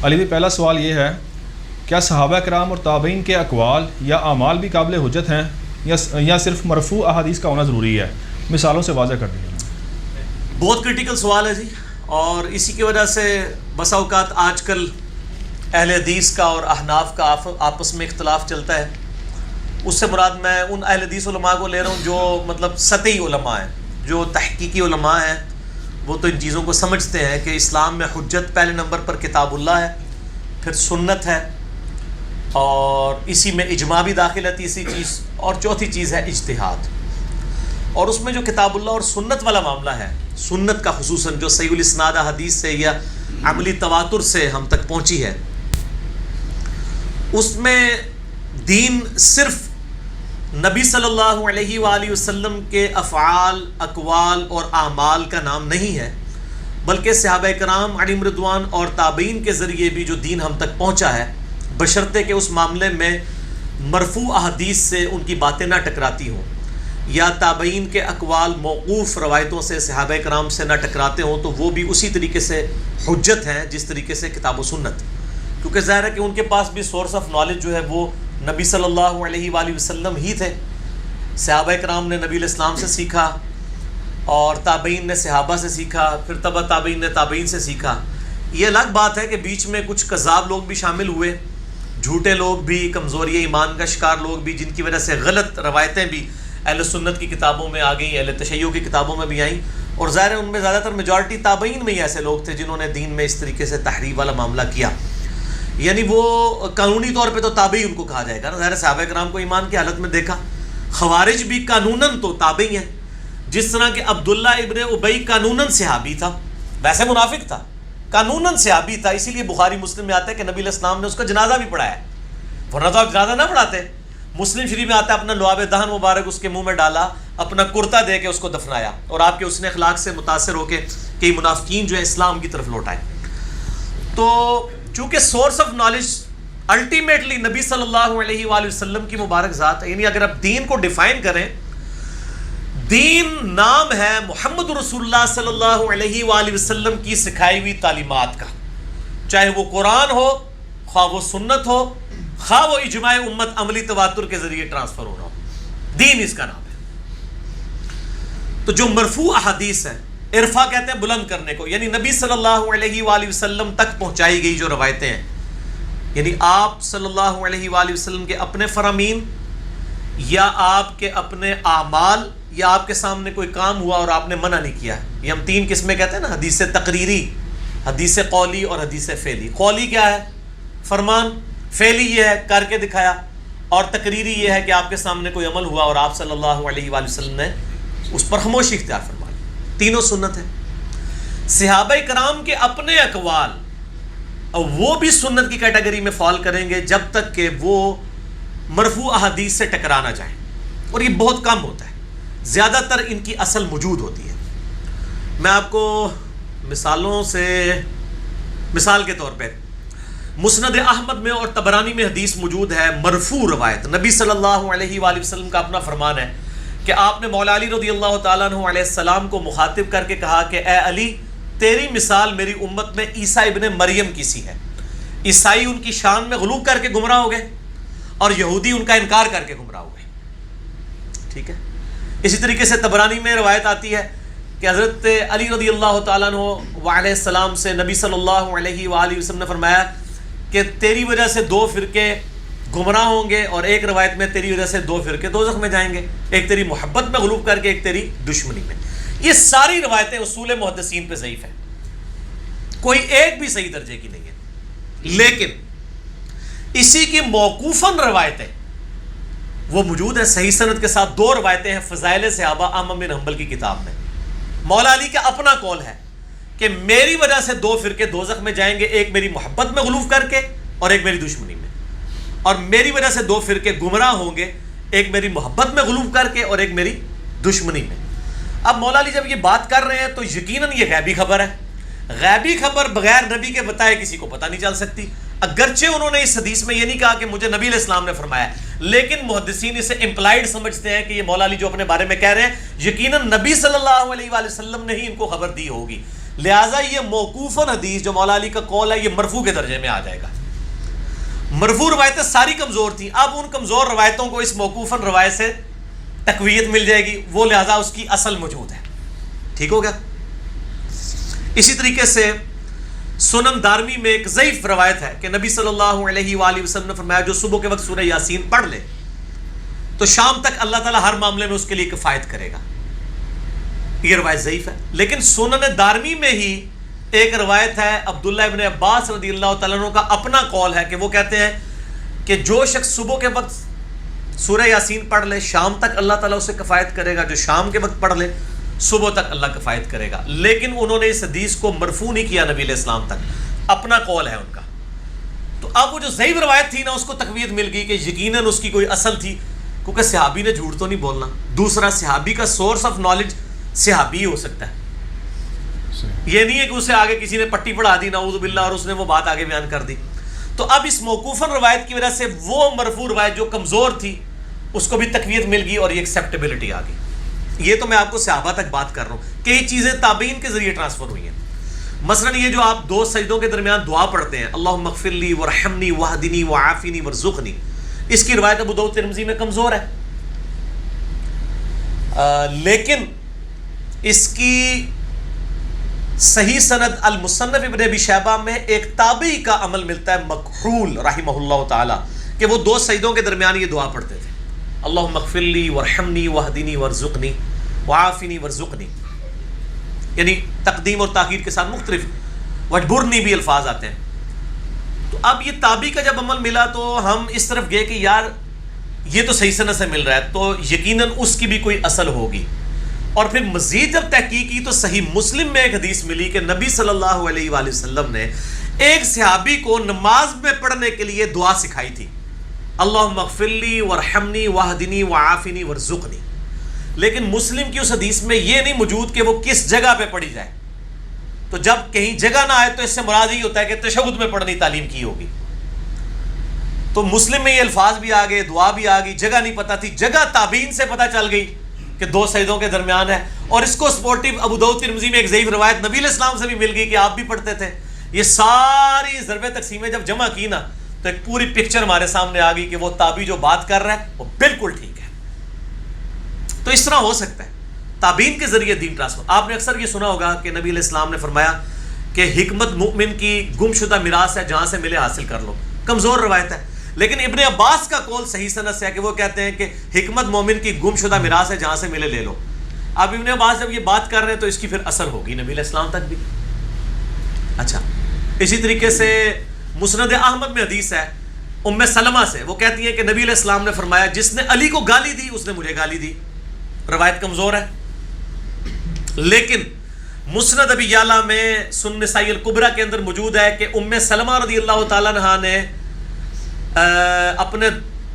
علی بھائی پہلا سوال یہ ہے، کیا صحابہ کرام اور تابعین کے اقوال یا اعمال بھی قابل حجت ہیں یا صرف مرفوع احادیث کا ہونا ضروری ہے؟ مثالوں سے واضح کر دیجیے۔ بہت کرٹیکل سوال ہے جی، اور اسی کی وجہ سے بسا اوقات آج کل اہل حدیث کا اور احناف کا آپس میں اختلاف چلتا ہے۔ اس سے مراد میں ان اہل حدیث علماء کو لے رہا ہوں جو مطلب سطحی علماء ہیں، جو تحقیقی علماء ہیں۔ وہ تو ان چیزوں کو سمجھتے ہیں کہ اسلام میں حجت پہلے نمبر پر کتاب اللہ ہے، پھر سنت ہے، اور اسی میں اجماع بھی داخل ہے تیسری چیز، اور چوتھی چیز ہے اجتہاد۔ اور اس میں جو کتاب اللہ اور سنت والا معاملہ ہے، سنت کا خصوصاً جو صحیح الاسناد حدیث سے یا عملی تواتر سے ہم تک پہنچی ہے، اس میں دین صرف نبی صلی اللہ علیہ وآلہ وسلم کے افعال، اقوال اور اعمال کا نام نہیں ہے، بلکہ صحابہ کرام علیہم رضوان اور تابعین کے ذریعے بھی جو دین ہم تک پہنچا ہے، بشرطے کہ اس معاملے میں مرفوع احادیث سے ان کی باتیں نہ ٹکراتی ہوں، یا تابعین کے اقوال موقوف روایتوں سے صحابہ کرام سے نہ ٹکراتے ہوں، تو وہ بھی اسی طریقے سے حجت ہیں جس طریقے سے کتاب و سنت، کیونکہ ظاہر ہے کہ ان کے پاس بھی سورس آف نالج جو ہے وہ نبی صلی اللہ علیہ وآلہ وسلم ہی تھے۔ صحابہ کرام نے نبی علیہ السلام سے سیکھا، اور تابعین نے صحابہ سے سیکھا، پھر تبع تابعین نے تابعین سے سیکھا۔ یہ الگ بات ہے کہ بیچ میں کچھ کذاب لوگ بھی شامل ہوئے، جھوٹے لوگ بھی، کمزوری ایمان کا شکار لوگ بھی، جن کی وجہ سے غلط روایتیں بھی اہل سنت کی کتابوں میں آ گئیں، اہل تشیع کی کتابوں میں بھی آئیں، اور ظاہر ہے ان میں زیادہ تر میجورٹی تابعین میں ہی ایسے لوگ تھے جنہوں نے دین میں اس طریقے سے تحریف والا معاملہ کیا۔ یعنی وہ قانونی طور پہ تو تابعی ان کو کہا جائے گا نا، ظاہر صحابہ کرام کو ایمان کی حالت میں دیکھا۔ خوارج بھی قانوناً تو تابعی ہیں، جس طرح کہ عبداللہ ابن ابی قانوناً صحابی تھا، ویسے منافق تھا، قانوناً صحابی تھا، اسی لیے بخاری مسلم میں آتا ہے کہ نبی علیہ السلام نے اس کا جنازہ بھی پڑھایا، ورنہ تو آپ جنازہ نہ پڑھاتے۔ مسلم شریف میں آتا ہے اپنا لعاب دہن مبارک اس کے منہ میں ڈالا، اپنا کرتا دے کے اس کو دفنایا، اور آپ کے حسن اخلاق سے متاثر ہو کے کئی منافقین جو ہے اسلام کی طرف لوٹائے۔ تو چونکہ سورس آف نالج الٹیمیٹلی نبی صلی اللہ علیہ وآلہ وسلم کی مبارک ذات ہے، یعنی اگر آپ دین کو ڈیفائن کریں، دین نام ہے محمد رسول اللہ صلی اللہ علیہ وآلہ وسلم کی سکھائی ہوئی تعلیمات کا، چاہے وہ قرآن ہو، خواہ وہ سنت ہو، خواہ وہ اجماع امت عملی تواتر کے ذریعے ٹرانسفر ہو رہا ہو، دین اس کا نام ہے۔ تو جو مرفوع احادیث ہیں، ارفع کہتے ہیں بلند کرنے کو، یعنی نبی صلی اللہ علیہ وآلہ وسلم تک پہنچائی گئی جو روایتیں ہیں، یعنی آپ صلی اللہ علیہ وآلہ وسلم کے اپنے فرامین، یا آپ کے اپنے اعمال، یا آپ کے سامنے کوئی کام ہوا اور آپ نے منع نہیں کیا۔ یہ ہم تین قسمیں کہتے ہیں نا، حدیث تقریری، حدیث قولی اور حدیث فعلی۔ قولی کیا ہے؟ فرمان۔ فعلی یہ ہے کر کے دکھایا، اور تقریری یہ ہے کہ آپ کے سامنے کوئی عمل ہوا اور آپ صلی اللہ علیہ وآلہ وسلم نے اس پر خاموشی اختیار فرمائی۔ تینوں سنت ہے۔ صحابہ کرام کے اپنے اقوال، اور وہ بھی سنت کی کیٹیگری میں فال کریں گے جب تک کہ وہ مرفوع احادیث سے ٹکرا نہ جائیں، اور یہ بہت کم ہوتا ہے، زیادہ تر ان کی اصل موجود ہوتی ہے۔ میں آپ کو مثالوں سے، مثال کے طور پہ مسند احمد میں اور طبرانی میں حدیث موجود ہے، مرفوع روایت، نبی صلی اللہ علیہ وآلہ وسلم کا اپنا فرمان ہے کہ آپ نے مولا علی رضی اللہ تعالیٰ عنہ علیہ السلام کو مخاطب کر کے کہا کہ اے علی، تیری مثال میری امت میں عیسیٰ ابن مریم کی سی ہے۔ عیسائی ان کی شان میں غلو کر کے گمراہ ہو گئے، اور یہودی ان کا انکار کر کے گمراہ ہو گئے، ٹھیک ہے۔ اسی طریقے سے طبرانی میں روایت آتی ہے کہ حضرت علی رضی اللہ تعالیٰ عنہ علیہ السلام سے نبی صلی اللہ علیہ وآلہ وسلم نے فرمایا کہ تیری وجہ سے دو فرقے گمراہ ہوں گے، اور ایک روایت میں تیری وجہ سے دو فرقے دوزخ میں جائیں گے، ایک تیری محبت میں غلوب کر کے، ایک تیری دشمنی میں۔ یہ ساری روایتیں اصول محدثین پہ ضعیف ہیں، کوئی ایک بھی صحیح درجے کی نہیں ہے، لیکن اسی کی موقوفاً روایتیں وہ موجود ہیں صحیح سند کے ساتھ۔ دو روایتیں ہیں فضائل صحابہ احمد بن حنبل کی کتاب میں، مولا علی کا اپنا قول ہے کہ میری وجہ سے دو فرقے دوزخ میں جائیں گے، ایک میری محبت میں غلوف کر کے اور ایک میری دشمنی میں، اور میری وجہ سے دو فرقے گمراہ ہوں گے، ایک میری محبت میں غلوف کر کے اور ایک میری دشمنی میں۔ اب مولا علی جب یہ بات کر رہے ہیں تو یقیناً یہ غیبی خبر ہے، غیبی خبر بغیر نبی کے بتائے کسی کو پتہ نہیں چل سکتی، اگرچہ انہوں نے اس حدیث میں یہ نہیں کہا کہ مجھے نبی علیہ السلام نے فرمایا، لیکن محدثین اسے امپلائڈ سمجھتے ہیں کہ یہ مولا علی جو اپنے بارے میں کہہ رہے ہیں یقیناً نبی صلی اللہ علیہ وآلہ وسلم نے ہی ان کو خبر دی ہوگی، لہٰذا یہ موقوفاً حدیث جو مولا علی کا قول ہے یہ مرفوع کے درجے میں آ جائے گا. مرفوع روایتیں ساری کمزور تھیں، اب ان کمزور روایتوں کو اس موقوفاً روایت سے تقویت مل جائے گی، وہ لہٰذا اس کی اصل موجود ہے. ٹھیک ہو گیا. اسی طریقے سے سنن دارمی میں ایک ضعیف روایت ہے کہ نبی صلی اللہ علیہ وآلہ وسلم نے فرمایا جو صبح کے وقت سورہ یاسین پڑھ لے تو شام تک اللہ تعالیٰ ہر معاملے میں اس کے لیے کفایت کرے گا. یہ روایت ضعیف ہے. لیکن سنن دارمی میں ہی ایک روایت ہے عبداللہ ابن عباس رضی اللہ تعالیٰ عنہ کا اپنا قول ہے کہ وہ کہتے ہیں کہ جو شخص صبح کے وقت سورہ یاسین پڑھ لے شام تک اللہ تعالیٰ اسے کفایت کرے گا، جو شام کے وقت پڑھ لے صبح تک اللہ کفایت کرے گا. لیکن انہوں نے اس حدیث کو مرفوع نہیں کیا نبی علیہ السلام تک، اپنا قول ہے ان کا. تو اب وہ جو ضعیف روایت تھی نا اس کو تقویت مل گئی کہ یقیناً اس کی کوئی اصل تھی، کیونکہ صحابی نے جھوٹ تو نہیں بولنا. دوسرا صحابی کا سورس آف نالج صحابی ہو سکتا ہے، یہ نہیں ہے کہ اسے آگے کسی نے پٹی پڑھا دی نعوذ باللہ اور اس نے وہ بات آگے بیان کر دی. تو اب اس موقوفاً روایت کی وجہ سے وہ مرفوع روایت جو کمزور تھی اس کو بھی تقویت مل گئی اور یہ ایکسیپٹیبلٹی آ گئی. یہ تو میں آپ کو صحابہ تک بات کر رہا ہوں. کئی چیزیں تابعین کے ذریعے ٹرانسفر ہوئی ہیں. مثلا یہ جو آپ دو سجدوں کے درمیان دعا پڑھتے ہیں اللہم اغفر لی ورحمنی واہدنی وعافنی ورزقنی، اس کی روایت ابو داؤد ترمذی میں کمزور ہے، لیکن اس کی صحیح سند المصنف ابن ابی شیبہ میں ایک تابعی کا عمل ملتا ہے مکحول رحمہ اللہ تعالی کہ وہ دو سجدوں کے درمیان یہ دعا پڑھتے تھے اللہم اغفر لی ورحمنی واہدنی ورزقنی وعافنی ورزقنی، یعنی تقدیم اور تاخیر کے ساتھ مختلف وجبرنی بھی الفاظ آتے ہیں. تو اب یہ تابعی کا جب عمل ملا تو ہم اس طرف گئے کہ یار یہ تو صحیح سند سے مل رہا ہے تو یقیناً اس کی بھی کوئی اصل ہوگی. اور پھر مزید جب تحقیق کی تو صحیح مسلم میں ایک حدیث ملی کہ نبی صلی اللہ علیہ وآلہ وسلم نے ایک صحابی کو نماز میں پڑھنے کے لیے دعا سکھائی تھی اللہم اغفر لی ورحمنی واہدنی وعافنی ورزقنی. لیکن مسلم کی اس حدیث میں یہ نہیں موجود کہ وہ کس جگہ پہ پڑھی جائے. تو جب کہیں جگہ نہ آئے تو اس سے مراد ہی ہوتا ہے کہ تشہد میں پڑھنی تعلیم کی ہوگی. تو مسلم میں یہ الفاظ بھی آ گئے، دعا بھی آ گئی، جگہ نہیں پتہ تھی، جگہ تابعین سے پتہ چل گئی کہ دو سجدوں کے درمیان ہے. اور اس کو سپورٹیو ابو داؤد ترمذی میں ایک ضعیف روایت نبی علیہ السلام سے بھی مل گئی کہ آپ بھی پڑھتے تھے. یہ ساری ضرب تقسیمیں جب جمع کی نا تو ایک پوری پکچر ہمارے سامنے آ گئی کہ وہ تابعی جو بات کر رہا ہے وہ بالکل ٹھیک ہے. تو اس طرح ہو سکتا ہے تابعین کے ذریعے دین ٹرانسفر. آپ نے اکثر یہ سنا ہوگا کہ نبی علیہ السلام نے فرمایا کہ حکمت مؤمن کی گم شدہ میراث ہے، جہاں سے ملے حاصل کر لو. کمزور روایت ہے، لیکن ابن عباس کا قول صحیح سند سے ہے کہ وہ کہتے ہیں کہ حکمت مومن کی گم شدہ میراث ہے، جہاں سے ملے لے لو. اب ابن عباس جب یہ بات کر رہے ہیں تو اس کی پھر اثر ہوگی نبی علیہ السلام تک بھی. اچھا، اسی طریقے سے مسند احمد میں حدیث ہے ام سلمہ سے، وہ کہتی ہیں کہ نبی علیہ السلام نے فرمایا جس نے علی کو گالی دی اس نے مجھے گالی دی. روایت کمزور ہے، لیکن مسند ابی یعلا میں سنن نسائی الکبریٰ کے اندر موجود ہے کہ ام سلمہ رضی اللہ تعالیٰ عنہا نے اپنے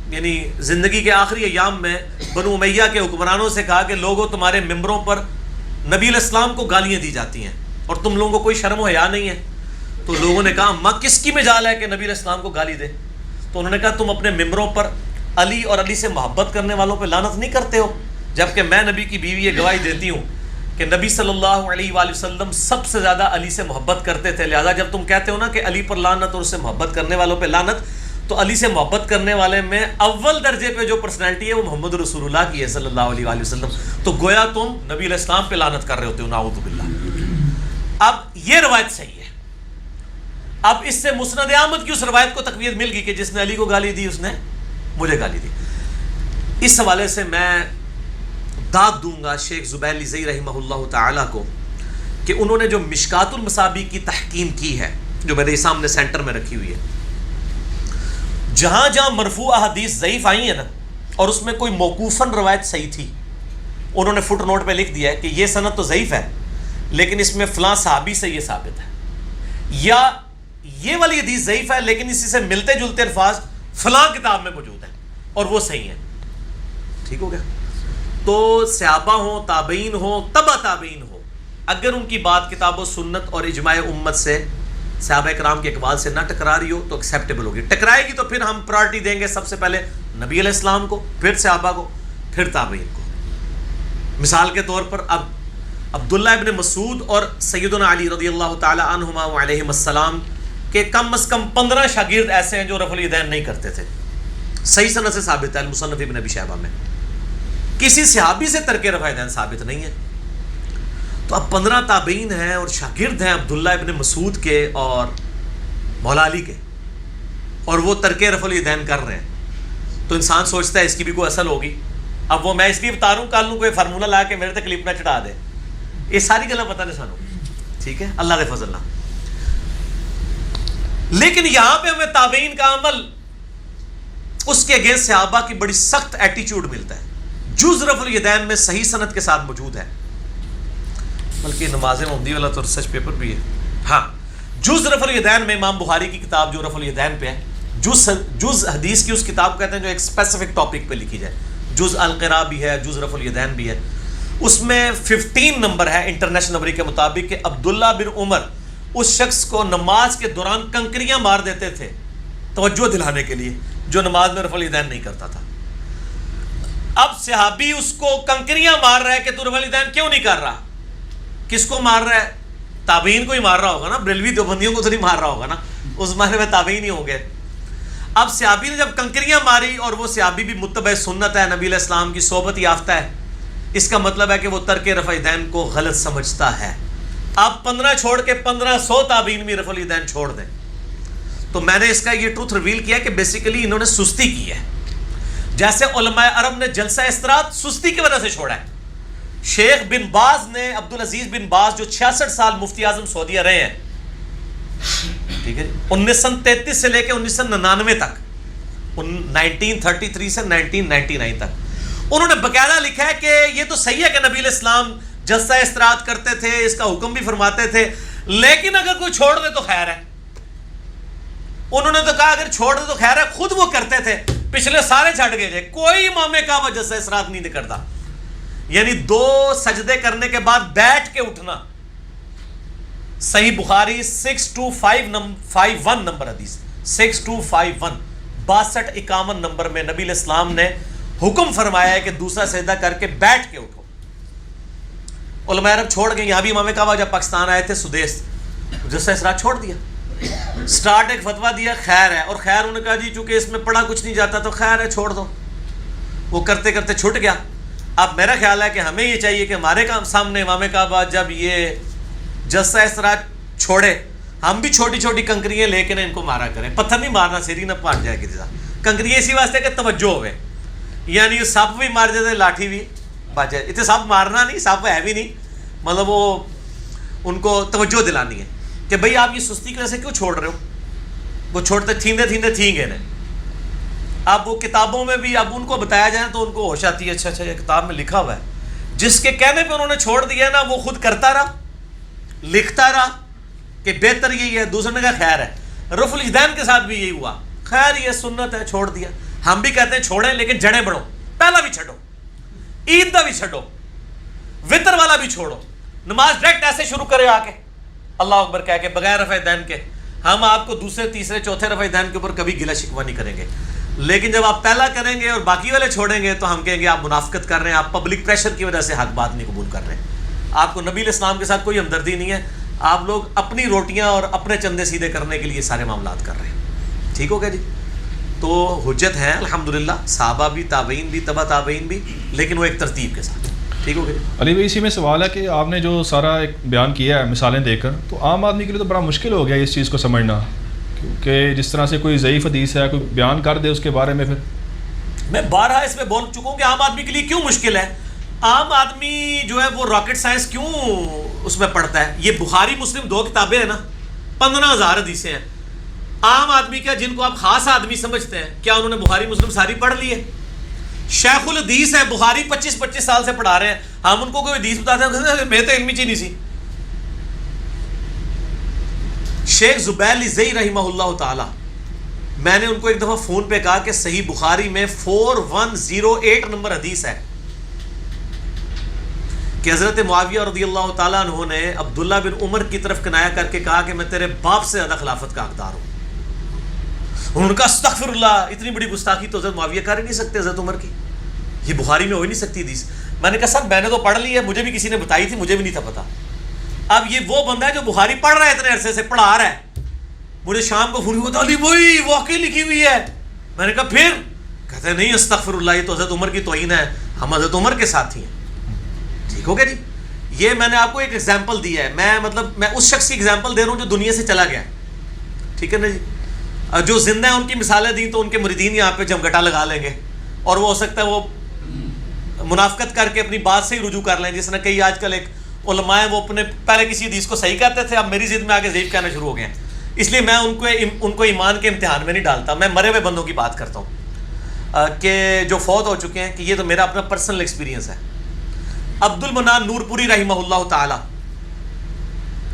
یعنی زندگی کے آخری ایام میں بنو امیہ کے حکمرانوں سے کہا کہ لوگوں تمہارے ممبروں پر نبی علیہ السلام کو گالیاں دی جاتی ہیں اور تم لوگوں کو کوئی شرم و حیا نہیں ہے. تو لوگوں نے کہا ماں کس کی مجال ہے کہ نبی علیہ السلام کو گالی دے؟ تو انہوں نے کہا تم اپنے ممبروں پر علی اور علی سے محبت کرنے والوں پہ لعنت نہیں کرتے ہو، جبکہ میں نبی کی بیوی یہ گواہی دیتی ہوں کہ نبی صلی اللہ علیہ وآلہ وسلم سب سے زیادہ علی سے محبت کرتے تھے. لہذا جب تم کہتے ہو نا کہ علی پر لعنت اور اس سے محبت کرنے والوں پہ لعنت، تو علی سے محبت کرنے والے میں اول درجے پہ جو پرسنالٹی ہے وہ محمد رسول اللہ کی ہے صلی اللہ علیہ وآلہ وسلم. تو گویا تم نبی علیہ السلام پہ لعنت کر رہے ہوتے ہو، نعوذ باللہ. اب یہ روایت صحیح ہے. اب اس سے مسند احمد کی اس روایت کو تقویت مل گئی کہ جس نے علی کو گالی دی اس نے مجھے گالی دی. اس حوالے سے میں داد دوں گا شیخ زبیلی زئی رحمہ اللہ تعالیٰ کو کہ انہوں نے جو مشکات المصابیح کی تحکیم کی ہے جو میرے سامنے سینٹر میں رکھی ہوئی ہے، جہاں جہاں مرفوع احادیث ضعیف آئی ہیں نا اور اس میں کوئی موقوفاً روایت صحیح تھی، انہوں نے فٹ نوٹ پہ لکھ دیا ہے کہ یہ سند تو ضعیف ہے لیکن اس میں فلاں صحابی سے یہ ثابت ہے، یا یہ والی حدیث ضعیف ہے لیکن اسی سے ملتے جلتے الفاظ فلاں کتاب میں موجود ہیں اور وہ صحیح ہیں. ٹھیک ہو گیا. تو صحابہ ہوں، تابعین ہوں، تبع تابعین ہوں، اگر ان کی بات کتاب و سنت اور اجماع امت سے صحابہ کرام کے اقوال سے نہ ٹکرا رہی ہو تو ایکسیپٹیبل ہوگی. ٹکرائے گی تو پھر ہم پرائرٹی دیں گے سب سے پہلے نبی علیہ السلام کو، پھر صحابہ کو، پھر تابعین کو. مثال کے طور پر اب عبداللہ ابن مسعود اور سیدنا علی رضی اللہ تعالی عنہما علیہم السلام کے کم از کم 15 شاگرد ایسے ہیں جو رفع الیدین نہیں کرتے تھے. صحیح سند سے ثابت ہے المصنف ابن ابی شیبہ میں. کسی صحابی سے ترک رفع الیدین ثابت نہیں ہے. تو اب 15 تابعین ہیں اور شاگرد ہیں عبداللہ ابن مسعود کے اور مولا علی کے, اور وہ ترک رفع الیدین کر رہے ہیں. تو انسان سوچتا ہے اس کی بھی کوئی اصل ہوگی. اب وہ میں اس لیے بتا رہا ہوں, کل کوئی فارمولہ لا کے میرے تک کلپ نہ چڑھا دے. یہ ساری گلیں پتہ نہیں سانو, ٹھیک ہے, اللہ کے فضل. لیکن یہاں پہ ہمیں تابعین کا عمل اس کے اگینسٹ صحابہ کی بڑی سخت ایٹیچیوڈ ملتا ہے. جز رفع الیدین میں صحیح سند کے ساتھ موجود ہے, بلکہ نماز محمدی والا تو ریسرچ پیپر بھی ہے. ہاں, جز رفع الیدین میں امام بخاری کی کتاب جو رفع الیدین پہ ہے, جز حدیث کی اس کتاب کو کہتے ہیں جو ایک اسپیسیفک ٹاپک پہ لکھی جائے. جز القراء بھی ہے, جز رفع الیدین بھی ہے. اس میں 15 نمبر ہے انٹرنیشنل نمبر کے مطابق کہ عبداللہ بن عمر اس شخص کو نماز کے دوران کنکریاں مار دیتے تھے توجہ دلانے کے لیے جو نماز میں رفع الیدین نہیں کرتا تھا. اب صحابی اس کو کنکریاں مار رہا ہے کہ تو رفع الیدین کیوں نہیں کر رہا. کس کو مار رہا ہے؟ تابعین کو ہی مار رہا ہوگا نا, بریلوی دیوبندیوں کو تو نہیں مار رہا ہوگا نا, اس زمانے میں تابعین ہی ہوں گے. اب صحابی نے جب کنکریاں ماری, اور وہ صحابی بھی متبع سنت ہے, نبی علیہ السلام کی صحبت یافتہ ہے, اس کا مطلب ہے کہ وہ ترک رفع الیدین کو غلط سمجھتا ہے. آپ 15 چھوڑ کے 1500 تابعین بھی رفع الیدین چھوڑ دیں. تو میں نے اس کا یہ ٹروتھ ریویل کیا کہ بیسیکلی انہوں نے سستی کی ہے. جیسے علماء عرب نے جلسہ استراحت سستی کی وجہ سے چھوڑا ہے. شیخ بن باز نے, عبدالعزیز بن باز جو 66 سال مفتی اعظم سعودیہ رہے ہیں, ٹھیک ہے, 1933 سے لے کے 1999 تک, 1933 سے 1999 تک, انہوں نے باقاعدہ لکھا ہے کہ یہ تو صحیح ہے کہ نبی علیہ السلام جلسہ استراحت کرتے تھے, اس کا حکم بھی فرماتے تھے, لیکن اگر کوئی چھوڑ دے تو خیر ہے. انہوں نے تو کہا اگر چھوڑ دے تو خیر ہے, خود وہ کرتے تھے, پچھلے سارے چھٹ گئے تھے, کوئی امام کعبہ جلسہ استراحت نہیں کرتا. یعنی 2 سجدے کرنے کے بعد بیٹھ کے اٹھنا. صحیح بخاری 6251 نمبر حدیث, 6251 6251 نمبر میں نبی علیہ السلام نے حکم فرمایا ہے کہ دوسرا سجدہ کر کے بیٹھ کے اٹھو. علماء عرب چھوڑ گئے. یہاں بھی امام کعبہ جب پاکستان آئے تھے سدیس, جلسہ استراحت چھوڑ دیا. سٹارٹ ایک فتویٰ دیا خیر ہے, اور خیر انہوں نے کہا جی چونکہ اس میں پڑھا کچھ نہیں جاتا تو خیر ہے چھوڑ دو. وہ کرتے کرتے چھٹ گیا. اب میرا خیال ہے کہ ہمیں یہ چاہیے کہ ہمارے سامنے امام کعبہ جب یہ جلسہ استراحت چھوڑے, ہم بھی چھوٹی چھوٹی کنکریاں لے کے نہ ان کو مارا کریں. پتھر نہیں مارنا, سیری نہ پھاٹ جائے کسی طرح. کنکریاں اسی واسطے کہ توجہ ہوئے, یعنی یہ سپ بھی مار جاتے, لاٹھی بھی بچ جائے. اتنے سپ مارنا نہیں, سپ ہے بھی نہیں, مطلب وہ ان کو توجہ دلانی ہے کہ بھئی آپ یہ سستی کی وجہ سے کیوں چھوڑ رہے ہو. وہ چھوڑتے تھیندے تھیندے تھیں گے. اب وہ کتابوں میں بھی اب ان کو بتایا جائے تو ان کو ہوش آتی ہے, اچھا اچھا یہ کتاب میں لکھا ہوا ہے. جس کے کہنے پہ انہوں نے چھوڑ دیا نا, وہ خود کرتا رہا, لکھتا رہا کہ بہتر یہی ہے, دوسرے نے کہا خیر ہے. رفع الیدین کے ساتھ بھی یہی ہوا, خیر یہ سنت ہے چھوڑ دیا. ہم بھی کہتے ہیں چھوڑیں لیکن جڑیں بڑھو, پہلا بھی چھڈو, عید کا بھی چھڈو, وطر والا بھی چھوڑو, نماز ڈائریکٹ ایسے شروع کرے آ کے اللہ اکبر کہہ کے بغیر رفع الیدین کے. ہم آپ کو دوسرے تیسرے چوتھے رفع الیدین کے اوپر کبھی گلہ شکوہ نہیں کریں گے. لیکن جب آپ پہلا کریں گے اور باقی والے چھوڑیں گے تو ہم کہیں گے آپ منافقت کر رہے ہیں, آپ پبلک پریشر کی وجہ سے حق بات نہیں قبول کر رہے ہیں. آپ کو نبی علیہ السلام کے ساتھ کوئی ہمدردی نہیں ہے, آپ لوگ اپنی روٹیاں اور اپنے چندے سیدھے کرنے کے لیے سارے معاملات کر رہے ہیں. ٹھیک ہو گیا جی. تو حجت ہے الحمدللہ, صحابہ بھی, تابعین بھی, تبع تابعین بھی, لیکن وہ ایک ترتیب کے ساتھ. ٹھیک ہو گیا. علی بھائی اسی میں سوال ہے کہ آپ نے جو سارا ایک بیان کیا ہے مثالیں دے کر, تو عام آدمی کے لیے تو بڑا مشکل ہو گیا اس چیز کو سمجھنا, کیونکہ جس طرح سے کوئی ضعیف حدیث ہے, کوئی بیان کر دے اس کے بارے میں. پھر میں بارہا اس میں بول چکا ہوں کہ عام آدمی کے لیے کیوں مشکل ہے. عام آدمی جو ہے وہ راکٹ سائنس کیوں اس میں پڑھتا ہے. یہ بخاری مسلم 2 کتابیں ہیں نا, 15,000 حدیثیں ہیں. عام آدمی کیا, جن کو آپ خاص آدمی سمجھتے ہیں, کیا انہوں نے بخاری مسلم ساری پڑھ لی ہے؟ شیخ الحدیث ہے, بخاری 25 سال سے پڑھا رہے ہیں, ہم ان کو کوئی حدیث بتاتے ہیں میں تو علمی چیز نہیں سی. شیخ زبیر زئی رحمہ اللہ تعالی, میں نے ان کو ایک دفعہ فون پہ کہا کہ صحیح بخاری میں 4108 نمبر حدیث ہے کہ حضرت معاویہ رضی اللہ تعالیٰ عنہ نے عبداللہ بن عمر کی طرف کنایا کر کے کہا کہ میں تیرے باپ سے زیادہ خلافت کا حقدار ہوں. ان کا استغفر اللہ, اتنی بڑی گستاخی تو حضرت معاویہ کر ہی نہیں سکتے حضرت عمر کی. یہ بخاری میں ہو ہی نہیں سکتی حدیث. میں نے کہا سر میں نے تو پڑھ لی ہے, مجھے بھی کسی نے بتائی تھی, مجھے بھی نہیں تھا پتا. اب یہ وہ بندہ ہے جو بخاری پڑھ رہا ہے, اتنے عرصے سے پڑھا رہا ہے, مجھے شام کو فون ہوتا علی بھائی واقعی لکھی ہوئی ہے. میں نے کہا پھر؟ کہتے ہیں نہیں استغفر اللہ, یہ تو حضرت عمر کی توہین ہے, ہم حضرت عمر کے ساتھی ہیں. ٹھیک ہو گیا جی. یہ میں نے آپ کو ایک ایگزامپل دیا ہے, میں اس شخص کی ایگزامپل دے رہا ہوں جو دنیا سے چلا گیا. ٹھیک ہے نا جی. جو زندہ ہیں ان کی مثالیں دیں تو ان کے مریدین یہاں پہ جمگٹا لگا لیں گے, اور وہ ہو سکتا ہے وہ منافقت کر کے اپنی بات سے ہی رجوع کر لیں. جس نے کئی آج کل ایک علماء ہیں, وہ اپنے پہلے کسی حدیث کو صحیح کہتے تھے, اب میری ضد میں آگے ضعیف کہنا شروع ہو گئے ہیں. اس لیے میں ان کو ایمان کے امتحان میں نہیں ڈالتا, میں مرے ہوئے بندوں کی بات کرتا ہوں کہ جو فوت ہو چکے ہیں, کہ یہ تو میرا اپنا پرسنل ایکسپیرینس ہے. عبد المنان نور پوری رحمہ اللہ تعالی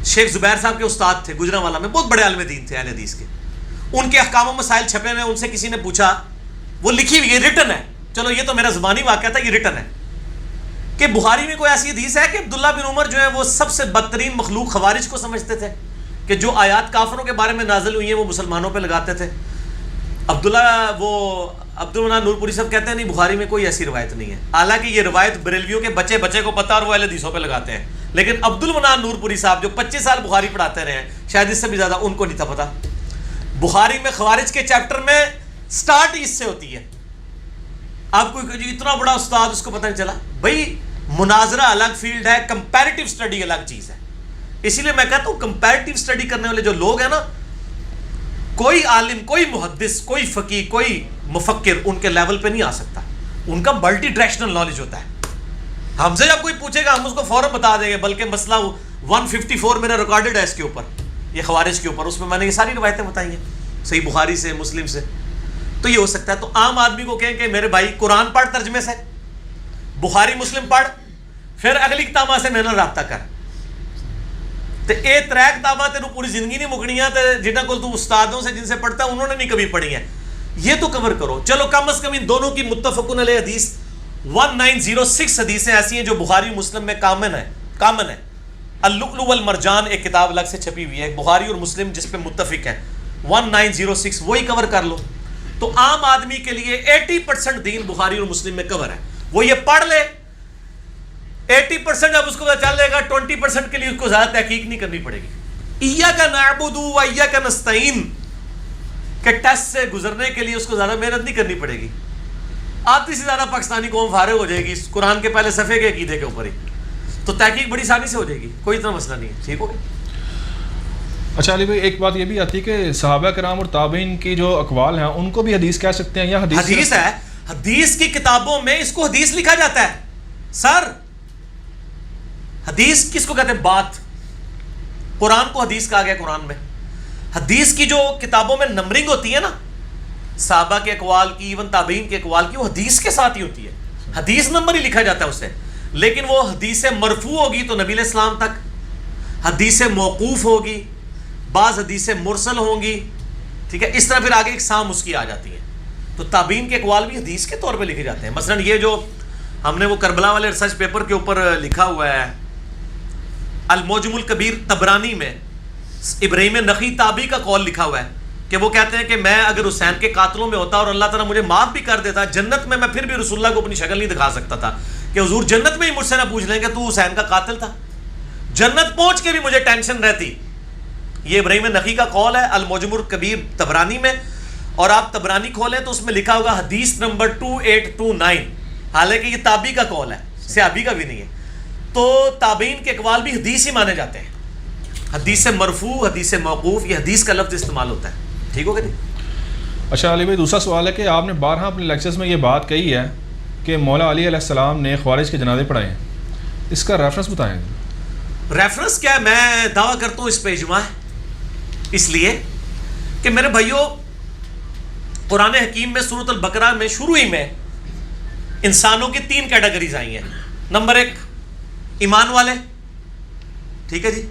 شیخ زبیر صاحب کے استاد تھے, گجرانوالہ میں, بہت بڑے عالم دین تھے, اہل حدیث کے. ان کے احکام و مسائل چھپے ہوئے, ان سے کسی نے پوچھا, وہ لکھی ہوئی ہے, ریٹن ہے, چلو یہ تو میرا زبانی واقعہ تھا, یہ ریٹن ہے, کہ بخاری میں کوئی ایسی حدیث ہے کہ عبداللہ بن عمر جو ہے وہ سب سے بدترین مخلوق خوارج کو سمجھتے تھے, کہ جو آیات کافروں کے بارے میں نازل ہوئی ہیں وہ مسلمانوں پہ لگاتے تھے. عبد المنان نور پوری صاحب کہتے ہیں نہیں, بخاری میں کوئی ایسی روایت نہیں ہے. حالانکہ یہ روایت بریلویوں کے بچے کو پتہ, اور وہ اہل حدیثوں پہ لگاتے ہیں. لیکن عبد المنان نور پوری صاحب جو 25 سال بخاری پڑھاتے رہے ہیں, شاید اس سے بھی زیادہ, ان کو نہیں تھا پتا. بخاری میں خوارج کے چیپٹر میں سٹارٹ اس سے ہوتی ہے. آپ کو جو اتنا بڑا استاد اس کو پتہ نہیں چلا. بھائی مناظرہ الگ فیلڈ ہے, کمپیریٹیو اسٹڈی الگ چیز ہے. اسی لیے میں کہتا ہوں کمپیریٹیو اسٹڈی کرنے والے جو لوگ ہیں نا, کوئی عالم, کوئی محدث, کوئی فقیہ, کوئی مفکر ان کے لیول پہ نہیں آ سکتا. ان کا ملٹی ڈائریکشنل نالج ہوتا ہے. ہم سے جب کوئی پوچھے گا ہم اس کو فوراً بتا دیں گے. بلکہ مسئلہ 154 میرا ریکارڈڈ ہے اس کے اوپر, یہ خوارج کے اوپر, اس میں میں نے یہ ساری روایتیں بتائی ہیں, صحیح بخاری سے, مسلم سے. تو یہ ہو سکتا ہے. تو عام آدمی کو کہیں کہ میرے بھائی قرآن پڑھ ترجمے سے, بخاری مسلم پڑھ, پھر اگلی کتاباں سے میرے رابطہ کر. تو یہ 3 کتاباں تیرو پوری زندگی نہیں مکنیاں, جنہاں کو تو استادوں سے جن سے پڑھتا ہے انہوں نے نہیں کبھی پڑھی ہیں, یہ تو کور کرو. چلو کم از کم ان دونوں کی متفقن علیہ حدیث 1906 حدیثیں ایسی ہیں جو بخاری مسلم میں کامن ہے. اللؤلؤ والمرجان ایک کتاب الگ سے چھپی ہوئی ہے, بخاری اور مسلم جس پہ متفق ہے, 1906, وہی کور کر لو. تو عام آدمی کے لیے 80% دین بخاری اور مسلم میں کور ہے. وہ یہ پڑھ لے, 80% اب اس کو پتہ چل جائے گا, 20% کے لیے اس کو زیادہ تحقیق نہیں کرنی پڑے گی. ایاک نعبد و ایاک نستعین کے ٹیسٹ سے گزرنے کے لیے اس کو زیادہ محنت نہیں کرنی پڑے گی. آدھی سے زیادہ پاکستانی قوم فارغ ہو جائے گی اس قرآن کے پہلے صفحے کے عقیدے کے اوپر ہی, تو تحقیق بڑی آسانی سے ہو جائے گی, کوئی اتنا مسئلہ نہیں ہے. ٹھیک ہو گیا. اچھا علی بھائی, ایک بات یہ بھی آتی ہے کہ صحابہ کرام اور تابعین کی جو اقوال ہیں ان کو بھی حدیث کہہ سکتے ہیں, یا حدیث ہے. حدیث کی کتابوں میں اس کو حدیث لکھا جاتا ہے. سر حدیث کس کو کہتے ہیں؟ بات. قرآن کو حدیث کہا گیا قرآن میں. حدیث کی جو کتابوں میں نمبرنگ ہوتی ہے نا, صحابہ کے اقوال کی, ایون تابعین کے اقوال کی, وہ حدیث کے ساتھ ہی ہوتی ہے. حدیث نمبر ہی لکھا جاتا ہے اسے. لیکن وہ حدیث مرفوع ہوگی تو نبی علیہ السلام تک, حدیث موقوف ہوگی, بعض حدیث مرسل ہوں گی. ٹھیک ہے, اس طرح پھر آگے اقسام اس کی آ جاتی ہیں. تو تابعین کے اقوال بھی حدیث کے طور پہ لکھے جاتے ہیں. مثلا یہ جو ہم نے وہ کربلا والے ریسرچ پیپر کے اوپر لکھا ہوا ہے, المعجم الکبیر طبرانی میں ابراہیم نخعی تابعی کا قول لکھا ہوا ہے کہ وہ کہتے ہیں کہ میں اگر حسین کے قاتلوں میں ہوتا اور اللہ تعالیٰ مجھے معاف بھی کر دیتا جنت میں پھر بھی رسول اللہ کو اپنی شکل نہیں دکھا سکتا تھا, کہ حضور جنت میں ہی مجھ سے نہ پوچھ لیں کہ تو حسین کا قاتل تھا, جنت پہنچ کے بھی مجھے ٹینشن رہتی. یہ ابراہیم نخعی کا قول ہے المعجم الکبیر طبرانی میں, اور آپ طبرانی کھولیں تو اس میں لکھا ہوگا حدیث نمبر 2829. حالانکہ یہ تابعی کا قول ہے, صحابی کا بھی نہیں ہے. تو تابعین کے اقوال بھی حدیث ہی مانے جاتے ہیں. حدیث مرفوع, حدیث موقوف, یہ حدیث کا لفظ استعمال ہوتا ہے. ٹھیک ہو گیا جی. اچھا علی بھائی, دوسرا سوال ہے کہ آپ نے بارہا اپنے لیکچرز میں یہ بات کہی ہے کہ مولا علی علیہ السلام نے خوارج کے جنازے پڑھائے ہیں, اس کا ریفرنس بتائیں. ریفرنس کیا ہے؟ میں دعویٰ کرتا ہوں اس پہ اجماع ہے, اس لیے کہ میرے بھائیوں قرآن حکیم میں سورۃ البقرہ میں شروع ہی میں انسانوں کی 3 کیٹیگریز آئی ہیں. نمبر 1 ایمان والے, ٹھیک ہے جی,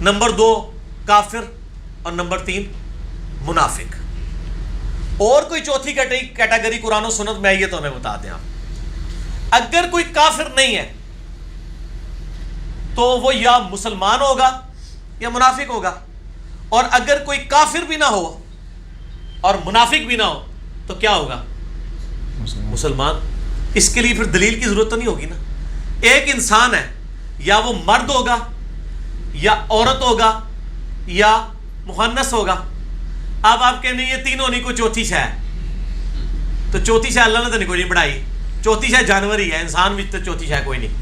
نمبر 2 کافر, اور نمبر 3 منافق. اور کوئی چوتھی کیٹیگری قرآن و سنت میں آئی ہے تو ہمیں بتا دیں آپ. اگر کوئی کافر نہیں ہے تو وہ یا مسلمان ہوگا یا منافق ہوگا, اور اگر کوئی کافر بھی نہ ہو اور منافق بھی نہ ہو تو کیا ہوگا؟ مسلمان. اس کے لیے پھر دلیل کی ضرورت تو نہیں ہوگی نا. ایک انسان ہے، یا وہ مرد ہوگا یا عورت ہوگا یا مخنث ہوگا. اب آپ کہنے یہ تینوں نہیں، کوئی چوتھی شے ہے، تو چوتھی شے اللہ نے تو نہیں کوئی نہیں بڑھائی، چوتھی شے جانور ہی ہے، انسان بھی تو چوتھی شے کوئی نہیں.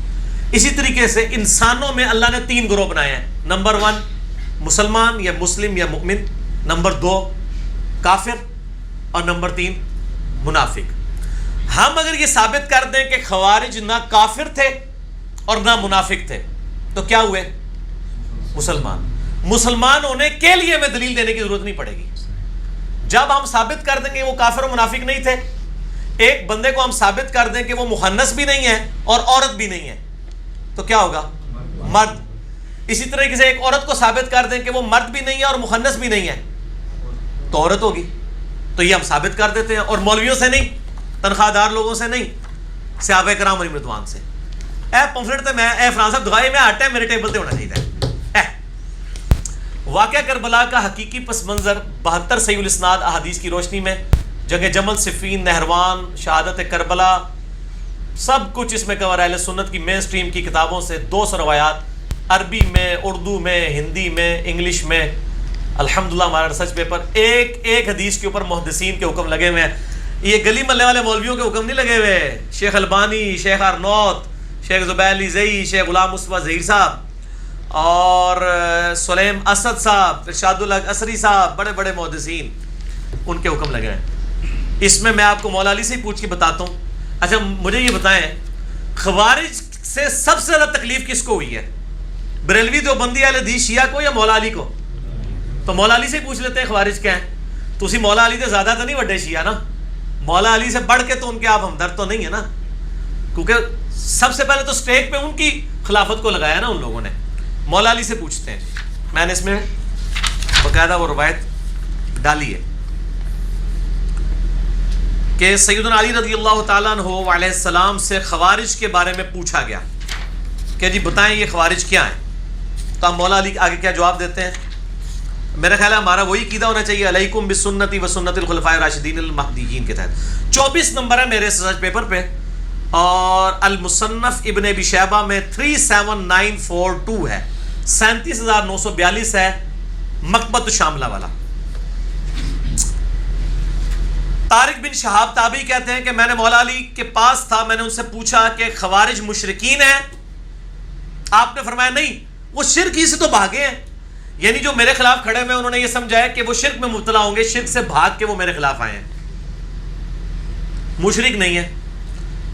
اسی طریقے سے انسانوں میں اللہ نے 3 گروہ بنائے ہیں. نمبر 1 مسلمان یا مسلم یا مؤمن، نمبر 2 کافر، اور نمبر 3 منافق. ہم اگر یہ ثابت کر دیں کہ خوارج نہ کافر تھے اور نہ منافق تھے تو کیا ہوئے؟ مسلمان. مسلمان ہونے کے لیے ہمیں دلیل دینے کی ضرورت نہیں پڑے گی. جب ہم ثابت کر دیں گے وہ کافر و منافق نہیں تھے، ایک بندے کو ہم ثابت کر دیں کہ وہ مخنث بھی نہیں ہے اور عورت بھی نہیں ہے، تو کیا ہوگا؟ مرد. اسی طریقے سے ایک عورت کو ثابت کر دیں کہ وہ مرد بھی نہیں ہے اور مخنث بھی نہیں ہے، تو عورت ہوگی. تو یہ ہم ثابت کر دیتے ہیں، اور مولویوں سے نہیں، تنخواہ دار لوگوں سے نہیں، صحابہ کرام علیہ رضوان سے. اے پمفلٹ تے میں اے فرانس صاحب دعائے میں آٹا ہے میرے ٹیبل تے ہونا چاہیے. واقعہ کربلا کا حقیقی پس منظر 72 صحیح الاسناد احادیث کی روشنی میں، جنگ جمل، صفین، نہروان، شہادت کربلا، سب کچھ اس میں کور ہے. اہل سنت کی مین سٹریم کی کتابوں سے 200 روایات، عربی میں، اردو میں، ہندی میں، انگلش میں. الحمدللہ ہمارا ریسرچ پیپر ایک حدیث کے اوپر محدثین کے حکم لگے ہوئے ہیں. یہ گلی محلے والے مولویوں کے حکم نہیں لگے ہوئے. شیخ البانی، شیخ ارنوت، شیخ زبیر علی زئی، شیخ غلام مصطفیٰ ظہیر صاحب اور سلیم اسد صاحب، ارشاد الحق عصری صاحب، بڑے بڑے محدثین، ان کے حکم لگے ہیں. اس میں آپ کو مولا علی سے ہی پوچھ کے بتاتا ہوں. اچھا مجھے یہ بتائیں، خوارج سے سب سے زیادہ تکلیف کس کو ہوئی ہے؟ بریلوی دیوبندی اہل حدیث شیعہ کو یا مولا علی کو؟ تو مولا علی سے پوچھ لیتے ہیں خوارج کیا ہیں. تو اسی مولا علی سے زیادہ تو نہیں وڈے شیعہ نا، مولا علی سے بڑھ کے تو ان کے آپ ہمدرد تو نہیں ہے نا، کیونکہ سب سے پہلے تو سٹیج پہ ان کی خلافت کو لگایا نا ان لوگوں نے. مولا علی سے پوچھتے ہیں. میں نے اس میں باقاعدہ وہ روایت ڈالی ہے کہ سیدنا علی رضی اللہ تعالیٰ عنہ علیہ السلام سے خوارج کے بارے میں پوچھا گیا کہ جی بتائیں یہ خوارج کیا ہیں. تو ہم مولا علی آگے کیا جواب دیتے ہیں؟ میرا خیال ہے ہمارا وہی عقیدہ ہونا چاہیے، علیکم بسنتی و سنت الخلفاء الراشدین المہدیین کے تحت. 24 نمبر ہے میرے ریسرچ پیپر پہ، اور المصنف ابن ابی شیبہ میں 37942 ہے، 37942 ہے، مکبۃ الشاملہ والا. طارق بن شہاب تابعی کہتے ہیں کہ میں نے مولا علی کے پاس تھا، میں نے ان سے پوچھا کہ خوارج مشرکین ہیں؟ آپ نے فرمایا نہیں، وہ شرک ہی سے تو بھاگے ہیں. یعنی جو میرے خلاف کھڑے ہوئے انہوں نے یہ سمجھا ہے کہ وہ شرک میں مبتلا ہوں گے، شرک سے بھاگ کے وہ میرے خلاف آئے ہیں، مشرک نہیں ہے.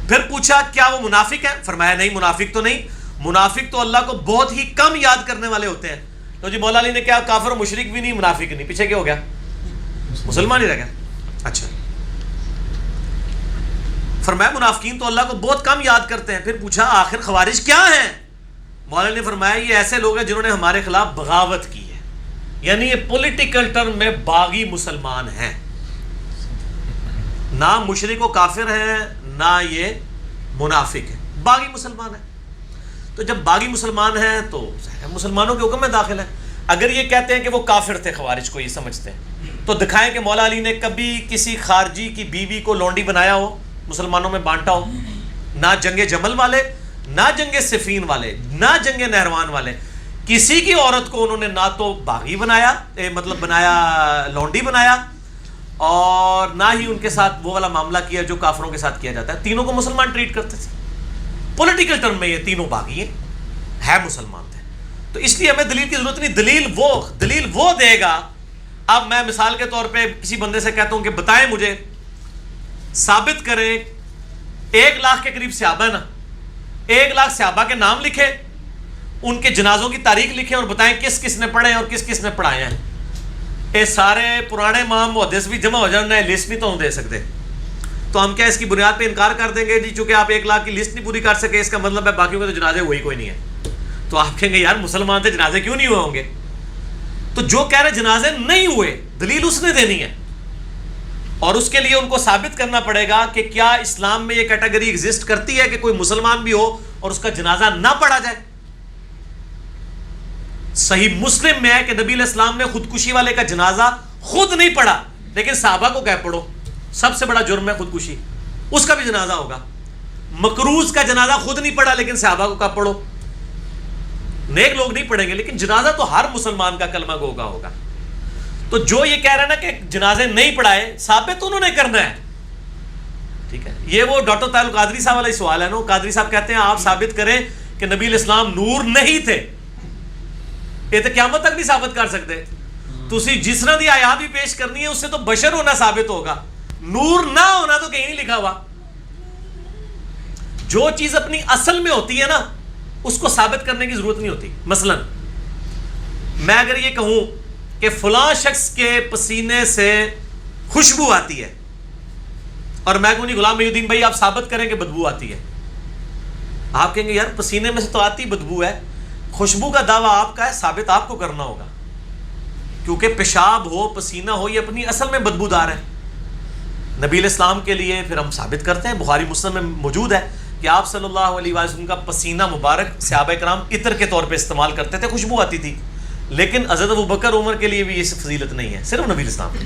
پھر پوچھا کیا وہ منافق ہیں؟ فرمایا نہیں، منافق تو نہیں، منافق تو اللہ کو بہت ہی کم یاد کرنے والے ہوتے ہیں. تو جی مولا علی نے کیا کافر و مشرک بھی نہیں، منافق نہیں، پیچھے کیا ہو گیا؟ مسلمان ہی رہ گیا. اچھا، فرمایا منافقین تو اللہ کو بہت کم یاد کرتے ہیں. پھر پوچھا آخر خوارج کیا ہیں؟ مولا علی نے فرمایا یہ ایسے لوگ ہیں جنہوں نے ہمارے خلاف بغاوت کی ہے، یعنی یہ پولیٹیکل ٹرم میں باغی مسلمان ہیں، نہ مشرک و کافر ہیں نہ یہ منافق ہیں، باغی مسلمان ہیں. تو جب باغی مسلمان ہیں تو مسلمانوں کے حکم میں داخل ہیں. اگر یہ کہتے ہیں کہ وہ کافر تھے، خوارج کو یہ سمجھتے ہیں، تو دکھائیں کہ مولا علی نے کبھی کسی خارجی کی بیوی کو لونڈی بنایا ہو، مسلمانوں میں بانٹا ہو. نہ جنگ جمل والے، نہ جنگ صفین والے، نہ جنگ نہروان والے، کسی کی عورت کو انہوں نے نہ تو باغی بنایا، مطلب بنایا لونڈی بنایا، اور نہ ہی ان کے ساتھ وہ والا معاملہ کیا جو کافروں کے ساتھ کیا جاتا ہے. تینوں کو مسلمان ٹریٹ کرتے تھے. پولیٹیکل ٹرم میں یہ تینوں باغی ہیں، ہے مسلمان تھے. تو اس لیے ہمیں دلیل کی ضرورت نہیں، دلیل وہ دے گا. اب میں مثال کے طور پہ کسی بندے سے کہتا ہوں کہ بتائیں مجھے، ثابت کریں 1 لاکھ کے قریب صحابہ نا، 1 لاکھ صحابہ کے نام لکھے، ان کے جنازوں کی تاریخ لکھیں اور بتائیں کس کس نے پڑھے ہیں اور کس کس نے پڑھائے ہیں. یہ سارے پرانے امام محدث بھی جمع ہو جانا ہے، لسٹ نہیں تو ہم دے سکتے. تو ہم کیا اس کی بنیاد پہ انکار کر دیں گے جی چونکہ آپ 1 لاکھ کی لسٹ نہیں پوری کر سکے اس کا مطلب ہے باقیوں کے تو جنازے ہوئی کوئی نہیں ہے. تو آپ کہیں گے یار مسلمان تھے جنازے کیوں نہیں ہوئے ہوں گے؟ تو جو کہہ رہے جنازے نہیں ہوئے دلیل اس نے دینی ہے، اور اس کے لیے ان کو ثابت کرنا پڑے گا کہ کیا اسلام میں یہ کیٹیگری ایگزسٹ کرتی ہے کہ کوئی مسلمان بھی ہو اور اس کا جنازہ نہ پڑھا جائے. صحیح مسلم میں ہے کہ نبی علیہ السلام نے خودکشی والے کا جنازہ خود نہیں پڑھا، لیکن صحابہ کو کہہ پڑھو، سب سے بڑا جرم ہے خودکشی، اس کا بھی جنازہ ہوگا. مکروز کا جنازہ خود نہیں پڑھا لیکن صحابہ کو کہا پڑھو. نیک لوگ نہیں پڑھیں گے لیکن جنازہ تو ہر مسلمان کا کلمہ گو کا ہوگا. تو جو یہ کہہ رہے ہیں نا کہ جنازے نہیں پڑھائے، ثابت انہوں نے کرنا ہے. ٹھیک ہے، یہ وہ ڈاکٹر طاہر القادری صاحب والا سوال ہے نا. قادری صاحب کہتے ہیں آپ ثابت کریں کہ نبی علیہ السلام نور نہیں تھے. یہ تو قیامت تک نہیں ثابت کر سکتے. تسی جس طرح دی آیات بھی پیش کرنی ہے اس سے تو بشر ہونا ثابت ہوگا، نور نہ ہونا تو کہیں نہیں لکھا ہوا. جو چیز اپنی اصل میں ہوتی ہے نا اس کو ثابت کرنے کی ضرورت نہیں ہوتی. مثلا میں اگر یہ کہوں کہ فلاں شخص کے پسینے سے خوشبو آتی ہے اور میں کہوں نہیں غلام محی الدین بھائی آپ ثابت کریں کہ بدبو آتی ہے، آپ کہیں گے یار پسینے میں سے تو آتی بدبو ہے. خوشبو کا دعویٰ آپ کا ہے، ثابت آپ کو کرنا ہوگا کیونکہ پیشاب ہو پسینہ ہو یہ اپنی اصل میں بدبودار ہے. نبی علیہ السلام کے لیے پھر ہم ثابت کرتے ہیں، بخاری مسلم میں موجود ہے کہ آپ صلی اللہ علیہ وسلم کا پسینہ مبارک صحابہ کرام عطر کے طور پہ استعمال کرتے تھے، خوشبو آتی تھی. لیکن حضرت ابوبکر عمر کے لیے بھی یہ فضیلت نہیں ہے، صرف نبی علیہ السلام کے.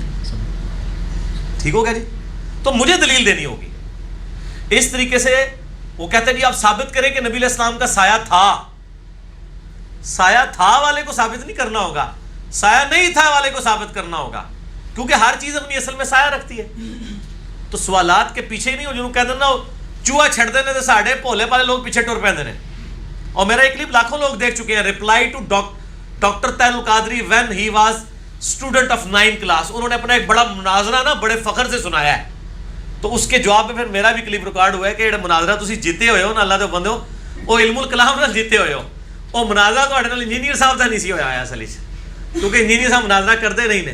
ٹھیک ہو گیا جی؟ تو مجھے دلیل دینی ہوگی. اس طریقے سے وہ کہتے ہیں جی آپ ثابت کریں کہ نبی علیہ السلام کا سایہ تھا. سایہ تھا والے کو ثابت نہیں کرنا ہوگا، سایہ نہیں تھا والے کو ثابت کرنا ہوگا کیونکہ ہر چیز اپنی اصل میں سایہ رکھتی ہے. تو سوالات کے پیچھے ہی نہیں ہو جنہوں کہتے ہیں نا چوہا چھڑ دینے تو ساڑھے بھولے والے لوگ پیچھے ٹور پہ ہیں. اور میرا ایک کلپ لاکھوں لوگ دیکھ چکے ہیں، reply to doctor Tahir ul-Qadri when he was student of 9th class. انہوں نے اپنا ایک بڑا مناظرہ نا بڑے فخر سے سنایا ہے. تو اس کے جواب میں پھر میرا بھی کلپ ریکارڈ ہوا ہے کہ یہ مناظرہ تسی جیتے ہوئے ہو نا، اللہ دے بندے ہو وہ علم الکلام نال جیتے ہوئے ہو. وہ مناظرہ تو نال انجینئر صاحب کا نہیں سی ہوا ہے اصل کیونکہ انجینئر صاحب مناظرہ کرتے نہیں نے،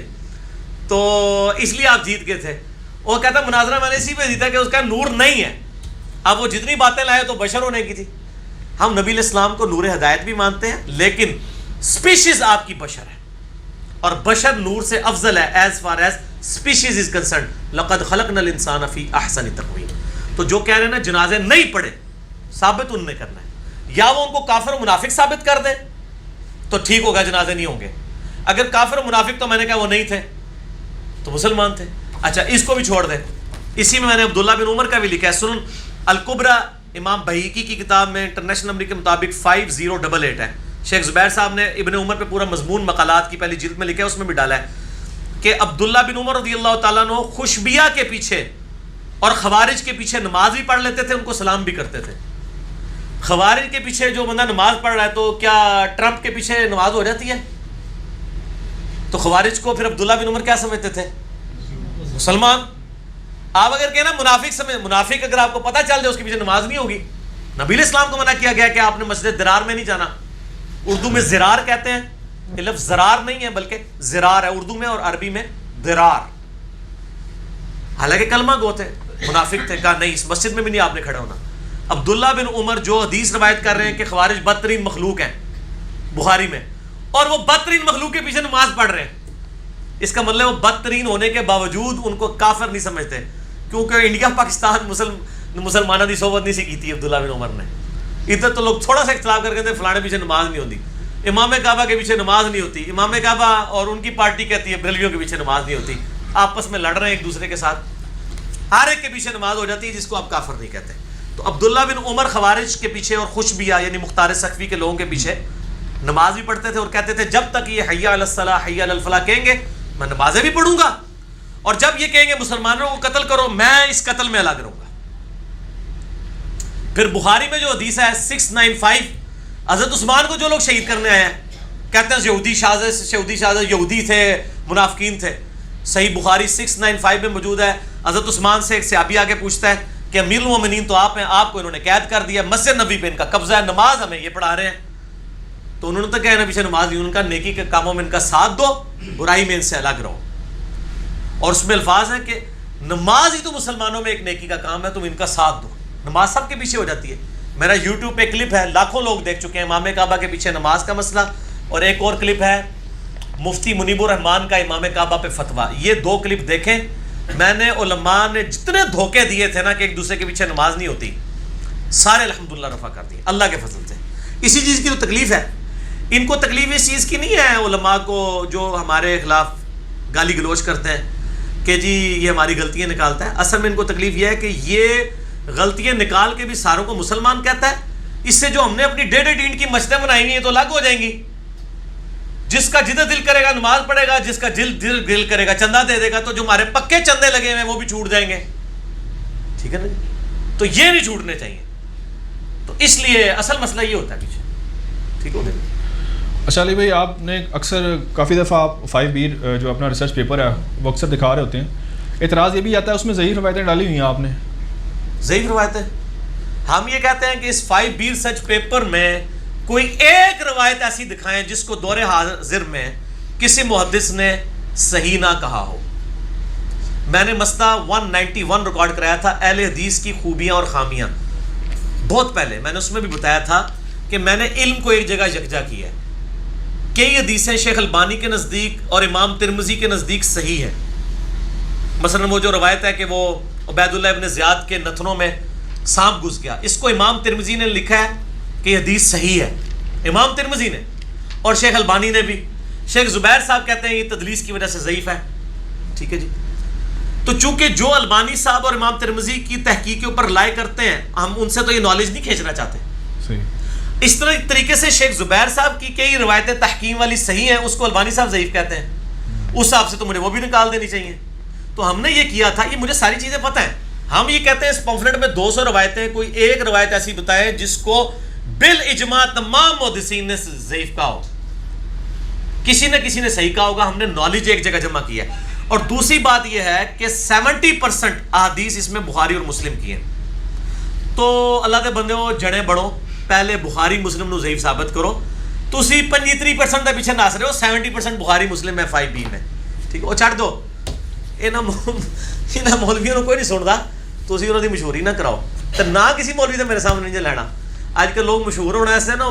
تو اس لیے آپ جیت گئے تھے. وہ کہتا ہے مناظرہ میں نے اسی پہ جیتا کہ اس کا نور نہیں ہے. اب وہ جتنی باتیں لائے تو بشر ہونے کی تھی. ہم نبی علیہ السلام کو نور ہدایت بھی مانتے ہیں لیکن سپیشیز آپ کی بشر ہے اور بشر نور سے افضل ہے as far as species is concerned. لقد خلقنا الانسان فی احسن تقویم. تو جو کہہ رہے ہیں نا جنازے نہیں پڑھے، ثابت انہوں نے کرنا ہے. یا وہ ان کو کافر و منافق ثابت کر دیں تو ٹھیک ہوگا، جنازے نہیں ہوں گے. اگر کافر و منافق تو میں نے کہا وہ نہیں تھے تو مسلمان تھے. اچھا اس کو بھی چھوڑ دیں. اسی میں نے عبداللہ بن عمر کا بھی لکھا ہے، سنن الکبریٰ امام بہیقی کی کتاب میں انٹرنیشنل نمبر کے مطابق 5088 ہے. شیخ زبیر صاحب نے ابن عمر پہ پورا مضمون مقالات کی پہلی جلد میں لکھا ہے، اس میں بھی ڈالا ہے کہ عبداللہ بن عمر رضی اللہ تعالیٰ عنہ خوشبیہ کے پیچھے اور خوارج کے پیچھے نماز بھی پڑھ لیتے تھے، ان کو سلام بھی کرتے تھے. خوارج کے پیچھے جو بندہ نماز پڑھ رہا ہے تو کیا ٹرمپ کے پیچھے نماز ہو جاتی ہے؟ تو خوارج کو پھر عبداللہ بن عمر کیا سمجھتے تھے؟ مسلمان. آپ اگر کہنا منافق اگر آپ کو پتہ چل جائے اس کے پیچھے نماز نہیں ہوگی. نبی علیہ السلام کو منع کیا گیا کہ آپ نے مسجد درار میں نہیں جانا. اردو میں زرار کہتے ہیں، یہ لفظ زرار نہیں ہے بلکہ زرار ہے اردو میں اور عربی میں درار. حالانکہ کلمہ گو تھے، منافق تھے، کہا نہیں اس مسجد میں بھی نہیں آپ نے کھڑا ہونا. عبداللہ بن عمر جو حدیث روایت کر رہے ہیں کہ خوارج بدترین مخلوق ہیں بخاری میں، اور وہ بدترین مخلوق کے پیچھے نماز پڑھ رہے ہیں، اس کا مطلب وہ بدترین ہونے کے باوجود ان کو کافر نہیں سمجھتے کیونکہ انڈیا پاکستان مسلمانوں کی صحبت نہیں سی کی تھی عبداللہ بن عمر نے. ادھر تو لوگ تھوڑا سا اختلاف کر کہتے ہیں فلانے پیچھے نماز نہیں ہوتی، امام کعبہ کے پیچھے نماز نہیں ہوتی، امام کعبہ اور ان کی پارٹی کہتی ہے بریلویوں کے پیچھے نماز نہیں ہوتی. آپس میں لڑ رہے ہیں ایک دوسرے کے ساتھ، ہر ایک کے پیچھے نماز ہو جاتی ہے جس کو آپ کافر نہیں کہتے. تو عبداللہ بن عمر خوارج کے پیچھے اور خوشبیہ یعنی مختار سقفی کے لوگوں کے پیچھے نماز بھی پڑھتے تھے اور کہتے تھے جب تک یہ حی علی الصلاح حی علی الفلاح کہیں گے میں نمازیں بھی پڑھوں گا، اور جب یہ کہیں گے مسلمانوں کو قتل کرو میں اس قتل میں الگ رہوں گا. پھر بخاری میں جو حدیث ہے 695 حضرت عثمان کو جو لوگ شہید کرنے آئے ہیں کہتے ہیں یہودی شاذ یہودی تھے، منافقین تھے. صحیح بخاری 695 میں موجود ہے. حضرت عثمان سے ایک صحابی آگے پوچھتا ہے کہ امیر المومنین تو آپ ہیں، آپ کو انہوں نے قید کر دیا، مسجد نبی پہ ان کا قبضہ ہے، نماز ہمیں یہ پڑھا رہے ہیں. تو انہوں نے تو کہا پیچھے نماز نہیں، ان کا نیکی کے کاموں میں ان کا ساتھ دو، برائی میں ان سے الگ رہو. اور اس میں الفاظ ہیں کہ نماز ہی تو مسلمانوں میں ایک نیکی کا کام ہے، تم ان کا ساتھ دو. نماز سب کے پیچھے ہو جاتی ہے. میرا یوٹیوب پہ کلپ ہے، لاکھوں لوگ دیکھ چکے ہیں، امام کعبہ کے پیچھے نماز کا مسئلہ. اور ایک اور کلپ ہے مفتی منیب الرحمان کا امام کعبہ پہ فتویٰ. یہ دو کلپ دیکھیں. میں نے علماء نے جتنے دھوکے دیے تھے نا کہ ایک دوسرے کے پیچھے نماز نہیں ہوتی، سارے الحمدللہ رفع کر دیے اللہ کے فضل سے. اسی چیز کی تو تکلیف ہے. ان کو تکلیف اس چیز کی نہیں ہے علماء کو جو ہمارے خلاف گالی گلوچ کرتے ہیں کہ جی یہ ہماری غلطیاں نکالتا ہے. اصل میں ان کو تکلیف یہ ہے کہ یہ غلطیاں نکال کے بھی ساروں کو مسلمان کہتا ہے. اس سے جو ہم نے اپنی 1.5 کی مسجدیں بنائی ہیں یہ تو الگ ہو جائیں گی. جس کا جدھر دل کرے گا نماز پڑھے گا, جس کا دل کرے گا چندہ دے دے گا, تو جو ہمارے پکے چندے لگے ہوئے ہیں وہ بھی چھوٹ جائیں گے. ٹھیک ہے نا, تو یہ نہیں چھوٹنے چاہیے. تو اس لیے اصل مسئلہ یہ ہوتا ہے پیچھے. ٹھیک ہو گیا. اچھا علی بھائی, آپ نے اکثر کافی دفعہ آپ 5B جو اپنا ریسرچ پیپر ہے وہ اکثر دکھا رہے ہوتے ہیں, اعتراض یہ بھی آتا ہے اس میں ضعیف روایتیں ڈالی ہوئی ہیں آپ نے. ضعیف روایتیں, ہم یہ کہتے ہیں کہ اس 5B ریسرچ پیپر میں کوئی ایک روایت ایسی دکھائیں جس کو دور حاضر میں کسی محدث نے صحیح نہ کہا ہو. میں نے مسئلہ 191 ریکارڈ کرایا تھا, اہل حدیث کی خوبیاں اور خامیاں. بہت پہلے میں نے اس میں بھی بتایا تھا کہ میں نے علم کو ایک جگہ یکجا کیا ہے. کئی حدیثیں شیخ البانی کے نزدیک اور امام ترمذی کے نزدیک صحیح ہیں. مثلا وہ جو روایت ہے کہ وہ عبید اللہ ابن زیاد کے نتنوں میں سانپ گھس گیا, اس کو امام ترمذی نے لکھا ہے کہ یہ حدیث صحیح ہے, امام ترمذی نے, اور شیخ البانی نے بھی. شیخ زبیر صاحب کہتے ہیں یہ تدلیس کی وجہ سے ضعیف ہے. ٹھیک ہے جی. تو چونکہ جو البانی صاحب اور امام ترمذی کی تحقیق کے اوپر لائے کرتے ہیں, ہم ان سے تو یہ نالج نہیں کھینچنا چاہتے. اس طریقے سے شیخ زبیر صاحب کی کئی روایتیں تحکیم والی صحیح ہیں, اس کو البانی صاحب ضعیف کہتے ہیں. اس حساب سے تو مجھے وہ بھی نکال دینی چاہیے. تو ہم نے یہ کیا تھا, یہ مجھے ساری چیزیں پتہ ہیں. ہم یہ کہتے ہیں اس پمفلٹ میں 200 روایتیں, کوئی ایک روایت ایسی بتائے جس کو بالاجماع تمام محدثین نے ضعیف کہا ہو. کسی نہ کسی نے صحیح کہا ہوگا. ہم نے نالج ایک جگہ جمع کی ہے. اور دوسری بات یہ ہے کہ 70% احادیث اس میں بخاری اور مسلم کی ہیں. تو اللہ کے بندے ہو جڑیں بڑھو, پہلے بخاری مسلم نو ضعیف ثابت کرو. تسی 25% دے پیچھے نس رہے ہو, 70% بخاری مسلم ہے 5B میں. ٹھیک ہے, وہ چھڑ دو. انہاں مولویوں کوئی نہیں سنتا, تسی انہاں دی مشہوری نہ کراؤ. تو نہ کسی مولوی تے میرے سامنے نہیں لینا. آج کل لوگ مشہور ہونا ایسے نا,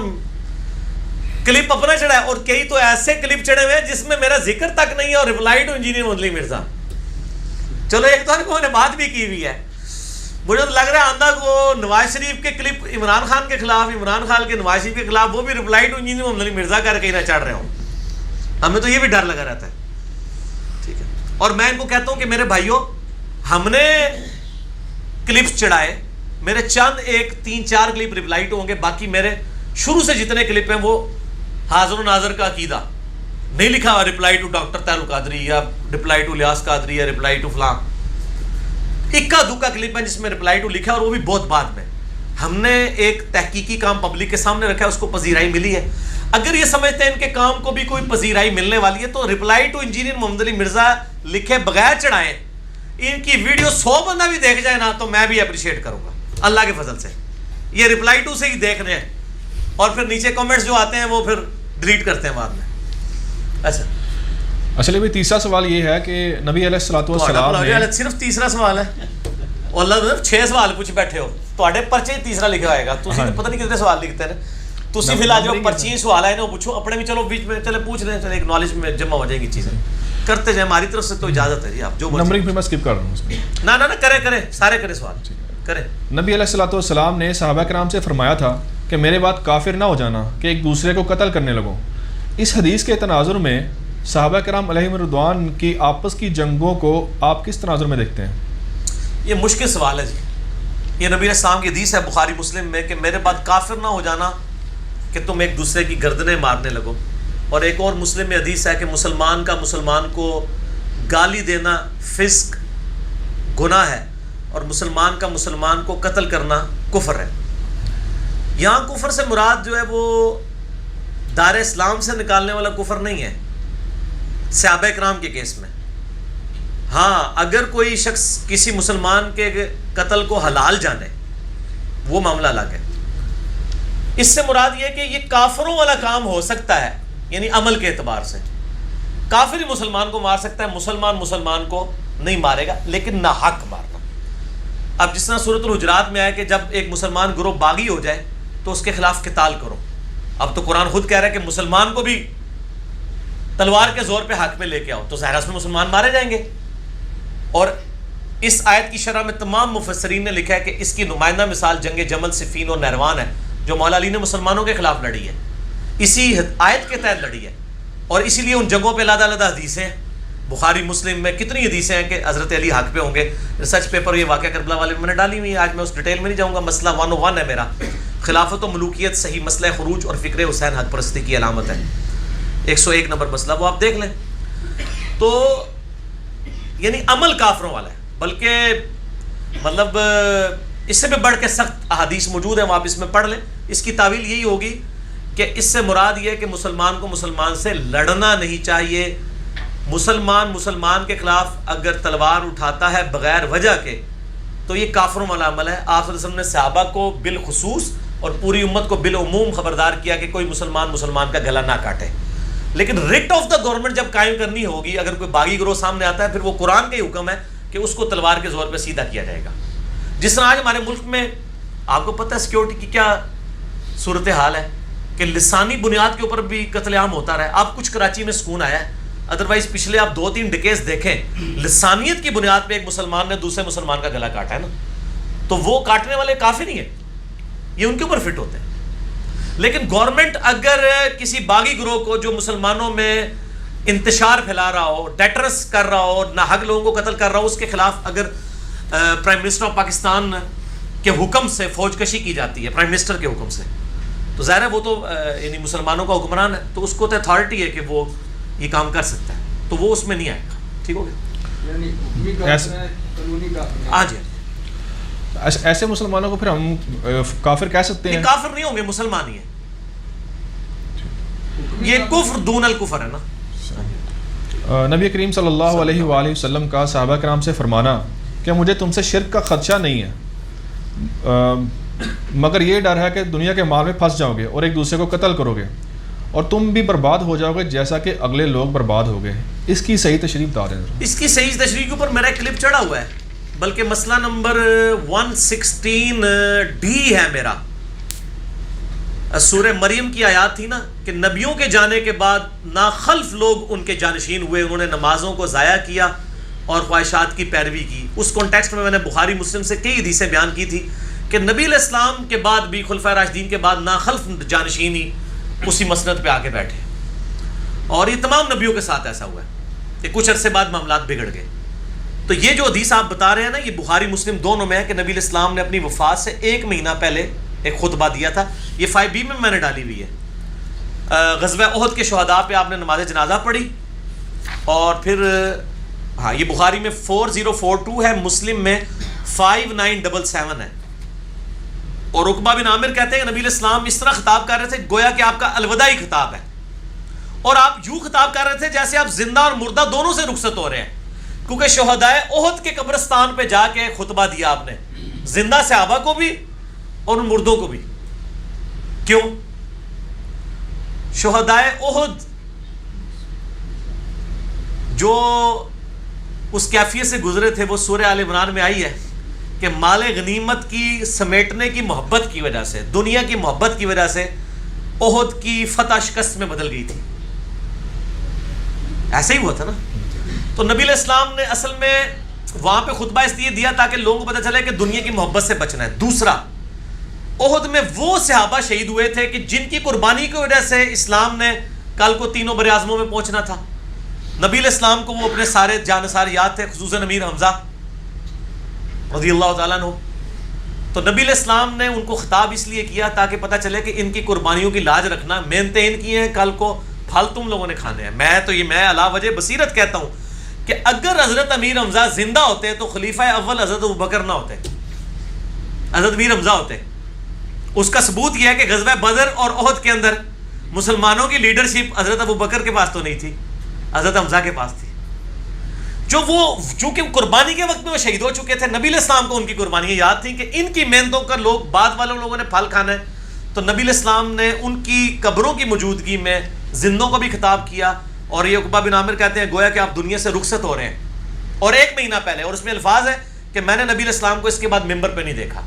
کلپ اپنا چڑھا ہے, اور کئی تو ایسے کلپ چڑھے ہوئے ہیں جس میں میرا ذکر تک نہیں ہے, اور ریپلائی ٹو انجینئر مدلی مرزا. چلو ایک تو انہوں نے بات بھی کی ہوئی ہے. مجھے تو لگ رہا ہے آندہ کو نواز شریف کے کلپ عمران خان کے خلاف, عمران خان کے نواز شریف کے خلاف, وہ بھی ریپلائی ٹو انجینئر مدلی مرزا کر کے نہ چڑھ رہے ہوں. ہمیں تو یہ بھی ڈر لگا رہتا ہے. ٹھیک ہے. اور میں ان کو کہتا ہوں کہ میرے بھائیوں, ہم نے کلپس چڑھائے, میرے چند 3-4 کلپ ریپلائی ٹو ہوں گے, باقی میرے شروع سے جتنے کلپ ہیں وہ حاضر و ناظر کا عقیدہ. نہیں لکھا ہوا ریپلائی ٹو ڈاکٹر تعلق قادری یا ریپلائی ٹو الیاس قادری یا ریپلائی ٹو فلاں. اکا دکا کلپ ہے جس میں ریپلائی ٹو لکھا ہے, اور وہ بھی بہت بعد میں. ہم نے ایک تحقیقی کام پبلک کے سامنے رکھا ہے, اس کو پذیرائی ملی ہے. اگر یہ سمجھتے ہیں ان کے کام کو بھی کوئی پذیرائی ملنے والی ہے تو ریپلائی ٹو انجینئر محمد علی مرزا لکھے بغیر چڑھائیں. ان کی ویڈیو 100 بندہ بھی دیکھ جائے نا تو میں بھی اپریشیٹ کروں گا اللہ کے فضل سے. یہ ریپلائی ٹو سے ہی دیکھ رہے ہیں, اور پھر نیچے کمنٹس جو آتے ہیں وہ پھر ڈیلیٹ کرتے ہیں بعد میں. اچھا اصل میں تیسرا سوال یہ ہے کہ نبی علیہ الصلوۃ والسلام نے صرف تیسرا سوال ہے, اور اللہ 6 سوال پوچھ بیٹھے ہو, تواڈے پرچے تیسرا لکھا ہوئے گا. تسی پتہ نہیں کتنے سوال لکھتے ہیں. تسی فی الحال جو پرچی سوال آئے نا وہ پوچھو اپنے بھی, چلو بیچ میں چلے پوچھ لیں, چلے ایک نالج میں جمع ہو جائیں گی چیزیں. کرتے جائیں, ہماری طرف سے تو اجازت ہے جی. آپ جو نمبرنگ پہ میں اسکپ کر رہا ہوں اس میں. نہ کریں سارے کریں سوال کریں. نبی علیہ الصلوۃ والسلام نے صحابہ کرام سے فرمایا تھا کہ میرے بعد کافر نہ ہو جانا کہ ایک دوسرے کو قتل کرنے لگو. اس حدیث کے تناظر میں صحابہ کرام علیہم رضوان کی آپس کی جنگوں کو آپ کس تناظر میں دیکھتے ہیں؟ یہ مشکل سوال ہے جی. یہ نبی علیہ السلام کی حدیث ہے بخاری مسلم میں کہ میرے بعد کافر نہ ہو جانا کہ تم ایک دوسرے کی گردنیں مارنے لگو. اور ایک اور مسلم میں حدیث ہے کہ مسلمان کا مسلمان کو گالی دینا فسق گناہ ہے, اور مسلمان کا مسلمان کو قتل کرنا کفر ہے. یہاں کفر سے مراد جو ہے وہ دار اسلام سے نکالنے والا کفر نہیں ہے صحابہ کرام کے کیس میں. ہاں اگر کوئی شخص کسی مسلمان کے قتل کو حلال جانے وہ معاملہ الگ ہے. اس سے مراد یہ کہ یہ کافروں والا کام ہو سکتا ہے, یعنی عمل کے اعتبار سے کافر ہی مسلمان کو مار سکتا ہے, مسلمان کو نہیں مارے گا, لیکن ناحق مارنا. اب جس طرح سورۃ الحجرات میں آیا کہ جب ایک مسلمان گروہ باغی ہو جائے تو اس کے خلاف قتال کرو. اب تو قرآن خود کہہ رہا ہے کہ مسلمان کو بھی تلوار کے زور پہ حق میں لے کے آؤ, تو ظاہر اس میں مسلمان مارے جائیں گے. اور اس آیت کی شرح میں تمام مفسرین نے لکھا ہے کہ اس کی نمائندہ مثال جنگ جمل, صفین اور نہروان ہے, جو مولا علی نے مسلمانوں کے خلاف لڑی ہے, اسی آیت کے تحت لڑی ہے. اور اسی لیے ان جنگوں پہ علیحدہ حدیثیں بخاری مسلم میں کتنی حدیثیں ہیں کہ حضرت علی حق پہ ہوں گے. ریسرچ پیپر یہ واقعہ کربلا والے میں نے ڈالی ہوئی ہے, آج میں اس ڈیٹیل میں نہیں جاؤں گا. مسئلہ 101 ہے میرا, خلافت و ملوکیت صحیح مسئلہ خروج اور فکر حسین حق پرستی کی علامت ہے, 101 نمبر مسئلہ, وہ آپ دیکھ لیں. تو یعنی عمل کافروں والا ہے, بلکہ مطلب اس سے بھی بڑھ کے سخت احادیث موجود ہیں, وہ آپ اس میں پڑھ لیں. اس کی تعویل یہی ہوگی کہ اس سے مراد یہ ہے کہ مسلمان کو مسلمان سے لڑنا نہیں چاہیے. مسلمان کے خلاف اگر تلوار اٹھاتا ہے بغیر وجہ کے تو یہ کافروں والا عمل ہے. آپ صلی اللہ علیہ وسلم نے صحابہ کو بالخصوص اور پوری امت کو بالعموم خبردار کیا کہ کوئی مسلمان کا گلا نہ کاٹے. لیکن ریٹ آف دا گورنمنٹ جب قائم کرنی ہوگی, اگر کوئی باغی گروہ سامنے آتا ہے, پھر وہ قرآن کا ہی حکم ہے کہ اس کو تلوار کے زور پہ سیدھا کیا جائے گا. جس طرح آج ہمارے ملک میں آپ کو پتہ ہے سیکیورٹی کی کیا صورتحال ہے کہ لسانی بنیاد کے اوپر بھی قتل عام ہوتا رہا ہے. اب کچھ کراچی میں سکون آیا ہے, ادروائز پچھلے آپ 2-3 ڈکیز دیکھیں, لسانیت کی بنیاد پہ ایک مسلمان نے دوسرے مسلمان کا گلا کاٹا ہے نا, تو وہ کاٹنے والے کافر نہیں ہیں, یہ ان کے اوپر فٹ ہوتے ہیں. لیکن گورنمنٹ اگر کسی باغی گروہ کو جو مسلمانوں میں انتشار پھیلا رہا ہو, ڈیٹرس کر رہا ہو, ناحق لوگوں کو قتل کر رہا ہو, اس کے خلاف اگر پرائم منسٹر آف پاکستان کے حکم سے فوج کشی کی جاتی ہے, پرائم منسٹر کے حکم سے, تو ظاہر ہے وہ تو یعنی مسلمانوں کا حکمران ہے, تو اس کو تو اتھارٹی ہے کہ وہ یہ کام کر سکتا ہے, تو وہ اس میں نہیں آئے گا. ٹھیک ہو گیا؟ ہاں جی, ایسے مسلمانوں کو پھر ہم کافر کہہ سکتے ہیں؟ کافر نہیں ہوں گے, مسلمان ہی ہیں. یہ کفر دون الکفر ہے نا. نبی کریم صلی اللہ علیہ وآلہ وسلم کا صحابہ کرام سے فرمانا کہ مجھے تم سے شرک کا خدشہ نہیں ہے, مگر یہ ڈر ہے کہ دنیا کے مال میں پھنس جاؤ گے اور ایک دوسرے کو قتل کرو گے اور تم بھی برباد ہو جاؤ گے جیسا کہ اگلے لوگ برباد ہو گئے. اس کی صحیح تشریح بتا دیں. اس کی صحیح تشریح کے اوپر میرا کلپ چڑھا ہوا ہے, بلکہ مسئلہ نمبر 116D ہے میرا. سورہ مریم کی آیات تھی نا کہ نبیوں کے جانے کے بعد ناخلف لوگ ان کے جانشین ہوئے, انہوں نے نمازوں کو ضائع کیا اور خواہشات کی پیروی کی. اس کانٹیکسٹ میں نے بخاری مسلم سے کئی حدیثیں بیان کی تھی کہ نبی علیہ السلام کے بعد بھی, خلفائے راشدین کے بعد, ناخلف جانشین ہی اسی مسند پہ آ کے بیٹھے, اور یہ تمام نبیوں کے ساتھ ایسا ہوا ہے کہ کچھ عرصے بعد معاملات بگڑ گئے. تو یہ جو حدیث آپ بتا رہے ہیں نا, یہ بخاری مسلم دونوں میں ہے کہ نبی علیہ السلام نے اپنی وفات سے 1 مہینہ پہلے ایک خطبہ دیا تھا. یہ 5B میں نے ڈالی ہوئی ہے. غزوہ احد کے شہداء پہ آپ نے نماز جنازہ پڑھی, اور پھر ہاں یہ بخاری میں 4042 ہے, مسلم میں 5977 ہے. اور عقبہ بن عامر کہتے ہیں کہ نبی علیہ السلام اس طرح خطاب کر رہے تھے گویا کہ آپ کا الوداعی خطاب ہے, اور آپ یوں خطاب کر رہے تھے جیسے آپ زندہ اور مردہ دونوں سے رخصت ہو رہے ہیں, کیونکہ شہداء احد کے قبرستان پہ جا کے خطبہ دیا آپ نے, زندہ صحابہ کو بھی اور ان مردوں کو بھی. کیوں؟ شہداء احد جو اس کیفیت سے گزرے تھے وہ سورہ آل عمران میں آئی ہے کہ مال غنیمت کی سمیٹنے کی محبت کی وجہ سے, دنیا کی محبت کی وجہ سے احد کی فتح شکست میں بدل گئی تھی. ایسے ہی ہوا تھا نا. تو نبی علیہ السلام نے اصل میں وہاں پہ خطبہ اس لیے دیا تاکہ لوگوں کو پتہ چلے کہ دنیا کی محبت سے بچنا ہے. دوسرا, احد میں وہ صحابہ شہید ہوئے تھے کہ جن کی قربانی کی وجہ سے اسلام نے کل کو تینوں بر اعظموں میں پہنچنا تھا. نبی علیہ السلام کو وہ اپنے سارے جانثار یاد تھے, خصوصاً امیر حمزہ رضی اللہ تعالیٰ عنہ. تو نبی علیہ السلام نے ان کو خطاب اس لیے کیا تاکہ پتہ چلے کہ ان کی قربانیوں کی لاج رکھنا, محنتیں ان کی ہیں, کل کو پھل تم لوگوں نے کھانے ہیں. میں علا وجہ بصیرت کہتا ہوں کہ اگر حضرت امیر حمزہ زندہ ہوتے تو خلیفہ اول حضرت ابوبکر نہ ہوتے, حضرت امیر حمزہ ہوتے. اس کا ثبوت یہ ہے کہ غزوہ بدر اور احد کے اندر مسلمانوں کی لیڈرشپ حضرت ابوبکر کے پاس تو نہیں تھی, حضرت حمزہ کے پاس تھی. جو وہ چونکہ قربانی کے وقت میں وہ شہید ہو چکے تھے, نبی علیہ السلام کو ان کی قربانیاں یاد تھیں کہ ان کی محنتوں کا لوگ بعد والوں لوگوں نے پھل کھانا ہے. تو نبی علیہ السلام نے ان کی قبروں کی موجودگی میں زندوں کو بھی خطاب کیا, اور یہ عقبہ بن عامر کہتے ہیں گویا کہ آپ دنیا سے رخصت ہو رہے ہیں, اور 1 مہینہ پہلے. اور اس میں الفاظ ہے کہ میں نے نبی علیہ السلام کو اس کے بعد ممبر پہ نہیں دیکھا,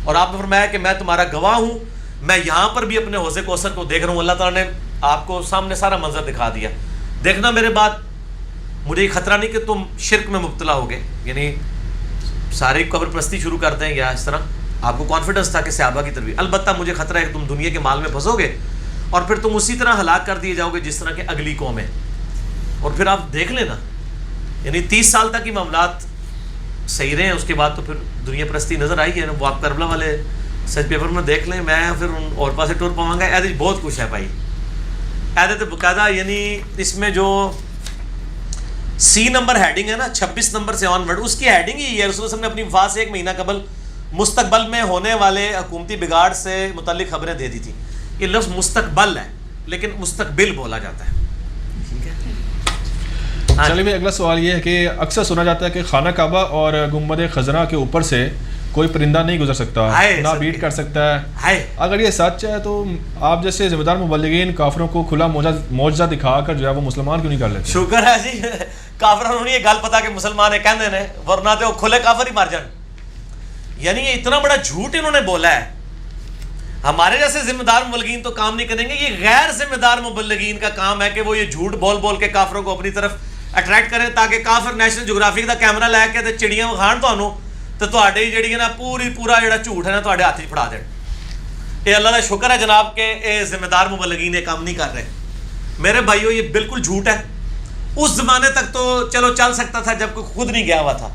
اور آپ نے فرمایا کہ میں تمہارا گواہ ہوں, میں یہاں پر بھی اپنے حوض کوثر کو دیکھ رہا ہوں. اللہ تعالیٰ نے آپ کو سامنے سارا منظر دکھا دیا. دیکھنا میرے بعد مجھے یہ خطرہ نہیں کہ تم شرک میں مبتلا ہوگے, یعنی ساری قبر پرستی شروع کر دیں یا اس طرح. آپ کو کانفیڈنس تھا کہ صحابہ کی تربیت. البتہ مجھے خطرہ ہے کہ تم دنیا کے مال میں پھنسو گے اور پھر تم اسی طرح ہلاک کر دیے جاؤ گے جس طرح کہ اگلی قوم ہے. اور پھر آپ دیکھ لینا یعنی 30 سال تک یہ معاملات صحیح رہے ہیں. اس کے بعد تو پھر دنیا پرستی نظر آئی ہے. وہ آپ کربلا والے سچ پیپر میں دیکھ لیں. میں پھر ان اور پاسے ٹور پاؤں گا. ایسے بہت کچھ ہے بھائی. ایسے باقاعدہ یعنی اس میں جو سی نمبر ہیڈنگ ہے نا 26 نمبر سے آن ورڈ, اس کی ہیڈنگ ہی ہے. رسول اللہ نے اپنی وفات سے 1 مہینہ قبل مستقبل میں ہونے والے حکومتی بگاڑ سے متعلق خبریں دے دی تھی. یہ لفظ مستقبل ہے لیکن مستقبل بولا جاتا ہے. چلیے بھائی, اگلا سوال یہ ہے کہ اکثر سنا جاتا ہے کہ خانہ کعبہ اور گنبد خزرہ کے اوپر سے کوئی پرندہ نہیں گزر سکتا, نہ بیٹ کر سکتا ہے. اگر یہ سچ ہے تو آپ جیسے ذمہ دار مبلغین کافروں کو کھلا معجزہ دکھا کر جو ہے وہ مسلمان کیوں نہیں کر لیتے؟ شکر ہے جی کافروں نے یہ گل پتا کہ مسلمان ہے کہندے نے, ورنہ تو کھلے کافر ہی مار جان. یعنی یہ اتنا بڑا جھوٹ انہوں نے بولا ہے. ہمارے جیسے ذمہ دار مبلغین تو کام نہیں کریں گے. یہ غیر ذمہ دار مبلغین کا کام ہے کہ وہ یہ جھوٹ بول بول کے کافروں کو اپنی طرف اٹریکٹ کریں تاکہ کافر نیشنل جغرافی کا کیمرہ لے کے تے چڑیاں وکھان تانوں تو تہاڈی جڑی ہے نا پورا جڑا جھوٹ ہے نا تہاڈے ہاتھ 'چ پھڑا دین. یہ اللہ کا شکر ہے جناب کہ یہ ذمہ دار مبلغین یہ کام نہیں کر رہے. میرے بھائیو یہ بالکل جھوٹ ہے. اس زمانے تک تو چلو چل سکتا تھا جب کوئی خود نہیں گیا ہوا تھا.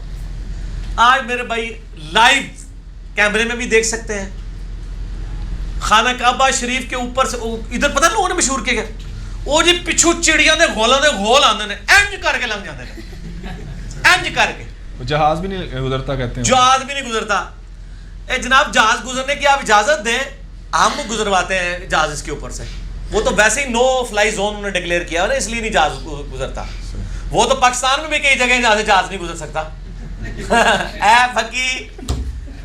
آج میرے بھائی لائیو کیمرے میں بھی دیکھ سکتے ہیں. خانہ کعبہ شریف کے اوپر سے ادھر پتہ لوگوں نے مشہور کیا گیا وہ جی پچھو چڑیاں دے گولوں دے گول آندے نے انج کر کے لنگ جاندے نے, انج کر کے. جہاز بھی نہیں گزرتا کہتے ہیں, جہاز بھی نہیں گزرتا. اے جناب جہاز گزرنے کی آپ اجازت دیں, ہم گزرواتے ہیں جہاز اس کے اوپر سے. وہ تو ویسے ہی نو فلائی زون انہوں نے ڈکلیئر کیا ہے نا, اس لیے نہیں جہاز گزرتا. وہ تو پاکستان میں بھی کئی جگہ جہاز نہیں گزر سکتا. اے پھکی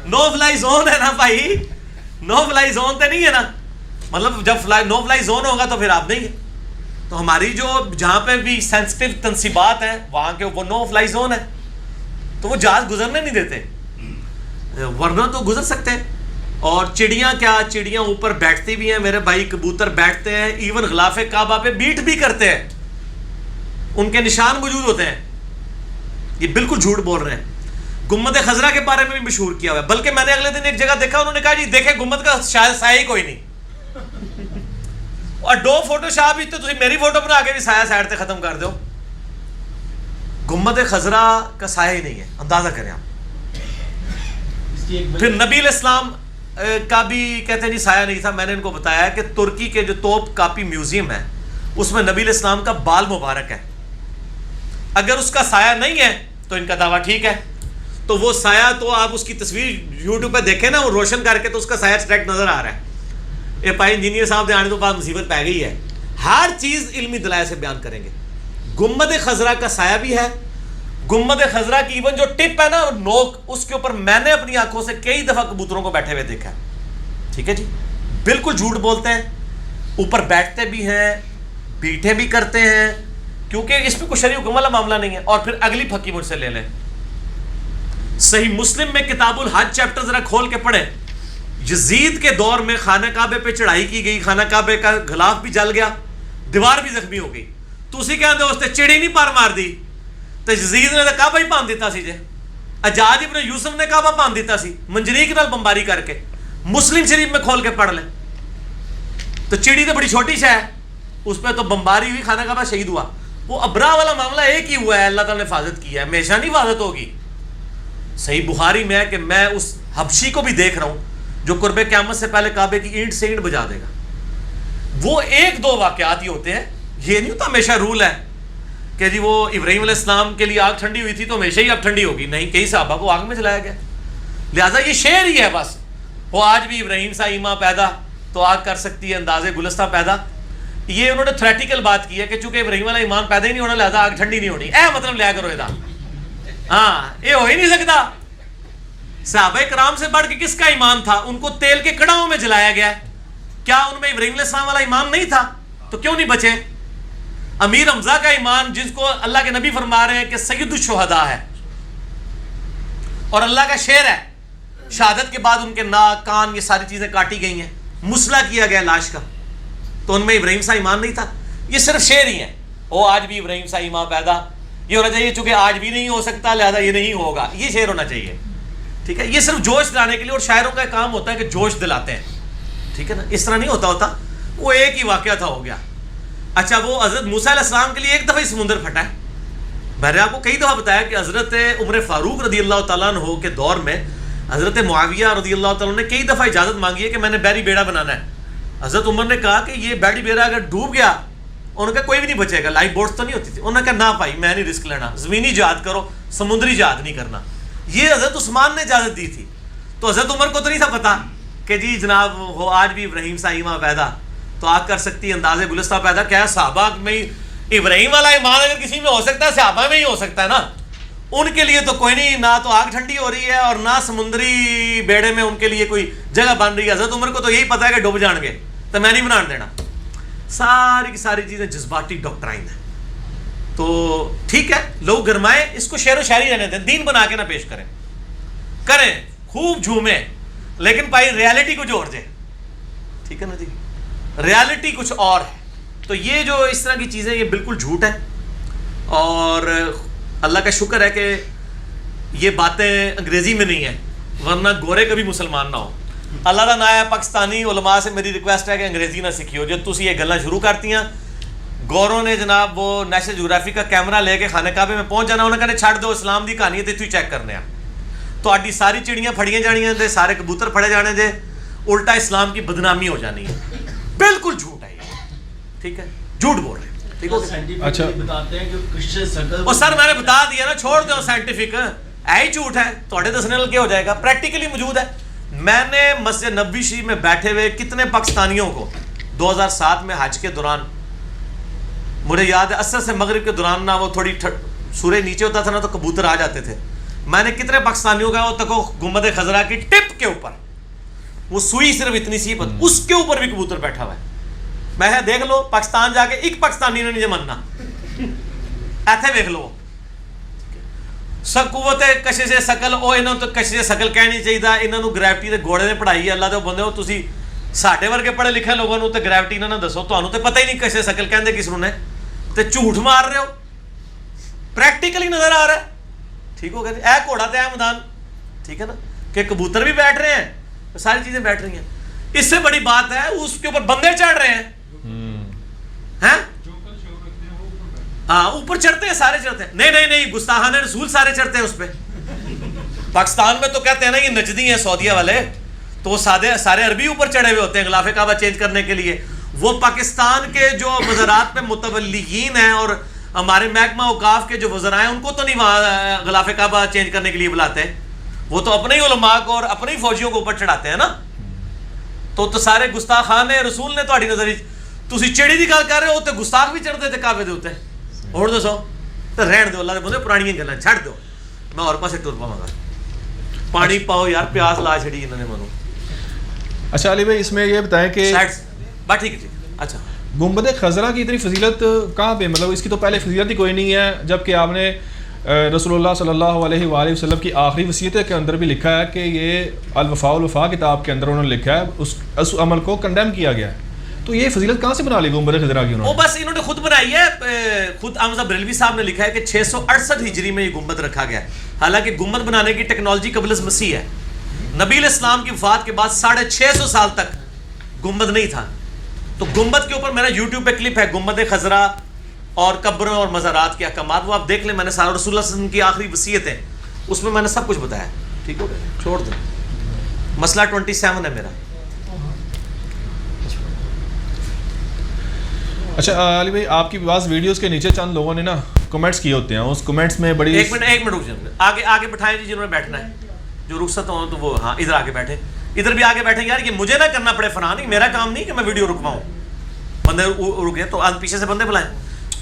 نو فلائی زون ہے نا بھائی, نو فلائی زون تو نہیں ہے نا, مطلب جب نو فلائی زون ہوگا تو پھر آپ نہیں ہے. تو ہماری جو جہاں پہ بھی سینسٹیو تنصیبات ہیں وہاں کے وہ نو فلائی زون ہے, تو وہ جہاز گزرنے نہیں دیتے, ورنہ تو گزر سکتے ہیں. اور چڑیاں کیا, چڑیاں اوپر بیٹھتی بھی ہیں میرے بھائی, کبوتر بیٹھتے ہیں, ایون غلاف کعبہ پہ بیٹ بھی کرتے ہیں, ان کے نشان موجود ہوتے ہیں. یہ بالکل جھوٹ بول رہے ہیں. گنبد خضرا کے بارے میں بھی مشہور کیا ہوا ہے, بلکہ میں نے اگلے دن ایک جگہ دیکھا انہوں نے کہا جی دیکھیں گنبد کا شاید سایہ ہی کوئی نہیں. اور دو فوٹو شاپ ہی تو تسی میری فوٹو بنا کے بھی سایہ سائڈ تے ختم کر دو. گنبد خضرا کا سایہ ہی نہیں ہے, اندازہ کریں آپ. پھر نبی علیہ السلام کا بھی کہتے ہیں جی سایہ نہیں تھا. میں نے ان کو بتایا کہ ترکی کے جو توپ کاپی میوزیم ہے اس میں نبی علیہ السلام کا بال مبارک ہے. اگر اس کا سایہ نہیں ہے تو ان کا دعویٰ ٹھیک ہے. تو وہ سایہ تو آپ اس کی تصویر یوٹیوب پہ دیکھیں نا, وہ روشن کر کے تو اس کا سایہ اسٹریٹ نظر آ رہا ہے. یہ پائی انجینئر صاحب دے آنے تو بعد مصیبت پہ گئی ہے. ہر چیز علمی دلائل سے بیان کریں گے. گنبد خضرا کا سایہ بھی ہے. گنبد خضرا کی ایون جو ٹپ ہے نا نوک, اس کے اوپر میں نے اپنی آنکھوں سے کئی دفعہ کبوتروں کو بیٹھے ہوئے دیکھا ہے. ٹھیک ہے جی, بالکل جھوٹ بولتے ہیں. اوپر بیٹھتے بھی ہیں, بیٹھے بھی کرتے ہیں, کیونکہ اس پہ کوئی شرعی حکم والا معاملہ نہیں ہے. اور پھر اگلی پھکی مجھ سے لے لیں. صحیح مسلم میں کتاب الحج چیپٹر ذرا کھول کے پڑھیں. یزید کے دور میں خانہ کعبے پہ چڑھائی کی گئی, خانہ کعبے کا غلاف بھی جل گیا, دیوار بھی زخمی ہو گئی. تسی کہندے اس تے چڑی نہیں پار مار دی, تو یزید نے تو کعبہ ہی بھان دیتا سی. جے حجاج ابن یوسف نے کعبہ بھان دیتا سی منجریک نال بمباری کر کے. مسلم شریف میں کھول کے پڑھ لیں تو چڑی تو بڑی چھوٹی شے ہے, اس پہ تو بمباری ہوئی, خانہ کعبہ شہید ہوا. وہ ابرا والا معاملہ ایک ہی ہوا ہے, اللہ تعالیٰ نے حفاظت کی ہے, ہمیشہ نہیں حفاظت ہوگی. صحیح بخاری میں ہے کہ میں اس حبشی کو بھی دیکھ رہا ہوں جو قرب قیامت سے پہلے کعبے کی اینٹ سے اینٹ بجا دے گا. وہ ایک دو واقعات ہی ہوتے ہیں, یہ نہیں ہوتا ہمیشہ رول ہے کہ جی وہ ابراہیم علیہ السلام کے لیے آگ ٹھنڈی ہوئی تھی تو ہمیشہ ہی اب ٹھنڈی ہوگی. نہیں, کئی صحابہ کو آگ میں جلایا گیا. لہٰذا یہ شعر ہی ہے بس. وہ آج بھی ابراہیم سا ایمان پیدا تو آگ کر سکتی ہے اندازے گلستہ پیدا. یہ انہوں نے تھریٹیکل بات کی ہے کہ چونکہ ابراہیم والا ایمان پیدا ہی نہیں ہونا لہٰذا آگ ٹھنڈی نہیں ہونی. مطلب لیا کرو یہ, ہاں یہ ہو ہی نہیں سکتا. صحابہ کرام سے بڑھ کے کس کا ایمان تھا؟ ان کو تیل کے کڑاؤں میں جلایا گیا. کیا ان میں ابراہیم علیہ السلام والا ایمان نہیں تھا؟ تو کیوں نہیں بچے؟ امیر حمزہ کا ایمان, جس کو اللہ کے نبی فرما رہے ہیں کہ سید الشہداء ہے اور اللہ کا شعر ہے, شہادت کے بعد ان کے ناک کان یہ ساری چیزیں کاٹی گئی ہیں, مسلح کیا گیا لاش کا, تو ان میں ابراہیم سا ایمان نہیں تھا. یہ صرف شعر ہی ہیں. وہ آج بھی ابراہیم سا ایمان پیدا یہ ہونا چاہیے, چونکہ آج بھی نہیں ہو سکتا لہذا یہ نہیں ہوگا, یہ شعر ہونا چاہیے. ٹھیک ہے, یہ صرف جوش دلانے کے لیے, اور شاعروں کا کام ہوتا ہے کہ جوش دلاتے ہیں. ٹھیک ہے نا, اس طرح نہیں ہوتا. وہ ایک ہی واقعہ تھا, ہو گیا. اچھا, وہ حضرت موسیٰ علیہ السلام کے لیے ایک دفعہ ہی سمندر پھٹا ہے, میں نے آپ کو کئی دفعہ بتایا کہ حضرت عمر فاروق رضی اللہ تعالیٰ عنہ کے دور میں حضرت معاویہ رضی اللہ تعالیٰ عنہ نے کئی دفعہ اجازت مانگی ہے کہ میں نے بحری بیڑا بنانا ہے. حضرت عمر نے کہا کہ یہ بحری بیڑا اگر ڈوب گیا انہوں نے کہا کوئی بھی نہیں بچے گا, لائف بوٹس تو نہیں ہوتی تھی. انہوں نے کہا نہ بھائی میں نہیں رسک لینا, زمینی جہاد کرو, سمندری جہاد نہیں کرنا. یہ حضرت عثمان نے اجازت دی تھی. تو حضرت عمر کو تو نہیں تھا پتا کہ جی جناب ہو آج بھی ابراہیم سا ایمان پیدا تو آگ کر سکتی ہے, انداز گلستہ پیدا. کیا صحابہ میں ابراہیم والا ایمان اگر کسی میں ہو سکتا ہے صحابہ میں ہی ہو سکتا ہے نا. ان کے لیے تو کوئی نہیں, نہ تو آگ ٹھنڈی ہو رہی ہے اور نہ سمندری بیڑے میں ان کے لیے کوئی جگہ بن رہی ہے. حضرت عمر کو تو یہی پتا ہے کہ ڈوب جان گے تو میں نہیں بنان دینا. ساری کی ساری چیزیں جذباتی ڈاکٹرائن ہیں. تو ٹھیک ہے لوگ گرمائیں, اس کو شعر و شاعری رہنے دیں, دین بنا کے نہ پیش کریں, کریں خوب جھومیں, لیکن بھائی ریالٹی کو جوڑ دیں. ٹھیک ہے نا جی, ریالٹی کچھ اور ہے. تو یہ جو اس طرح کی چیزیں یہ بالکل جھوٹ ہے. اور اللہ کا شکر ہے کہ یہ باتیں انگریزی میں نہیں ہیں, ورنہ گورے کبھی مسلمان نہ ہو. اللہ کا نام ہے پاکستانی علماء سے میری ریکویسٹ ہے کہ انگریزی نہ سیکھیو. جو تسی یہ گلاں شروع کرتی ہیں, گوروں نے جناب وہ نیشنل جیوگرافی کا کیمرہ لے کے خانہ کعبے میں پہنچ جانا, انہوں نے کہا چھڑ دو اسلام دی کہانی ہے تو چیک کرنے ہیں. تو آڈی ساری چڑیاں پھڑیاں جانیاں دے, سارے کبوتر پھڑے جانے دے, الٹا اسلام کی بدنامی ہو جانی ہے. بالکل جھوٹ ہے یہ. ٹھیک ہے, جھوٹ بول رہے ہیں. اچھا بتاتے ہیں کہ کرسچن سرکل. اور سر میں نے بتا دیا نا, چھوڑ دو سائنٹیفک, ہی جھوٹ ہے. تھوڑے دسنے نال کیا ہو جائے گا, پریکٹیکلی موجود ہے. میں نے مسجد نبوی شریف میں بیٹھے ہوئے کتنے پاکستانیوں کو 2007 میں حج کے دوران, مجھے یاد ہے عصر سے مغرب کے دوران نا وہ تھوڑی سورج نیچے ہوتا تھا نا تو کبوتر آ جاتے تھے. میں نے کتنے پاکستانیوں کا وہ تکو گنبد خضرا کی ٹپ کے اوپر وہ سوئی صرف اتنی سی, اس کے اوپر بھی کبوتر بیٹھا ہوا ہے. میں دیکھ لو پاکستان جا کے ایک پاکستانی نے نہیں مننا, ایتھے دیکھ لو. قوت کشش سکل او انہوں تو کشش سکل کہنی چاہیے. انہوں گریوٹی کے گھوڑے نے پڑھائی ہے اللہ دے بندے ہو. تسی ساڈے ورگے پڑھے لکھے لوگوں تو گریوٹی نہ دسو, تمہیں تو پتہ ہی نہیں کشش سکل کہندے کس نے, تے جھوٹ مار رہے ہو. پریکٹیکلی نظر آ رہا ہے. ٹھیک ہو گیا جی, اے گھوڑا تے اے میدان. ٹھیک ہے نا, کہ کبوتر بھی بیٹھ رہے ہیں, ساری چیزیں بیٹھ رہی ہیں. اس سے بڑی بات ہے اس کے اوپر بندے چڑھ رہے ہیں. ہاں اوپر چڑھتے ہیں, سارے چڑھتے ہیں. نہیں گستاخان رسول سارے چڑھتے ہیں اس پہ. پاکستان میں تو کہتے ہیں نا یہ نجدی ہیں سعودیہ والے, تو وہ سارے عربی اوپر چڑھے ہوئے ہوتے ہیں غلاف کعبہ چینج کرنے کے لیے. وہ پاکستان کے جو وزارات میں متولیین ہیں اور ہمارے محکمہ اوقاف کے جو وزراء ہیں ان کو تو نہیں وہاں غلاف کعبہ چینج کرنے کے لیے بلاتے ہیں. وہ تو اپنے ہی علماء کو اور اپنے ہی فوجیوں کو اوپر چڑھاتے ہیں نا. تو سارے گستاخان رسول نے تہاڈی نظر تسی چڑی دی گل کر رہے ہو تے گستاخ بھی چڑھتے تھے کعبے دے اوتے. اور دسو تو رہن دو, اللہ دے بندے پرانیاں گلاں چھڑ دو. میں اور پاسے ٹر پاواں گا. پانی پاؤ یار, پیاس لا چھڑی انہوں نے منو. اچھا علی بھائی اس میں یہ بتائیں کہ بات ٹھیک ہے. اچھا گنبد خضرا کی اتنی فضیلت کہاں پہ, مطلب اس کی تو پہلے فضیلت ہی کوئی نہیں ہے, جبکہ آپ نے رسول اللہ صلی اللہ علیہ وآلہ وسلم کی آخری وصیت کے اندر بھی لکھا ہے کہ یہ الوفاء والوفاء کتاب کے اندر انہوں نے لکھا ہے اس عمل کو کنڈیم کیا گیا ہے. تو یہ فضیلت کہاں سے بنا لی گنبد خضرا کی؟ وہ بس انہوں نے خود بنائی ہے. خود احمد بریلوی صاحب نے لکھا ہے کہ 668 ہجری میں یہ گنبد رکھا گیا ہے. حالانکہ گنبد بنانے کی ٹیکنالوجی قبل از مسیح ہے. نبی علیہ السلام کی وفات کے بعد 650 سال تک گنبد نہیں تھا. تو گنبد کے اوپر میرا یوٹیوب پہ کلپ ہے, گنبد خضرا اور قبروں اور مزارات کے احکامات, وہ آپ دیکھ لیں. میں نے سارا رسول اللہ صلی اللہ علیہ وسلم کی آخری وصیت ہے, اس میں نے سب کچھ بتایا. ٹھیک ہو گیا, چھوڑ دیں. مسئلہ 27 ہے میرا. اچھا علی بھائی آپ کی بعض ویڈیوز کے نیچے چند لوگوں نے نا کمنٹس کیے ہوتے ہیں, اس کمنٹس میں بڑی ایک منٹ رک جائیں, آگے بٹھائیں جی جنہوں نے بیٹھنا ہے. جو رخصت ہوں تو وہ ہاں ادھر آگے بیٹھے, ادھر بھی آگے بیٹھے. یار یہ مجھے نہ کرنا پڑے فرحان, نہیں میرا کام نہیں کہ میں ویڈیو رکواؤں. بندے رکے تو پیچھے سے بندے بلائیں.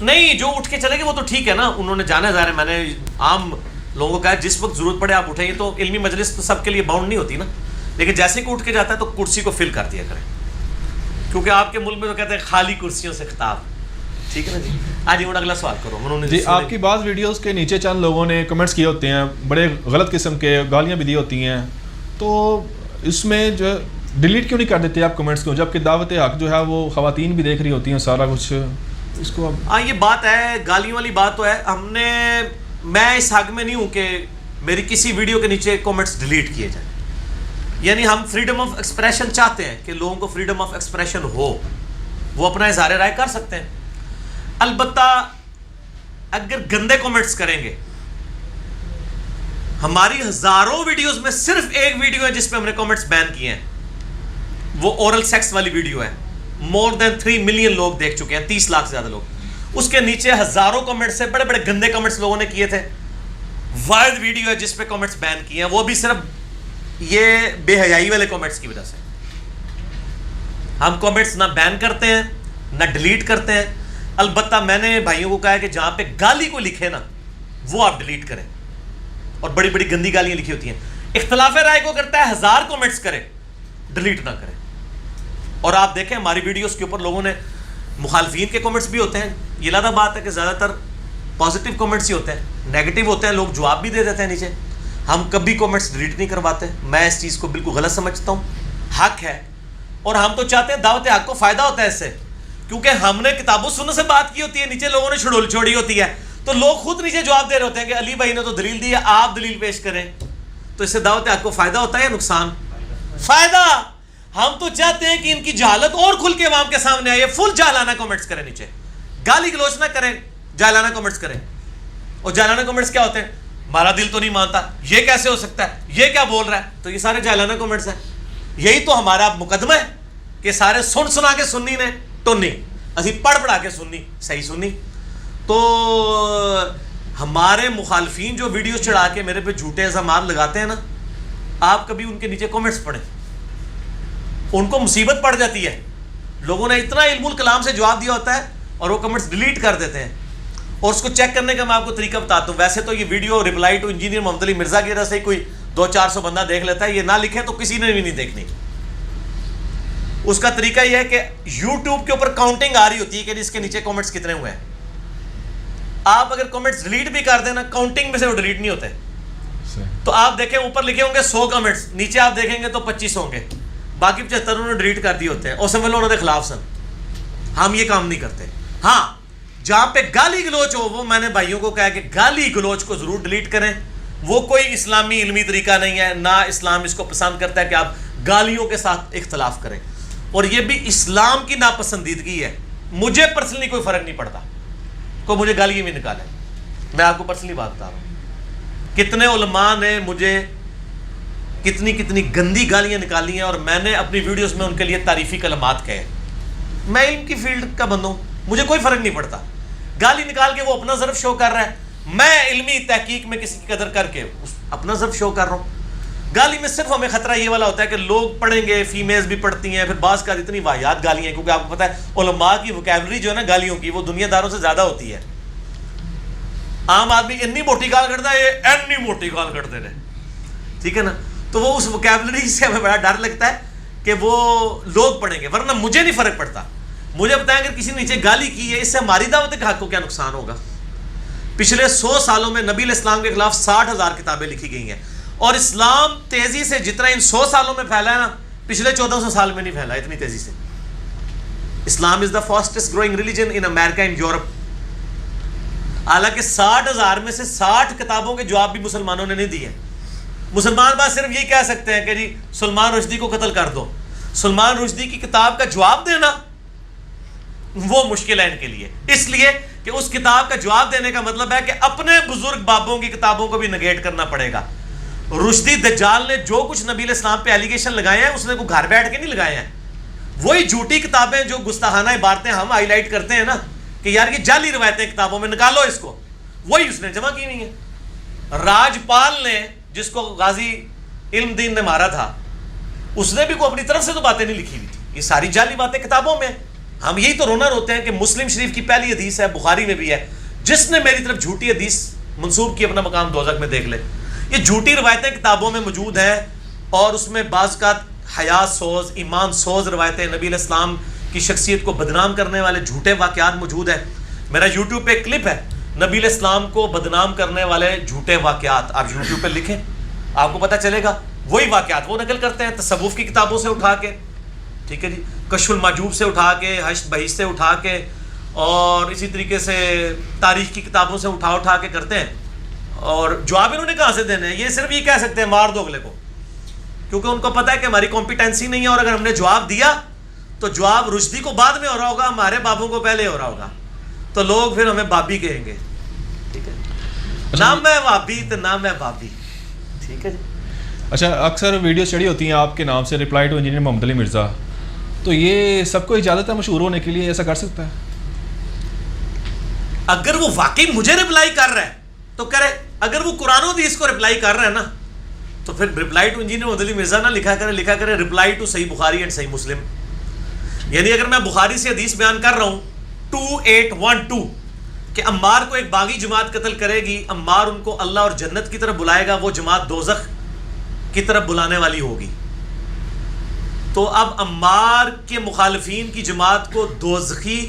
نہیں جو اٹھ کے چلے گئے وہ تو ٹھیک ہے نا, انہوں نے جانا ہے. ظاہر ہے میں نے عام لوگوں کو کہا جس وقت ضرورت پڑے آپ اٹھیں. یہ تو علمی مجلس تو سب کے لیے باؤنڈ نہیں ہوتی نا, لیکن جیسے کہ اٹھ کے جاتا ہے تو کرسی کو فل کر دیا کریں, کیونکہ آپ کے ملک میں تو کہتے ہیں خالی کرسیوں سے خطاب. ٹھیک ہے نا جی. آج اگلا سوال کرو. جی آپ کی بعض ویڈیوز کے نیچے چند لوگوں نے کمنٹس کیے ہوتے ہیں, بڑے غلط قسم کے گالیاں بھی دی ہوتی ہیں. تو اس میں جو ڈیلیٹ کیوں نہیں کر دیتے آپ کمنٹس کو, جبکہ دعوت حق جو ہے وہ خواتین بھی دیکھ رہی ہوتی ہیں سارا کچھ, اس کو اب یہ بات ہے گالیوں والی بات تو ہے. میں اس حق میں نہیں ہوں کہ میری کسی ویڈیو کے نیچے کمنٹس ڈیلیٹ کیے جائیں. یعنی ہم فریڈم آف ایکسپریشن چاہتے ہیں کہ لوگوں کو فریڈم آف ایکسپریشن ہو, وہ اپنا اظہار رائے کر سکتے ہیں. البتہ اگر گندے کمنٹس کریں گے، ہماری ہزاروں ویڈیوز میں صرف ایک ویڈیو ہے جس پہ ہم نے کمنٹس بین کیے ہیں، وہ اورل سیکس والی ویڈیو ہے، مور دین 3 ملین لوگ دیکھ چکے ہیں، 30 لاکھ سے زیادہ لوگ. اس کے نیچے ہزاروں کمنٹس ہیں، بڑے بڑے گندے کمنٹس لوگوں نے کیے تھے. واحد ویڈیو ہے جس پہ کمنٹس بین کیے ہیں، وہ بھی صرف یہ بے حیائی والے کمنٹس کی وجہ سے. ہم کمنٹس نہ بین کرتے ہیں نہ ڈیلیٹ کرتے ہیں. البتہ میں نے بھائیوں کو کہا ہے کہ جہاں پہ گالی کو لکھے نا وہ آپ ڈیلیٹ کریں، اور بڑی بڑی گندی گالیاں لکھی ہوتی ہیں. اختلاف رائے کو کرتا ہے 1000 کمنٹس کرے، ڈیلیٹ نہ کریں. اور آپ دیکھیں ہماری ویڈیوز کے اوپر لوگوں نے مخالفین کے کمنٹس بھی ہوتے ہیں. یہ علیحدہ بات ہے کہ زیادہ تر پازیٹیو کمنٹس ہی ہوتے ہیں، نیگیٹو ہوتے ہیں لوگ جواب بھی دے دیتے ہیں نیچے. ہم کبھی کمنٹس ڈیلیٹ نہیں کرواتے. میں اس چیز کو بالکل غلط سمجھتا ہوں. حق ہے، اور ہم تو چاہتے ہیں دعوت حق کو فائدہ ہوتا ہے اس سے، کیونکہ ہم نے کتاب و سنت سے بات کی ہوتی ہے، نیچے لوگوں نے چھڑول چھوڑی ہوتی ہے، تو لوگ خود نیچے جواب دے رہے ہوتے ہیں کہ علی بھائی نے تو دلیل دی ہے، آپ دلیل پیش کریں. تو اس سے دعوت حق کو فائدہ ہوتا ہے یا نقصان؟ فائدہ. ہم تو چاہتے ہیں کہ ان کی جہالت اور کھل کے عوام کے سامنے آئے. فل جاہلانہ کمنٹس کریں، نیچے گالی گلوچ نہ کریں، جاہلانہ کمنٹس کریں. اور جاہلانہ کمنٹس کیا ہوتے ہیں؟ ہمارا دل تو نہیں مانتا، یہ کیسے ہو سکتا ہے، یہ کیا بول رہا ہے. تو یہ سارے جاہلانہ کمنٹس ہیں. یہی تو ہمارا مقدمہ ہے کہ سارے سنا کے سننی نے ٹونی، اسی پڑھا کے سننی صحیح سننی. تو ہمارے مخالفین جو ویڈیوز چڑھا کے میرے پہ جھوٹے الزامات لگاتے ہیں نا، آپ کبھی ان کے نیچے کمنٹس پڑھیں، ان کو مصیبت پڑ جاتی ہے. لوگوں نے اتنا علم الکلام سے جواب دیا ہوتا ہے اور وہ کمنٹس ڈیلیٹ کر دیتے ہیں. اور اس کو چیک کرنے کا میں آپ کو طریقہ بتاتا ہوں. ویسے تو یہ ویڈیو ریپلائی ٹو انجینئر محمد علی مرزا کی وجہ سے کوئی 200-400 بندہ دیکھ لیتا ہے، یہ نہ لکھے تو کسی نے بھی نہیں دیکھنی. اس کا طریقہ یہ ہے کہ یوٹیوب کے اوپر کاؤنٹنگ آ رہی ہوتی ہے کہ اس کے نیچے کمنٹس کتنے ہوئے ہیں. آپ اگر کمنٹس ڈیلیٹ بھی کر دیں نا، کاؤنٹنگ میں سے وہ ڈیلیٹ نہیں ہوتے. تو آپ دیکھیں اوپر لکھے ہوں گے 100 کمنٹس، نیچے آپ دیکھیں گے تو 25 ہوں گے، باقی 75 انہوں نے ڈیلیٹ کر دیے ہوتے ہیں. اور سمجھ لو انہوں نے خلاف سن. ہم یہ کام نہیں کرتے. ہاں جہاں پہ گالی گلوچ ہو، وہ میں نے بھائیوں کو کہا کہ گالی گلوچ کو ضرور ڈیلیٹ کریں. وہ کوئی اسلامی علمی طریقہ نہیں ہے، نہ اسلام اس کو پسند کرتا ہے کہ آپ گالیوں کے ساتھ اختلاف کریں. اور یہ بھی اسلام کی ناپسندیدگی ہے. مجھے پرسنلی کوئی فرق نہیں پڑتا، کوئی مجھے گالی بھی نکالے. میں آپ کو پرسنلی بات بتا رہا ہوں، کتنے علماء نے مجھے کتنی گندی گالیاں نکالی ہیں، اور میں نے اپنی ویڈیوز میں ان کے لیے تعریفی کلمات کہے. میں علم کی فیلڈ کا بندہ ہوں، مجھے کوئی فرق نہیں پڑتا. گالی نکال کے وہ اپنا ظرف شو کر رہا ہے، میں علمی تحقیق میں کسی کی قدر کر کے اپنا ظرف شو کر رہا ہوں. گالی میں صرف ہمیں خطرہ یہ والا ہوتا ہے کہ لوگ پڑھیں گے، فیمیلز بھی پڑھتی ہیں، پھر بعض کا اتنی واحد گالیاں ہیں، کیونکہ آپ کو پتہ ہے علماء کی وکیبلری جو ہے نا گالیوں کی، وہ دنیا داروں سے زیادہ ہوتی ہے. عام آدمی اتنی موٹی گال کرتا ہے، یہ اتنی موٹی گال کرتے رہے، ٹھیک ہے نا. تو وہ اس وکیبلری سے ہمیں بڑا ڈر لگتا ہے کہ وہ لوگ پڑھیں گے، ورنہ مجھے نہیں فرق پڑتا. مجھے بتائیں اگر کسی نے نیچے گالی کی ہے، اس سے ہماری دعوت کے حق کو کیا نقصان ہوگا. پچھلے 100 سالوں میں نبی علیہ السلام کے خلاف 60,000 کتابیں لکھی گئی ہیں، اور اسلام تیزی سے جتنا ان 100 سالوں میں پھیلا ہے نا، پچھلے 1400 سال میں نہیں پھیلا اتنی تیزی سے. Islam is the fastest growing religion in America and Europe. حالانکہ 60,000 میں سے 60 کتابوں کے جواب بھی مسلمانوں نے نہیں دیے. مسلمان بات صرف یہی کہہ سکتے ہیں کہ جی سلمان رشدی کو قتل کر دو. سلمان رشدی کی کتاب کا جواب دینا وہ مشکل ہے ان کے لیے، اس لیے کہ اس کتاب کا جواب دینے کا مطلب ہے کہ اپنے بزرگ بابوں کی کتابوں کو بھی نگیٹ کرنا پڑے گا. رشدی دجال نے جو کچھ نبی علیہ السلام پہ ایلیگیشن لگائے ہیں، اس نے کوئی گھر بیٹھ کے نہیں لگائے ہیں. وہی جھوٹی کتابیں جو گستاخانہ عبارتیں ہم ہائی لائٹ کرتے ہیں نا کہ یار یہ جعلی روایتیں کتابوں میں نکالو اس کو، وہی اس نے جمع کی ہوئی ہیں. راج پال نے، جس کو غازی علم دین نے مارا تھا، اس نے بھی کوئی اپنی طرف سے تو باتیں نہیں لکھی ہوئی تھی. یہ ساری جعلی باتیں کتابوں میں. ہم یہی تو رونا روتے ہیں کہ مسلم شریف کی پہلی حدیث ہے، بخاری میں بھی ہے، جس نے میری طرف جھوٹی حدیث منسوب کی اپنا مقام دوزخ میں دیکھ لے. یہ جھوٹی روایتیں کتابوں میں موجود ہیں، اور اس میں بعض کا حیا سوز، ایمان سوز روایتیں، نبی علیہ السلام کی شخصیت کو بدنام کرنے والے جھوٹے واقعات موجود ہیں. میرا یوٹیوب پہ ایک کلپ ہے، نبی علیہ السلام کو بدنام کرنے والے جھوٹے واقعات. آپ یوٹیوب پہ لکھیں، آپ کو پتہ چلے گا. وہی واقعات وہ نقل کرتے ہیں تصوف کی کتابوں سے اٹھا کے، ٹھیک ہے جی، کشف المحجوب سے اٹھا کے، حشد بہشت سے اٹھا کے، اور اسی طریقے سے تاریخ کی کتابوں سے اٹھا کے کرتے ہیں. اور جواب انہوں نے کہاں سے دینے ہیں؟ یہ صرف یہ کہہ سکتے ہیں مار دو اگلے کو، کیونکہ ان کو پتہ ہے کہ ہماری کمپیٹنسی نہیں ہے، اور اگر ہم نے جواب دیا تو جواب رشدی کو بعد میں ہو رہا ہوگا، ہمارے بابوں کو پہلے ہو رہا ہوگا، تو لوگ پھر ہمیں بابی کہیں گے. نہ میں وابی تو نہ میں بابی. ٹھیک ہے جی. اچھا اکثر ویڈیو چڑھی ہوتی ہیں آپ کے نام سے رپلائی ٹو انجینئر محمد علی مرزا, تو یہ سب کو اجازت ہے مشہور ہونے کے لیے, ایسا کر سکتا ہے؟ اگر وہ واقعی مجھے رپلائی کر رہا ہے تو کرے, اگر وہ قرآن و حدیث کو رپلائی کر رہا ہے نا تو پھر رپلائی ٹو انجینئر محمد علی مرزا نہ لکھا کرے رپلائی ٹو صحیح بخاری اینڈ صحیح مسلم. یعنی اگر میں بخاری سے حدیث بیان کر رہا ہوں 2812 کہ عمار کو ایک باغی جماعت قتل کرے گی, عمار ان کو اللہ اور جنت کی طرف بلائے گا, وہ جماعت دوزخ کی طرف بلانے والی ہوگی, تو اب عمار کے مخالفین کی جماعت کو دوزخی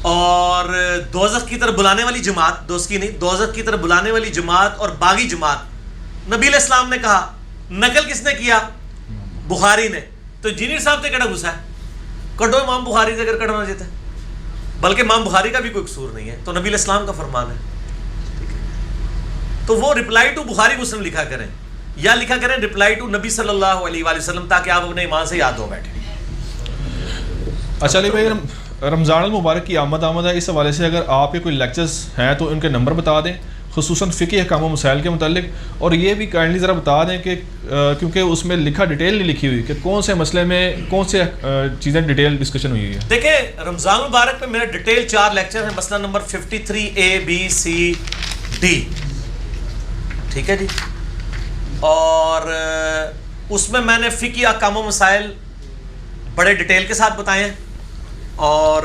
اور دوزخ کی طرف بلانے والی جماعت, دوزخی نہیں دوزخ کی طرف بلانے والی جماعت اور باغی جماعت نبی علیہ السلام نے کہا, نقل کس نے کیا؟ بخاری نے. تو انجینئر صاحب تے کیڑا غصہ ہے؟ کٹو امام بخاری سے اگر کٹنا چاہتا ہے, بلکہ امام بخاری کا بھی کوئی قصور نہیں ہے, تو نبی علیہ السلام کا فرمان ہے. ٹھیک ہے, تو وہ رپلائی ٹو بخاری مسلم لکھا کریں یا لکھا کریں رپلائی ٹو نبی صلی اللہ علیہ وآلہ وسلم, تاکہ آپ اپنے ایمان سے یاد ہو بیٹھیں. اچھا علی بھائی, رمضان المبارک کی آمد ہے, اس حوالے سے اگر آپ کے کوئی لیکچرز ہیں تو ان کے نمبر بتا دیں, خصوصاً فقہی احکام و مسائل کے متعلق, اور یہ بھی کائنڈلی ذرا بتا دیں کہ کیونکہ اس میں لکھا ڈیٹیل نہیں لکھی ہوئی کہ کون سے مسئلے میں کون سے چیزیں ڈیٹیل ڈسکشن ہوئی ہے. دیکھیں رمضان المبارک پہ میرے ڈیٹیل 4 لیکچر ہیں, مسئلہ number 53A B C D. ٹھیک ہے جی, اور اس میں میں نے فقہی احکام و مسائل بڑے ڈیٹیل کے ساتھ بتائے ہیں, اور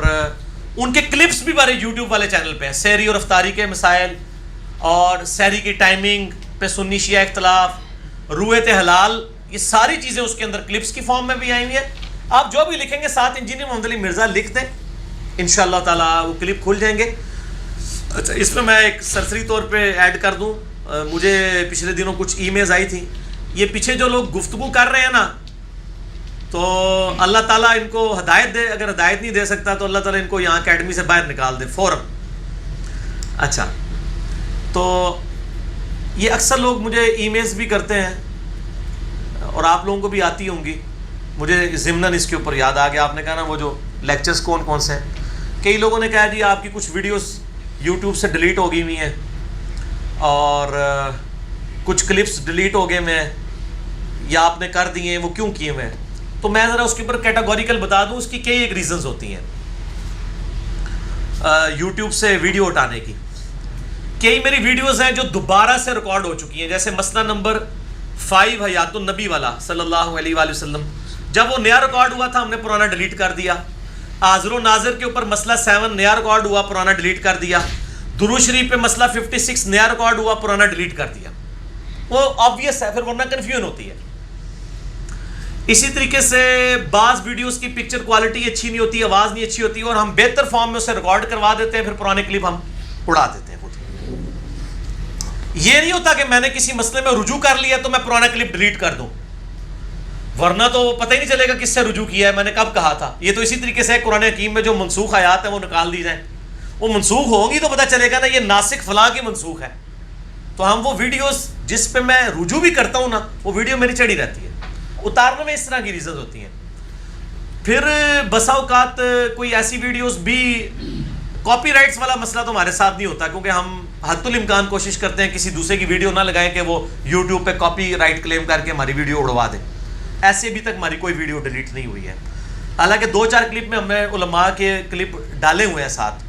ان کے کلپس بھی ہمارے یوٹیوب والے چینل پہ ہیں, سحری اور افطاری کے مسائل, اور سحری کی ٹائمنگ پہ سنی شیعہ اختلاف, رویت حلال, یہ ساری چیزیں اس کے اندر کلپس کی فارم میں بھی آئی ہوئی ہیں. آپ جو بھی لکھیں گے ساتھ انجینئر محمد علی مرزا لکھ دیں, انشاءاللہ تعالیٰ وہ کلپ کھل جائیں گے. اچھا, اس میں میں ایک سرسری طور پہ ایڈ کر دوں, مجھے پچھلے دنوں کچھ ای میلز آئی تھیں, یہ پیچھے جو لوگ گفتگو کر رہے ہیں نا, تو اللہ تعالیٰ ان کو ہدایت دے, اگر ہدایت نہیں دے سکتا تو اللہ تعالیٰ ان کو یہاں اکیڈمی سے باہر نکال دے فوراً. اچھا, تو یہ اکثر لوگ مجھے ای میلز بھی کرتے ہیں, اور آپ لوگوں کو بھی آتی ہوں گی. مجھے ضمناً اس کے اوپر یاد آ گیا, آپ نے کہا نا وہ جو لیکچرز کون کون سے ہیں, کئی لوگوں نے کہا جی آپ کی کچھ ویڈیوز یوٹیوب سے ڈیلیٹ ہو گئی ہوئی ہیں, اور کچھ کلپس ڈیلیٹ ہو گئے ہیں, یا آپ نے کر دیے ہیں, وہ کیوں کیے ہوئے ہیں. تو میں ذرا اس کے اوپر کیٹاگوریکل بتا دوں, اس کی کئی ایک ریزنز ہوتی ہیں یوٹیوب سے ویڈیو اٹھانے کی. کئی میری ویڈیوز ہیں جو دوبارہ سے ریکارڈ ہو چکی ہیں, جیسے مسئلہ نمبر 5 حیات النبی والا صلی اللہ علیہ وآلہ وسلم, جب وہ نیا ریکارڈ ہوا تھا ہم نے پرانا ڈیلیٹ کر دیا. حاضر و ناظر کے اوپر مسئلہ 7 نیا ریکارڈ ہوا, پرانا ڈیلیٹ کر دیا. درود شریف پہ مسئلہ 56 نیا ریکارڈ ہوا, پرانا ڈیلیٹ کر دیا. وہ آبویس ہے, پھر ورنہ کنفیوژن ہوتی ہے. اسی طریقے سے بعض ویڈیوز کی پکچر کوالٹی اچھی نہیں ہوتی, آواز نہیں اچھی ہوتی, اور ہم بہتر فارم میں اسے ریکارڈ کروا دیتے ہیں, پھر پرانے کلپ ہم اڑا دیتے ہیں. یہ نہیں ہوتا کہ میں نے کسی مسئلے میں رجوع کر لیا تو میں پرانا کلپ ڈیلیٹ کر دوں, ورنہ تو پتہ ہی نہیں چلے گا کس سے رجوع کیا ہے, میں نے کب کہا تھا. یہ تو اسی طریقے سے قرآن حکیم میں جو منسوخ آیات ہیں وہ نکال دی جائیں, وہ منسوخ ہوں گی تو پتہ چلے گا نا یہ ناسخ فلاں کی منسوخ ہے. تو ہم وہ ویڈیوز جس پہ میں رجوع بھی کرتا ہوں نا, وہ ویڈیو میری چڑھی رہتی ہے, اتارنے میں اس طرح کی ریزنز ہوتی ہیں. پھر بسا اوقات کوئی ایسی ویڈیوز بھی, کاپی رائٹس والا مسئلہ تو ہمارے ساتھ نہیں ہوتا, کیونکہ ہم حد الامکان کوشش کرتے ہیں کسی دوسرے کی ویڈیو نہ لگائیں کہ وہ یوٹیوب پہ کاپی رائٹ کلیم کر کے ہماری ویڈیو اڑوا دیں. ایسے ابھی تک ہماری کوئی ویڈیو ڈیلیٹ نہیں ہوئی ہے. حالانکہ 2-4 کلپ میں ہم نے علماء کے کلپ ڈالے ہوئے ہیں ساتھ,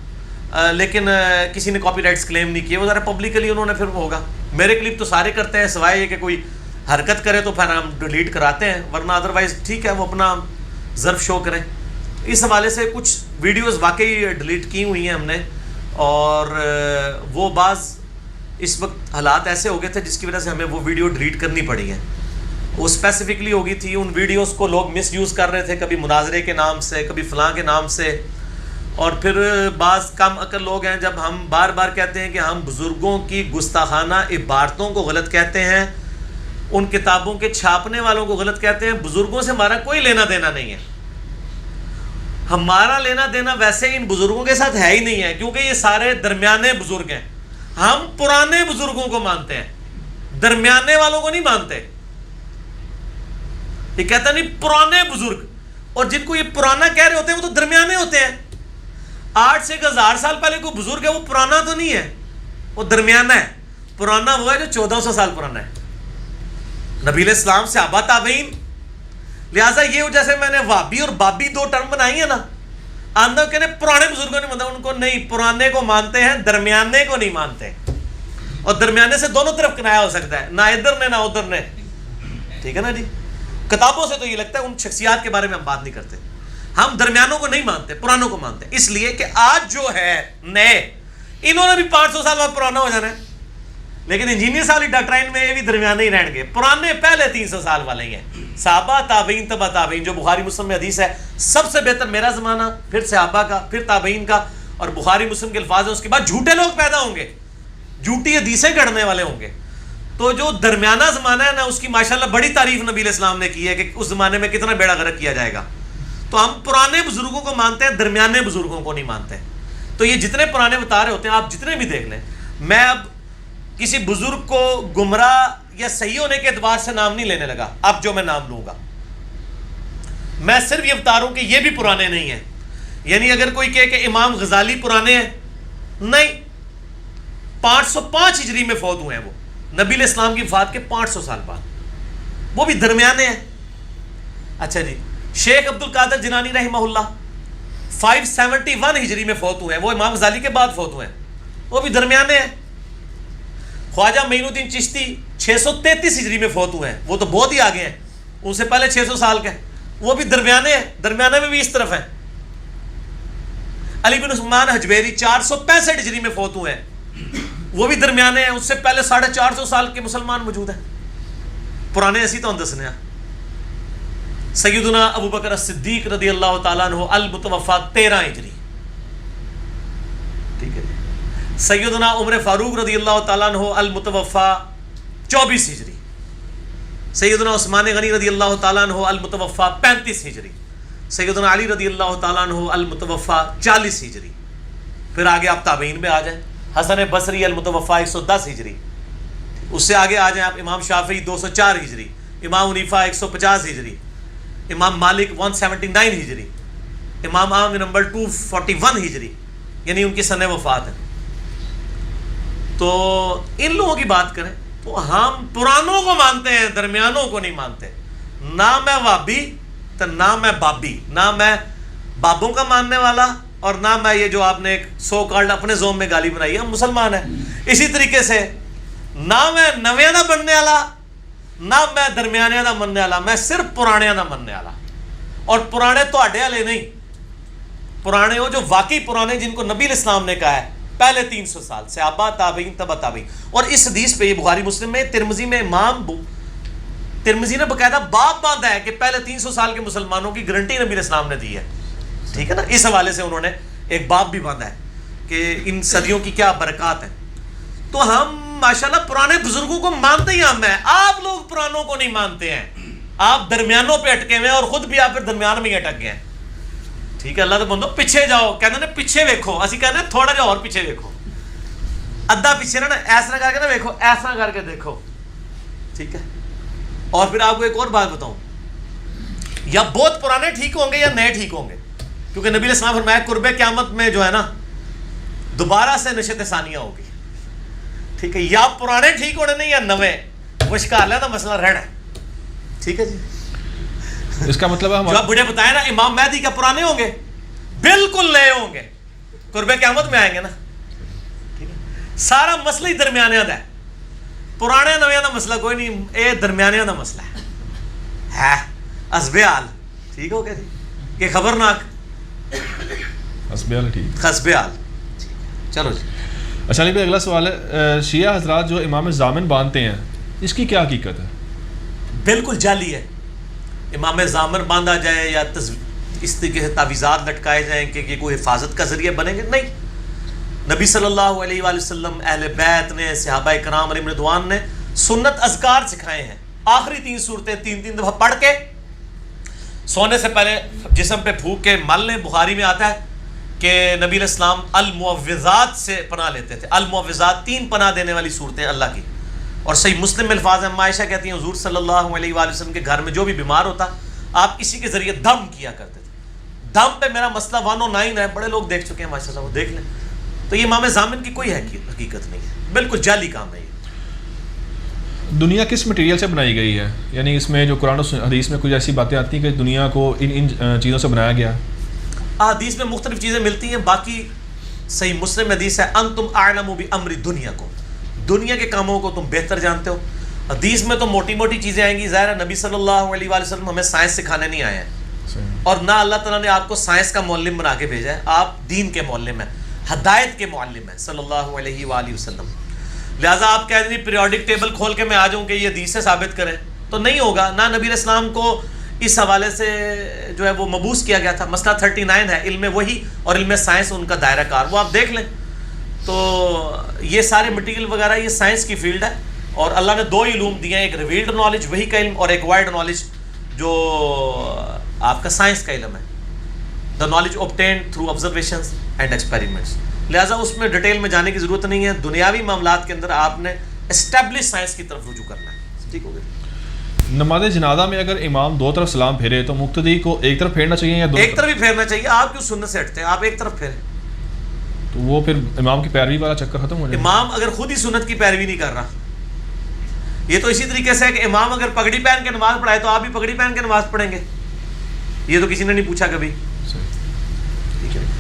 لیکن کسی نے کاپی رائٹس کلیم نہیں کیے. وہ ذرا پبلکلی انہوں نے پھر ہوگا. میرے کلپ تو سارے کرتے ہیں, سوائے یہ کہ کوئی حرکت کرے تو پھر ہم ڈیلیٹ کراتے ہیں, ورنہ ادروائز ٹھیک ہے وہ اپنا ظرف شو کریں. اس حوالے سے کچھ ویڈیوز واقعی ڈیلیٹ کی ہوئی ہیں ہم نے, اور وہ بعض اس وقت حالات ایسے ہو گئے تھے جس کی وجہ سے ہمیں وہ ویڈیو ڈیلیٹ کرنی پڑی ہیں. وہ اسپیسیفکلی ہو گئی تھی, ان ویڈیوز کو لوگ مس یوز کر رہے تھے, کبھی مناظرے کے نام سے, کبھی فلاں کے نام سے. اور پھر بعض کم عقل لوگ ہیں, جب ہم بار بار کہتے ہیں کہ ہم بزرگوں کی گستاخانہ عبارتوں کو غلط کہتے ہیں, ان کتابوں کے چھاپنے والوں کو غلط کہتے ہیں, بزرگوں سے ہمارا کوئی لینا دینا نہیں ہے. ہمارا لینا دینا ویسے ان بزرگوں کے ساتھ ہے ہی نہیں ہے, کیونکہ یہ سارے درمیانے بزرگ ہیں. ہم پرانے بزرگوں کو مانتے ہیں, درمیانے والوں کو نہیں مانتے. یہ کہتا نہیں پرانے بزرگ, اور جن کو یہ پرانا کہہ رہے ہوتے ہیں وہ تو درمیانے ہوتے ہیں. 8 سے 1000 سال پہلے کوئی بزرگ ہے, وہ پرانا تو نہیں ہے. وہ درمیانہ ہے. پرانا وہ ہے جو 1400 سال پرانا ہے. نبی علیہ السلام صحابہ تابعین. لہٰذا یہ جیسے میں نے وابی اور بابی دو ٹرم بنائی ہیں نا, آندہ کہنے پرانے بزرگوں نے مانتا, ان کو نہیں, پرانے کو مانتے ہیں, درمیانے کو نہیں مانتے. اور درمیانے سے دونوں طرف کنایا ہو سکتا ہے, نہ ادھر نے نہ ادھر نے. ٹھیک ہے نا جی. کتابوں سے تو یہ لگتا ہے ان شخصیات کے بارے میں ہم بات نہیں کرتے. ہم درمیانوں کو نہیں مانتے, پرانوں کو مانتے. اس لیے کہ آج جو ہے نئے, انہوں نے بھی 500 سال بعد پرانا ہو جانا ہے, لیکن انجینئر والی ڈاکٹرائن میں یہ بھی درمیانے ہی رہیں گے. پرانے پہلے 300 سال والے ہی ہیں. صحابہ تابعین تبع تابعین, جو بخاری مسلم میں حدیث ہے, سب سے بہتر میرا زمانہ, پھر صحابہ کا, پھر تابعین کا, اور بخاری مسلم کے الفاظ ہیں. اس کے بعد جھوٹے لوگ پیدا ہوں گے, جھوٹی حدیثیں گڑھنے والے ہوں گے. تو جو درمیانہ زمانہ ہے نا, اس کی ماشاءاللہ بڑی تعریف نبی علیہ السلام نے کی ہے کہ اس زمانے میں کتنا بیڑا غرق کیا جائے گا. تو ہم پرانے بزرگوں کو مانتے ہیں, درمیانے بزرگوں کو نہیں مانتے. تو یہ جتنے پرانے بتا رہے ہوتے ہیں, آپ جتنے بھی دیکھ لیں. میں اب کسی بزرگ کو گمراہ یا صحیح ہونے کے اعتبار سے نام نہیں لینے لگا. اب جو میں نام لوں گا, میں صرف یہ بتا رہا ہوں کہ یہ بھی پرانے نہیں ہیں. یعنی اگر کوئی کہے کہ امام غزالی پرانے ہیں, نہیں, 505 ہجری میں فوت ہوئے ہیں. وہ نبی علیہ السلام کی وفات کے 500 سال بعد, وہ بھی درمیانے ہیں. اچھا جی, شیخ عبد القادر جنانی رحمہ اللہ 571 ہجری میں فوت ہوئے ہیں, وہ امام غزالی کے بعد فوت ہوئے ہیں, وہ بھی درمیانے ہیں. خواجہ معین الدین چشتی 633 ہجری میں فوت ہوئے ہیں, وہ تو بہت ہی آگے ہیں, ان سے پہلے 600 سال کے, وہ بھی درمیانے ہیں, درمیانے میں بھی اس طرف ہیں. علی بن عثمان حجویری 465 ہجری میں فوت ہوئے ہیں, وہ بھی درمیانے ہیں, اس سے پہلے 450 سال کے مسلمان موجود ہیں. پرانے ایسی تو ہم دسنے ہیں. سیدنا ابو بکر الصدیق رضی اللہ تعالیٰ عنہ المتوفا 13 ہجری. ٹھیک ہے. سیدنا عمر فاروق رضی اللہ تعالیٰ عنہ المتوفا 24 ہجری. سیدنا عثمان غنی رضی اللہ تعالیٰ عنہ المتوفا 35 ہجری. سیدنا علی رضی اللہ تعالیٰ عنہ المتوفا 40 ہجری. پھر آگے آپ تابعین میں آ جائیں. حسن بصری المتوفا 110 ہجری. اس سے آگے آ جائیں آپ, امام شافعی 204 ہجری, امام حنیفہ 150 ہجری, امام مالک 179 ہجری, امام احمد نمبر 241 ہجری, یعنی ان کی سن وفات ہے. تو ان لوگوں کی بات کریں تو ہم پرانوں کو مانتے ہیں, درمیانوں کو نہیں مانتے. نہ میں وابی تو نہ میں بابی, نہ میں بابوں کا ماننے والا, اور نہ میں یہ جو آپ نے ایک سو کالڈ اپنے زوم میں گالی بنائی ہے, ہم مسلمان ہیں. اسی طریقے سے نہ میں نویاں دا بننے والا, نہ میں درمیانے دا مننے والا, میں صرف پرانے دا مننے والا. اور پرانے تو اڈے والے نہیں, پرانے وہ جو واقعی پرانے, جن کو نبی علیہ السلام نے کہا ہے پہلے 300 سال, صحابہ تابعین تبع تابعین. اور اس حدیث پہ یہ بخاری مسلم میں, ترمذی میں, امام ترمذی نے باقاعدہ باب باندھا ہے کہ پہلے 300 سال کے مسلمانوں کی گارنٹی نبی علیہ السلام نے دی ہے. ٹھیک ہے نا. اس حوالے سے انہوں نے ایک باب بھی باندھا ہے کہ ان صدیوں کی کیا برکات ہیں. تو ہم ماشاءاللہ پرانے بزرگوں کو مانتے ہی ہم ہیں. آپ لوگ پرانوں کو نہیں مانتے ہیں, آپ درمیانوں پہ اٹکے ہوئے ہیں, اور خود بھی آپ پھر درمیان میں ہی اٹک گئے ہیں. ٹھیک ہے. اللہ تو بندو پیچھے جاؤ, کہتے ہیں پیچھے ویکھو, اسی کہتے ہیں تھوڑا جا اور پیچھے ویکھو, ادھا پیچھے نا, ایسا کر کے نا ویکھو, ایسا کر کے دیکھو. ٹھیک ہے. اور پھر آپ کو ایک اور بات بتاؤں, یا بہت پرانے ٹھیک ہوں گے یا نئے ٹھیک ہوں گے, کیونکہ نبی علیہ السلام فرمایا قرب قیامت میں جو ہے نا دوبارہ سے نشت ثانیہ ہوگی. ٹھیک ہے. یا پرانے ٹھیک ہونے نہیں یا نوے, وشکار لینا مسئلہ رہنا ہے. ٹھیک ہے جی. اس کا مطلب ہے جو آپ بڑے بتائیں نا امام مہدی کیا پرانے ہوں گے, بالکل نئے ہوں گے, قرب قیامت میں آئیں گے نا. ٹھیک ہے. سارا مسئلہ ہی درمیانے دا ہے, پرانے نوے دا مسئلہ کوئی نہیں, اے درمیانے دا مسئلہ ہے حسب حال. ٹھیک ہو گیا جی, کہ خبرناک حسب حال. ٹھیک, حسب حال. چلو جی. اچھا علی بھائی, اگلا سوال ہے, شیعہ حضرات جو امام ضامن باندھتے ہیں, اس کی کیا حقیقت ہے؟ بالکل جعلی ہے. امام ضامن باندھا جائے یا اس طریقے سے تعویذات لٹکائے جائیں کہ یہ کوئی حفاظت کا ذریعہ بنیں گے, نہیں. نبی صلی اللہ علیہ وآلہ وسلم, اہل بیت نے, صحابہ کرام علیہم رضوان نے سنت اذکار سکھائے ہیں. آخری 3 صورتیں 3 دفعہ پڑھ کے سونے سے پہلے جسم پہ پھونک کے مل لیں. بخاری میں آتا ہے کہ نبی علیہ السلام المعوذات سے پناہ لیتے تھے. المعوذات 3 پناہ دینے والی صورتیں اللہ کی. اور صحیح مسلم میں الفاظ ہیں, عائشہ کہتی ہیں حضور صلی اللہ علیہ وآلہ وسلم کے گھر میں جو بھی بیمار ہوتا آپ اسی کے ذریعے دم کیا کرتے تھے. دم پہ میرا مسئلہ 109 ہے, بڑے لوگ دیکھ چکے ہیں ماشاءاللہ, وہ دیکھ لیں. تو یہ امام ضامن کی کوئی حقیقت نہیں ہے، بالکل جعلی کام ہے یہ۔ دنیا کس مٹیریل سے بنائی گئی ہے؟ یعنی اس میں جو قرآن و حدیث میں کچھ ایسی باتیں آتی ہیں کہ دنیا کو ان چیزوں سے بنایا گیا؟ حدیث میں مختلف چیزیں ملتی ہیں، باقی صحیح مسلم حدیث ہے انتم اعلم بامر دنیا کو، دنیا کے کاموں کو تم بہتر جانتے ہو۔ حدیث میں تو موٹی موٹی چیزیں آئیں گی، ظاہر ہے نبی صلی اللہ علیہ وآلہ وسلم ہمیں سائنس سکھانے نہیں آئے ہیں، اور نہ اللہ تعالیٰ نے آپ کو سائنس کا معلم بنا کے بھیجا ہے، آپ دین کے معلم ہیں، ہدایت کے معلم ہیں صلی اللہ علیہ وآلہ وسلم۔ لہٰذا آپ کہہ دیں پیریوڈک ٹیبل کھول کے میں آ جاؤں کہ یہ حدیث سے ثابت کریں تو نہیں ہوگا، نہ نبی علیہ السلام کو اس حوالے سے جو ہے وہ مبعوث کیا گیا تھا۔ مسئلہ 39 ہے، علم وحی اور علم سائنس ان کا دائرہ کار، وہ آپ دیکھ لیں۔ تو یہ سارے مٹیریل وغیرہ یہ سائنس کی فیلڈ ہے، اور اللہ نے دو علوم دیے ہیں، ایک ریویلڈ نالج وحی کا علم، اور ایکوائرڈ نالج جو آپ کا سائنس کا علم ہے، the knowledge obtained through observations and experiments۔ لہٰذا اس میں ڈیٹیل میں جانے کی ضرورت نہیں ہے، دنیاوی معاملات کے اندر آپ نے اسٹیبلش سائنس کی طرف رجوع کرنا ہے۔ ٹھیک ہو گیا؟ نماز جنازہ میں اگر امام دو طرف سلام پھیرے تو مقتدی کو ایک طرف پھیرنا چاہیے یا دو ایک طرف ہی پھیرنا چاہیے؟ آپ کیوں سنت سے ہٹتے ہیں؟ آپ ایک طرف پھیریں، تو وہ پھر امام کی پیروی والا چکر ختم ہو جائے۔ امام اگر خود ہی سنت کی پیروی نہیں کر رہا، یہ تو اسی طریقے سے ہے کہ امام اگر پگڑی پہن کے نماز پڑھائے تو آپ بھی پگڑی پہن کے نماز پڑھیں گے، یہ تو کسی نے نہیں پوچھا کبھی۔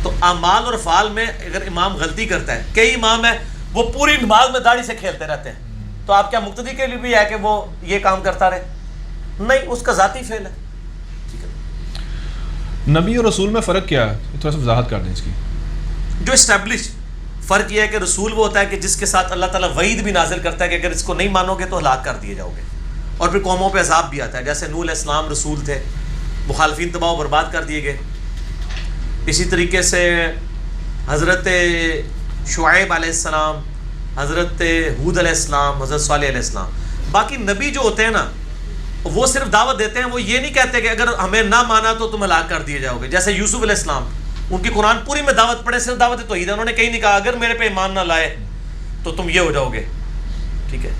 تو اعمال اور افعال میں اگر امام غلطی کرتا ہے، کئی امام ہیں وہ پوری نماز میں داڑھی سے کھیلتے رہتے ہیں، تو آپ کیا مقتدی کے لیے بھی ہے کہ وہ یہ کام کرتا رہے؟ نہیں، اس کا ذاتی فعل ہے۔ ٹھیک ہے؟ نبی اور رسول میں فرق کیا ہے؟ تھوڑا سا وضاحت کر دیں اس کی۔ جو اسٹیبلش فرق یہ ہے کہ رسول وہ ہوتا ہے کہ جس کے ساتھ اللہ تعالیٰ وعید بھی نازل کرتا ہے کہ اگر اس کو نہیں مانو گے تو ہلاک کر دیے جاؤ گے، اور پھر قوموں پہ عذاب بھی آتا ہے، جیسے نوح علیہ السلام رسول تھے، مخالفین تباہ و برباد کر دیے گئے۔ اسی طریقے سے حضرت شعیب علیہ السلام، حضرت ہود علیہ السلام، حضرت صالح علیہ السلام۔ باقی نبی جو ہوتے ہیں نا وہ صرف دعوت دیتے ہیں، وہ یہ نہیں کہتے کہ اگر ہمیں نہ مانا تو تم ہلاک کر دیے جاؤ گے۔ جیسے یوسف علیہ السلام، ان کی قرآن پوری میں دعوت پڑھے، صرف دعوت توحید ہے، انہوں نے کہیں نہیں کہا اگر میرے پہ ایمان نہ لائے تو تم یہ ہو جاؤ گے۔ ٹھیک ہے؟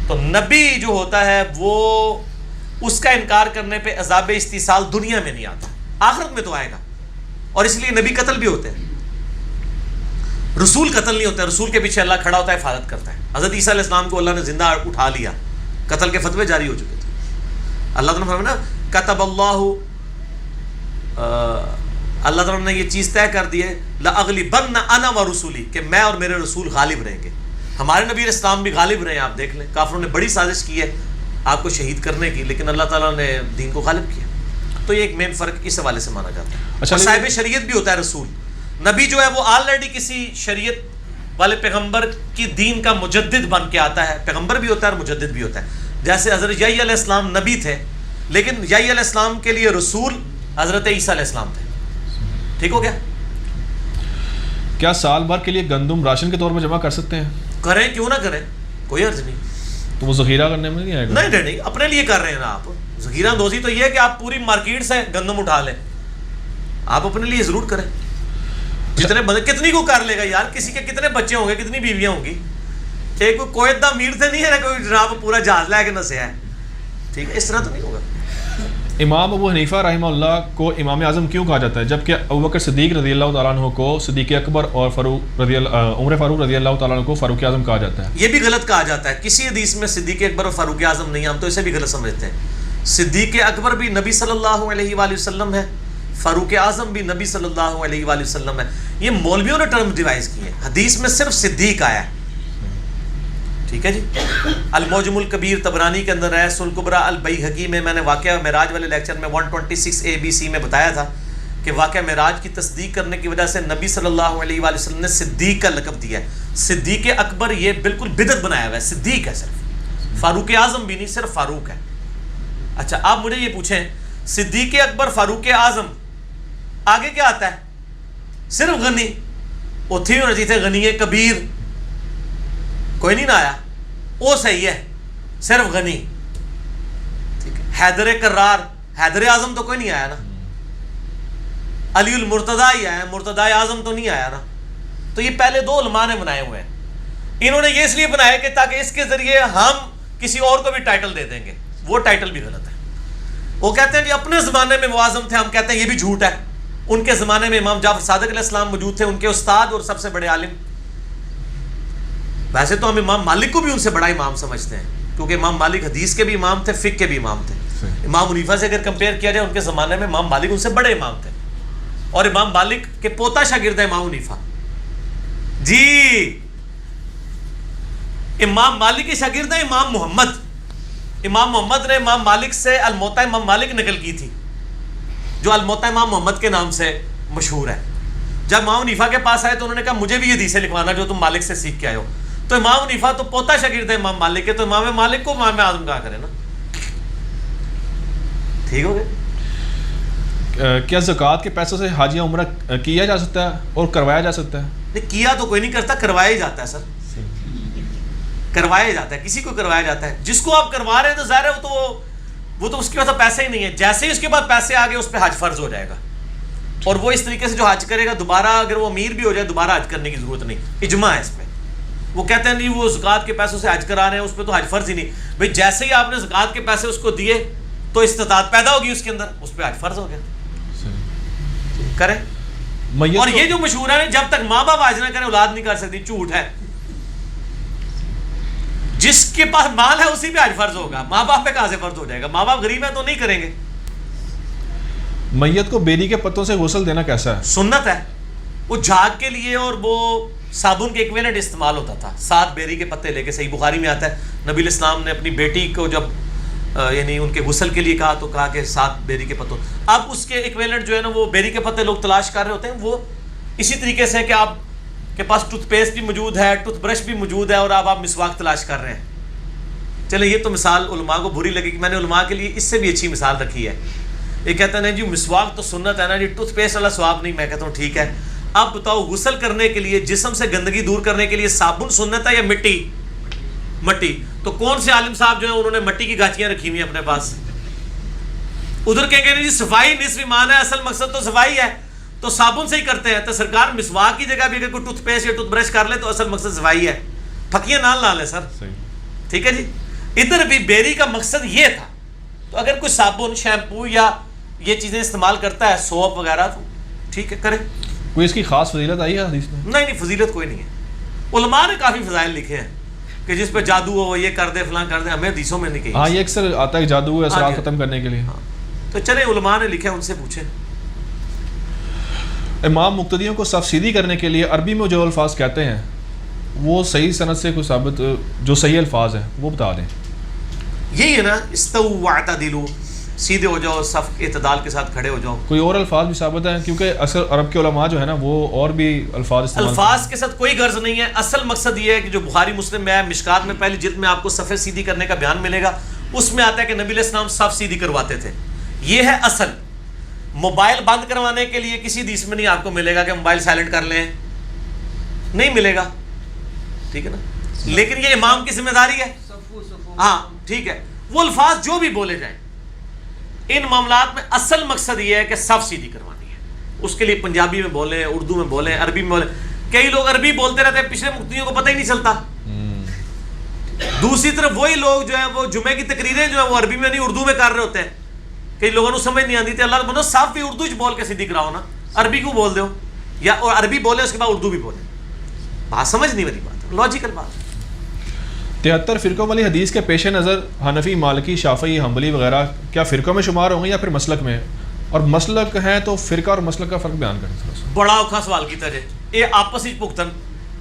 تو نبی جو ہوتا ہے وہ اس کا انکار کرنے پہ عذاب استیصال دنیا میں نہیں آتا، آخرت میں تو آئے گا، اور اس لیے نبی قتل بھی ہوتے ہیں، رسول قتل نہیں ہوتا ہے، رسول کے پیچھے اللہ کھڑا ہوتا ہے، حفاظت کرتا ہے۔ حضرت عیسیٰ علیہ السلام کو اللہ نے زندہ اٹھا لیا، قتل کے فتوے جاری ہو چکے تھے۔ اللہ تعالیٰ نے فرمایا نا کتب اللہ تعالیٰ نے یہ چیز طے کر دی ہے لأغلبن انا ورسولی، کہ میں اور میرے رسول غالب رہیں گے۔ ہمارے نبی علیہ السلام بھی غالب رہے ہیں، آپ دیکھ لیں، کافروں نے بڑی سازش کی ہے آپ کو شہید کرنے کی، لیکن اللہ تعالیٰ نے دین کو غالب کیا۔ تو یہ ایک مین فرق اس حوالے سے مانا جاتا ہے۔ اچھا، اور صاحب شریعت بھی ہوتا ہے رسول، نبی جو ہے وہ آلریڈی کسی شریعت والے پیغمبر کی دین کا مجدد بن کے آتا ہے، پیغمبر بھی ہوتا ہے اور مجدد بھی ہوتا ہے۔ جیسے حضرت یحییٰ علیہ السلام نبی تھے، لیکن یحییٰ علیہ السلام کے لیے رسول حضرت عیسیٰ علیہ السلام تھے۔ ٹھیک ہو گیا؟ کیا سال بھر کے لیے گندم راشن کے طور پر جمع کر سکتے ہیں؟ کریں، کیوں نہ کریں، کوئی عرض نہیں۔ تو وہ ذخیرہ کرنے میں نہیں آئے گا؟ نہیں، اپنے لیے کر رہے ہیں نا آپ۔ ذخیرہ اندوزی تو یہ ہے کہ آپ پوری مارکیٹ سے گندم اٹھا لیں، آپ اپنے لیے ضرور کریں۔ جتنے کتنی کو کر لے گا یار، کسی کے کتنے بچے ہوں گے، کتنی بیویاں ہوں گی، ایک کوئی اتنا امیر سے نہیں ہے نا کوئی جناب پورا جہاز لے کے نسیا ہے۔ ٹھیک ہے؟ اس طرح تو نہیں ہوگا۔ امام ابو حنیفہ رحمہ اللہ کو امام اعظم کیوں کہا جاتا ہے، جبکہ ابوبکر صدیق رضی اللہ تعالیٰ عنہ کو صدیق اکبر اور عمر فاروق رضی اللہ تعالیٰ عنہ کو فاروق اعظم کہا جاتا ہے؟ یہ بھی غلط کہا جاتا ہے، کسی حدیث میں صدیق اکبر اور فاروق اعظم نہیں، ہم تو اسے بھی غلط سمجھتے ہیں۔ صدیق اکبر بھی نبی صلی اللہ علیہ وآلہ وسلم ہے، فاروق اعظم بھی نبی صلی اللہ علیہ وآلہ وسلم ہے۔ یہ مولویوں نے ٹرم ڈیوائز کی ہے، حدیث میں صرف صدیق آیا ہے۔ ٹھیک ہے جی؟ المعجم الکبیر طبرانی کے اندر ہے، سنن الکبریٰ البیہقی میں، میں نے واقعہ معراج والے لیکچر میں 126 میں بتایا تھا کہ واقعہ معراج کی تصدیق کرنے کی وجہ سے نبی صلی اللہ علیہ وآلہ وسلم نے صدیق کا لقب دیا ہے۔ صدیق اکبر یہ بالکل بدعت بنایا ہوا ہے، صدیق ہے صرف، فاروق اعظم بھی نہیں، صرف فاروق ہے۔ اچھا، آپ مجھے یہ پوچھیں، صدیق اکبر، فاروق اعظم، آگے کیا آتا ہے؟ صرف غنی، اتھی ہونا چاہیے تھے غنی کبیر، کوئی نہیں نہ آیا، وہ صحیح ہے، صرف غنی۔ ٹھیک ہے؟ حیدر کرار، حیدر اعظم تو کوئی نہیں آیا نا، علی المرتضیٰ ہی آیا، مرتضیٰ اعظم تو نہیں آیا نا۔ تو یہ پہلے دو علماء نے بنائے ہوئے ہیں، انہوں نے یہ اس لیے بنائے کہ تاکہ اس کے ذریعے ہم کسی اور کو بھی ٹائٹل دے دیں گے، وہ ٹائٹل بھی غلط ہے۔ وہ کہتے ہیں جی اپنے زمانے میں معظم تھے، ہم کہتے ہیں یہ بھی جھوٹ ہے۔ ان کے زمانے میں امام جعفر صادق علیہ السلام موجود تھے، ان کے استاد اور سب سے بڑے عالم ویسے تو ہم امام مالک کو بھی ان سے بڑا امام سمجھتے ہیں، کیونکہ امام مالک حدیث کے بھی امام تھے، فقہ کے بھی امام تھے. امام حنیفہ سے اگر کمپیئر کیا جائے ان کے زمانے میں امام مالک ان سے بڑے امام تھے، اور امام مالک کے پوتا شاگرد ہے امام حنیفہ. جی امام مالک کے شاگرد ہیں امام محمد. امام محمد نے امام مالک سے الموطا امام مالک نقل کی تھی، جو الموطا امام محمد کے نام سے مشہور ہے. جب امام حنیفہ کے پاس آئے تو انہوں نے کہا مجھے بھی یہ حدیثیں لکھوانا جو تم مالک سے سیکھ کے آئے ہو. تو امام حنیفہ تو پوتا شاگرد ہے امام مالک کے، تو امام مالک کو امام اعظم کہا کرے نا. ٹھیک ہو گئے. کیا زکوٰۃ کے پیسوں سے حج یا عمرہ کیا جا سکتا ہے اور کروایا جا سکتا ہے؟ نہیں کیا تو کوئی نہیں کرتا، کروایا ہی جاتا ہے سر، کروایا جاتا ہے، کسی کو کروایا جاتا ہے. جس کو آپ کروا رہے ہیں تو ظاہر ہے وہ تو اس کے پاس پیسے ہی نہیں ہے. جیسے ہی اس کے پاس پیسے آ گئے اس پہ حج فرض ہو جائے گا، اور وہ اس طریقے سے جو حج کرے گا دوبارہ اگر وہ امیر بھی ہو جائے دوبارہ حج کرنے کی ضرورت نہیں. اجماع ہے اس پہ. وہ کہتے ہیں نہیں وہ زکوٰۃ کے پیسوں سے حج کرا رہے ہیں اس پہ تو حج فرض ہی نہیں. بھائی جیسے ہی آپ نے زکوٰۃ کے پیسے اس کو دیے تو استطاعت پیدا ہوگی اس کے اندر، اس پہ حج فرض ہو گیا، کریں. اور یہ جو مشہور ہے جب تک ماں باپ حج نہ کریں اولاد نہیں کر سکتی، جھوٹ ہے. جس کے پاس مال ہے اسی پہ حج فرض ہوگا، ماں باپ پہ کہاں سے فرض ہو جائے گا؟ ماں باپ غریب ہیں تو نہیں کریں گے. میت کو بیری کے پتوں سے غسل دینا کیسا ہے؟ سنت ہے. وہ جھاگ کے لیے اور وہ صابن کے ایکویلنٹ استعمال ہوتا تھا. 7 بیری کے پتے لے کے، صحیح بخاری میں آتا ہے نبی علیہ السلام نے اپنی بیٹی کو جب یعنی ان کے غسل کے لیے کہا تو کہا کہ 7 بیری کے پتوں. اب اس کے ایکویلنٹ جو ہے نا وہ بیری کے پتے لوگ تلاش کر رہے ہوتے ہیں. وہ اسی طریقے سے کہ آپ کے پاس ٹوتھ پیسٹ بھی موجود ہے، ٹوتھ برش بھی موجود ہے، اور اب آپ مسواک تلاش کر رہے ہیں. چلیں یہ تو مثال علماء کو بری لگے کہ میں نے علماء کے لیے اس سے بھی اچھی مثال رکھی ہے. یہ کہتے ہیں جی مسواک تو سنت ہے نا جی، ٹوتھ پیسٹ والا ثواب نہیں. میں کہتا ہوں ٹھیک ہے، اب بتاؤ غسل کرنے کے لیے جسم سے گندگی دور کرنے کے لیے صابن سنت ہے یا مٹی؟ مٹی. تو کون سے عالم صاحب جو ہیں انہوں نے مٹی کی گاچیاں رکھی ہوئی ہیں اپنے پاس؟ ادھر کہیں گے جی صفائی نصف ایمان ہے، اصل مقصد تو صفائی ہے تو صابن سے ہی کرتے ہیں. تو سرکار مسواک کی جگہ بھی اگر کوئی ٹوتھ پیسٹ یا ٹوتھ برش کر لے تو اصل مقصد صفائی ہے، پھکیاں نہ لیں سر. ٹھیک ہے جی. ادھر بھی بیری کا مقصد یہ تھا. تو اگر کوئی صابن شیمپو یا یہ چیزیں استعمال کرتا ہے سوپ وغیرہ تو ٹھیک ہے کرے. کوئی اس کی خاص فضیلت آئی ہے حدیث میں؟ نہیں فضیلت کوئی نہیں ہے. علماء نے کافی فضائل لکھے ہیں کہ جس پہ جادو ہو یہ کر دے فلاں کر دے، ہمیں حدیثوں میں نہیں کہی. ہاں یہ اکثر آتا ہے جادو اثرات ختم کرنے کے لیے. تو چلے علماء نے لکھے ان سے پوچھیں. امام مقتدیوں کو صف سیدھی کرنے کے لیے عربی میں جو الفاظ کہتے ہیں وہ صحیح سند سے کوئی ثابت جو صحیح الفاظ ہیں وہ بتا دیں. یہی ہے نا استو واعتدلوا، سیدھے ہو جاؤ، صف اعتدال کے ساتھ کھڑے ہو جاؤ. کوئی اور الفاظ بھی ثابت ہیں؟ کیونکہ اکثر عرب کے علماء جو ہے نا وہ اور بھی الفاظ کے ساتھ کوئی غرض نہیں ہے. اصل مقصد یہ ہے کہ جو بخاری مسلم میں ہے، مشکات میں پہلی جلد میں آپ کو صف سیدھی کرنے کا بیان ملے گا. اس میں آتا ہے کہ نبی علیہ السلام صف سیدھی کرواتے تھے. یہ ہے اصل. موبائل بند کروانے کے لیے کسی حدیث میں نہیں آپ کو ملے گا کہ موبائل سائلنٹ کر لیں، نہیں ملے گا. ٹھیک ہے نا. لیکن یہ امام کی ذمہ داری ہے. ہاں ٹھیک ہے. وہ الفاظ جو بھی بولے جائیں ان معاملات میں اصل مقصد یہ ہے کہ صف سیدھی کروانی ہے. اس کے لیے پنجابی میں بولیں، اردو میں بولیں، عربی میں بولیں. کئی لوگ عربی بولتے رہتے ہیں، پچھلے مقتدیوں کو پتہ ہی نہیں چلتا. دوسری طرف وہی لوگ جو ہیں وہ جمعے کی تقریریں جو ہیں وہ عربی میں نہیں اردو میں کر رہے ہوتے ہیں. کئی لوگوں کو سمجھ نہیں آتی تھی. اللہ بولو صف بھی اردو چ بول کے سیدھی کراؤ نا، عربی کو بول دو، یا اور عربی بولے اس کے بعد اردو بھی بولے. بات سمجھ نہیں والی بات ہے، لاجیکل بات. 73 فرقوں والی حدیث کے پیش نظر حنفی، مالکی، شافعی، حنبلی وغیرہ کیا فرقوں میں شمار ہوں گے یا پھر مسلک میں؟ اور مسلک ہیں تو فرقہ اور مسلک کا فرق بیان کریں تھوڑا سا. بڑا اوکھا سوال کیتا جائے. یہ آپس ہی پختن.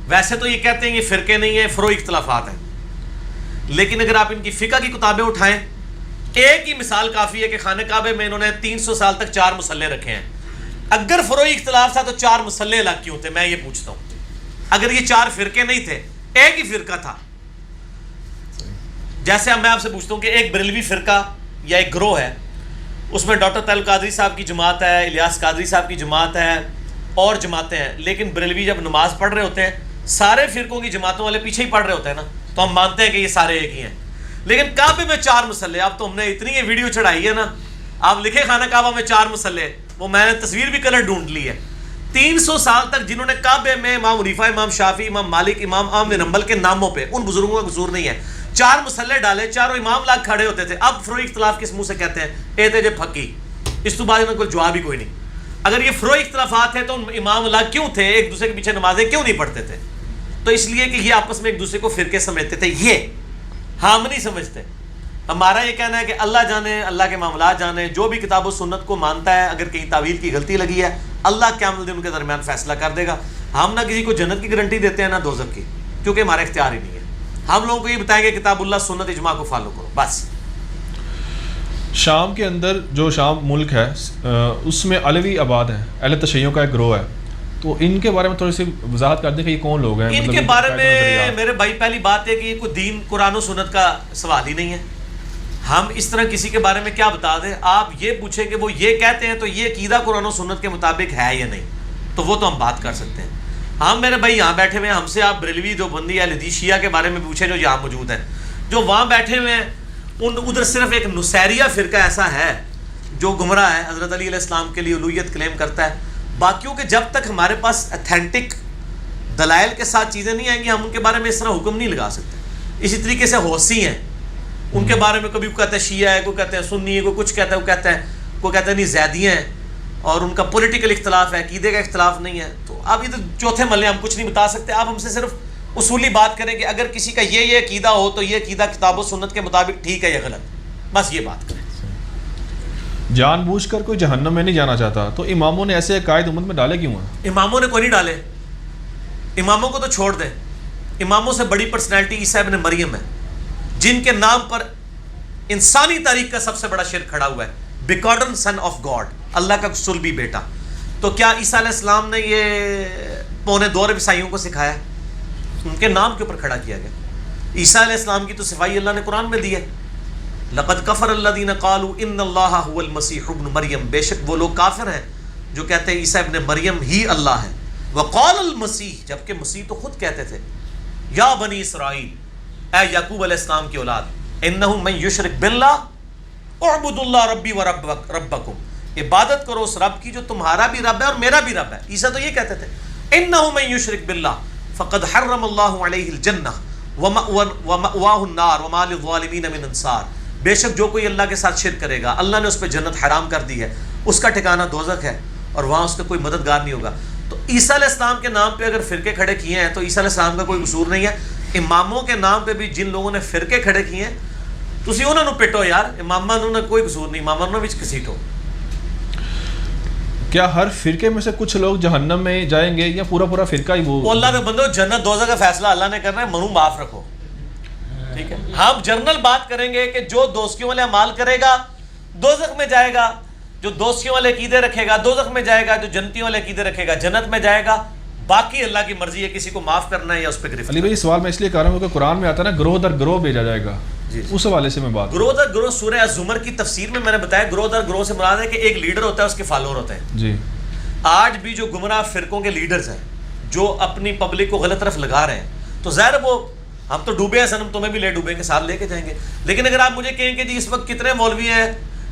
ویسے تو یہ کہتے ہیں یہ فرقے نہیں ہیں، فروع اختلافات ہیں. لیکن اگر آپ ان کی فقہ کی کتابیں اٹھائیں، ایک ہی مثال کافی ہے کہ خانہ کعبے میں انہوں نے 300 سال تک 4 مصلے رکھے ہیں. اگر فروعی اختلاف تھا تو 4 مصلے الگ کیوں تھے؟ میں یہ پوچھتا ہوں. اگر یہ 4 فرقے نہیں تھے، ایک ہی فرقہ تھا. جیسے میں آپ سے پوچھتا ہوں کہ ایک بریلوی فرقہ یا ایک گروہ ہے، اس میں ڈاکٹر طیب قادری صاحب کی جماعت ہے، الیاس قادری صاحب کی جماعت ہے اور جماعتیں ہیں. لیکن بریلوی جب نماز پڑھ رہے ہوتے ہیں سارے فرقوں کی جماعتوں والے پیچھے ہی پڑھ رہے ہوتے ہیں نا، تو ہم مانتے ہیں کہ یہ سارے ایک ہی ہیں. لیکن کعبے میں 4 مصلے. اب تو ہم نے اتنی یہ ویڈیو چڑھائی ہے نا، آپ لکھے خانہ کعبہ میں 4 مصلے، وہ میں نے تصویر بھی کلر ڈھونڈ لی ہے. 300 سال تک جنہوں نے کعبے میں امام حنیفہ، امام شافعی، امام مالک، امام احمد بن حنبل کے ناموں پہ، ان بزرگوں کا قصور نہیں ہے، 4 مصلے ڈالے، چاروں امام لاگ کھڑے ہوتے تھے. اب فروعی اختلاف کس منہ سے کہتے ہیں؟ اے تے جے پھکی. اس تو بعد انہوں نے کوئی جواب ہی کوئی نہیں. اگر یہ فروعی اختلافات ہیں تو امام لاگ کیوں تھے؟ ایک دوسرے کے پیچھے نمازیں کیوں نہیں پڑھتے تھے؟ تو اس لیے کہ یہ آپس میں ایک دوسرے کو فرقے سمجھتے تھے، یہ ہم نہیں سمجھتے. ہمارا یہ کہنا ہے کہ اللہ جانے، اللہ کے معاملات جانے. جو بھی کتاب و سنت کو مانتا ہے، اگر کہیں تعویل کی غلطی لگی ہے اللہ قیامت دن ان کے درمیان فیصلہ کر دے گا. ہم نہ کسی کو جنت کی گارنٹی دیتے ہیں نہ دوزخ کی، کیونکہ ہمارا اختیار ہی نہیں ہے. ہم لوگوں کو یہ بتائیں گے کتاب اللہ سنت اجماع کو فالو کرو بس. شام کے اندر جو شام ملک ہے اس میں علوی آباد ہیں، اہل تشیعوں کا ایک گروہ ہے، تو ان کے بارے میں تھوڑی سی وضاحت کر دیں کہ یہ کون لوگ ہیں. ان کے بارے میں میرے بھائی پہلی بات ہے کہ یہ کوئی دین قرآن و سنت کا سوال ہی نہیں ہے. ہم اس طرح کسی کے بارے میں کیا بتا دیں. آپ یہ پوچھیں کہ وہ یہ کہتے ہیں تو یہ عقیدہ قرآن و سنت کے مطابق ہے یا نہیں، تو وہ تو ہم بات کر سکتے ہیں. ہم میرے بھائی یہاں بیٹھے ہوئے ہیں، ہم سے آپ بریلوی جو بندی اہل حدیث شیعہ کے بارے میں پوچھیں جو یہاں موجود ہیں، جو وہاں بیٹھے ہوئے ہیں، ادھر صرف ایک نصیریہ فرقہ ایسا ہے جو گمراہ ہے، حضرت علی علیہ السلام کے لیے الوہیت کلیم کرتا ہے. باقیوں کے جب تک ہمارے پاس اتھینٹک دلائل کے ساتھ چیزیں نہیں آئیں گی ہم ان کے بارے میں اس طرح حکم نہیں لگا سکتے. اسی طریقے سے حوثی ہیں، ان کے بارے میں کبھی کوئی کہتا ہے شیعہ ہے، کوئی کہتے ہیں سنی ہے، کوئی کچھ کہتا ہے، کوئی کہتا ہے نہیں زیدیاں ہیں، اور ان کا پولیٹیکل اختلاف ہے، عقیدے کا اختلاف نہیں ہے. تو اب یہ تو چوتھے محلے ہم کچھ نہیں بتا سکتے. آپ ہم سے صرف اصولی بات کریں کہ اگر کسی کا یہ عقیدہ ہو تو یہ عقیدہ کتاب و سنت کے مطابق ٹھیک ہے یا غلط، بس یہ بات کریں. جان بوجھ کر کوئی جہنم میں نہیں جانا چاہتا تو اماموں نے ایسے عقائد امت میں ڈالے کیوں ہیں؟ اماموں نے کوئی نہیں ڈالے، اماموں کو تو چھوڑ دیں. اماموں سے بڑی پرسنالٹی عیسیٰ ابن مریم ہے، جن کے نام پر انسانی تاریخ کا سب سے بڑا شرک کھڑا ہوا ہے، بیکارڈن سن آف گاڈ، اللہ کا صلبی بیٹا. تو کیا عیسیٰ علیہ السلام نے یہ 2.25 عیسائیوں کو سکھایا؟ ان کے نام کے اوپر کھڑا کیا گیا. عیسیٰ علیہ السلام کی تو صفائی اللہ نے قرآن میں دی ہے، لقد کفر الذین قالوا ان اللہ هو المسیح ابن مریم، بے شک وہ لوگ کافر ہیں جو کہتے ہیں عیسیٰ ابن مریم ہی اللہ ہے. وقال المسیح، جبکہ مسیح تو خود کہتے تھے یا بنی اسرائیل، اے یعقوب علیہ السلام کی اولاد، انہ من یشرک باللہ اعبد اللہ ربی و ربکم، عبادت کرو اس رب کی جو تمہارا بھی رب ہے اور میرا بھی رب ہے. عیسیٰ تو یہ کہتے تھے انہ من یشرک باللہ فقد حرم اللہ علیہ الجنہ ومأواہ النار وما للظالمین من انصار، بے شک جو کوئی اللہ کے ساتھ شرک کرے گا اللہ نے اس پہ جنت حرام کر دی ہے، اس کا ٹھکانہ دوزخ ہے اور وہاں اس کا کوئی مددگار نہیں ہوگا. تو عیسیٰ علیہ السلام کے نام پہ اگر فرقے کھڑے کیے ہیں تو عیسیٰ علیہ السلام کا کوئی قصور نہیں ہے. اماموں کے نام پہ بھی جن لوگوں نے فرقے کھڑے کیے ہیں تسی انہوں نے پٹو یار، امامہ نے کوئی قصور نہیں، امامہ نے بھی کسیٹو. کیا ہر فرقے میں سے کچھ لوگ جہنم میں جائیں گے یا پورا پورا فرقہ ہی وہ اللہ کے بندو جنت دوزخ کا فیصلہ اللہ نے کرنا ہے، منو معاف رکھو. ٹھیک ہے، ہم جنرل بات کریں گے کہ جو دوستیوں والے اعمال کرے گا دوزخ میں جائے گا، جو دوستیوں والے عقیدے رکھے گا دوزخ میں جائے گا، جو جنتیوں والے عقیدے رکھے گا جنت میں جائے گا. باقی اللہ کی مرضی ہے کسی کو معاف کرنا ہے یا اس پہ گرفت. علی بھائی سوال میں اس لیے کر رہا ہوں کہ قرآن میں آتا ہے نا گروہ در گروہ بھیجا جائے گا، اس حوالے سے میں بات. گروہ در گروہ سورہ الزمر کی تفسیر میں نے بتایا گروہ در گروہ سے مراد ہے کہ ایک لیڈر ہوتا ہے اس کے فالوور ہوتے ہیں. جی آج بھی جو گمراہ فرقوں کے لیڈرز ہیں جو اپنی پبلک کو غلط طرف لگا رہے ہیں تو ظاہر وہ ہم تو ڈوبے ہیں سنم، تمہیں بھی لے ڈوبیں کے ساتھ لے کے جائیں گے. لیکن اگر آپ مجھے کہیں کہ جی اس وقت کتنے مولوی ہیں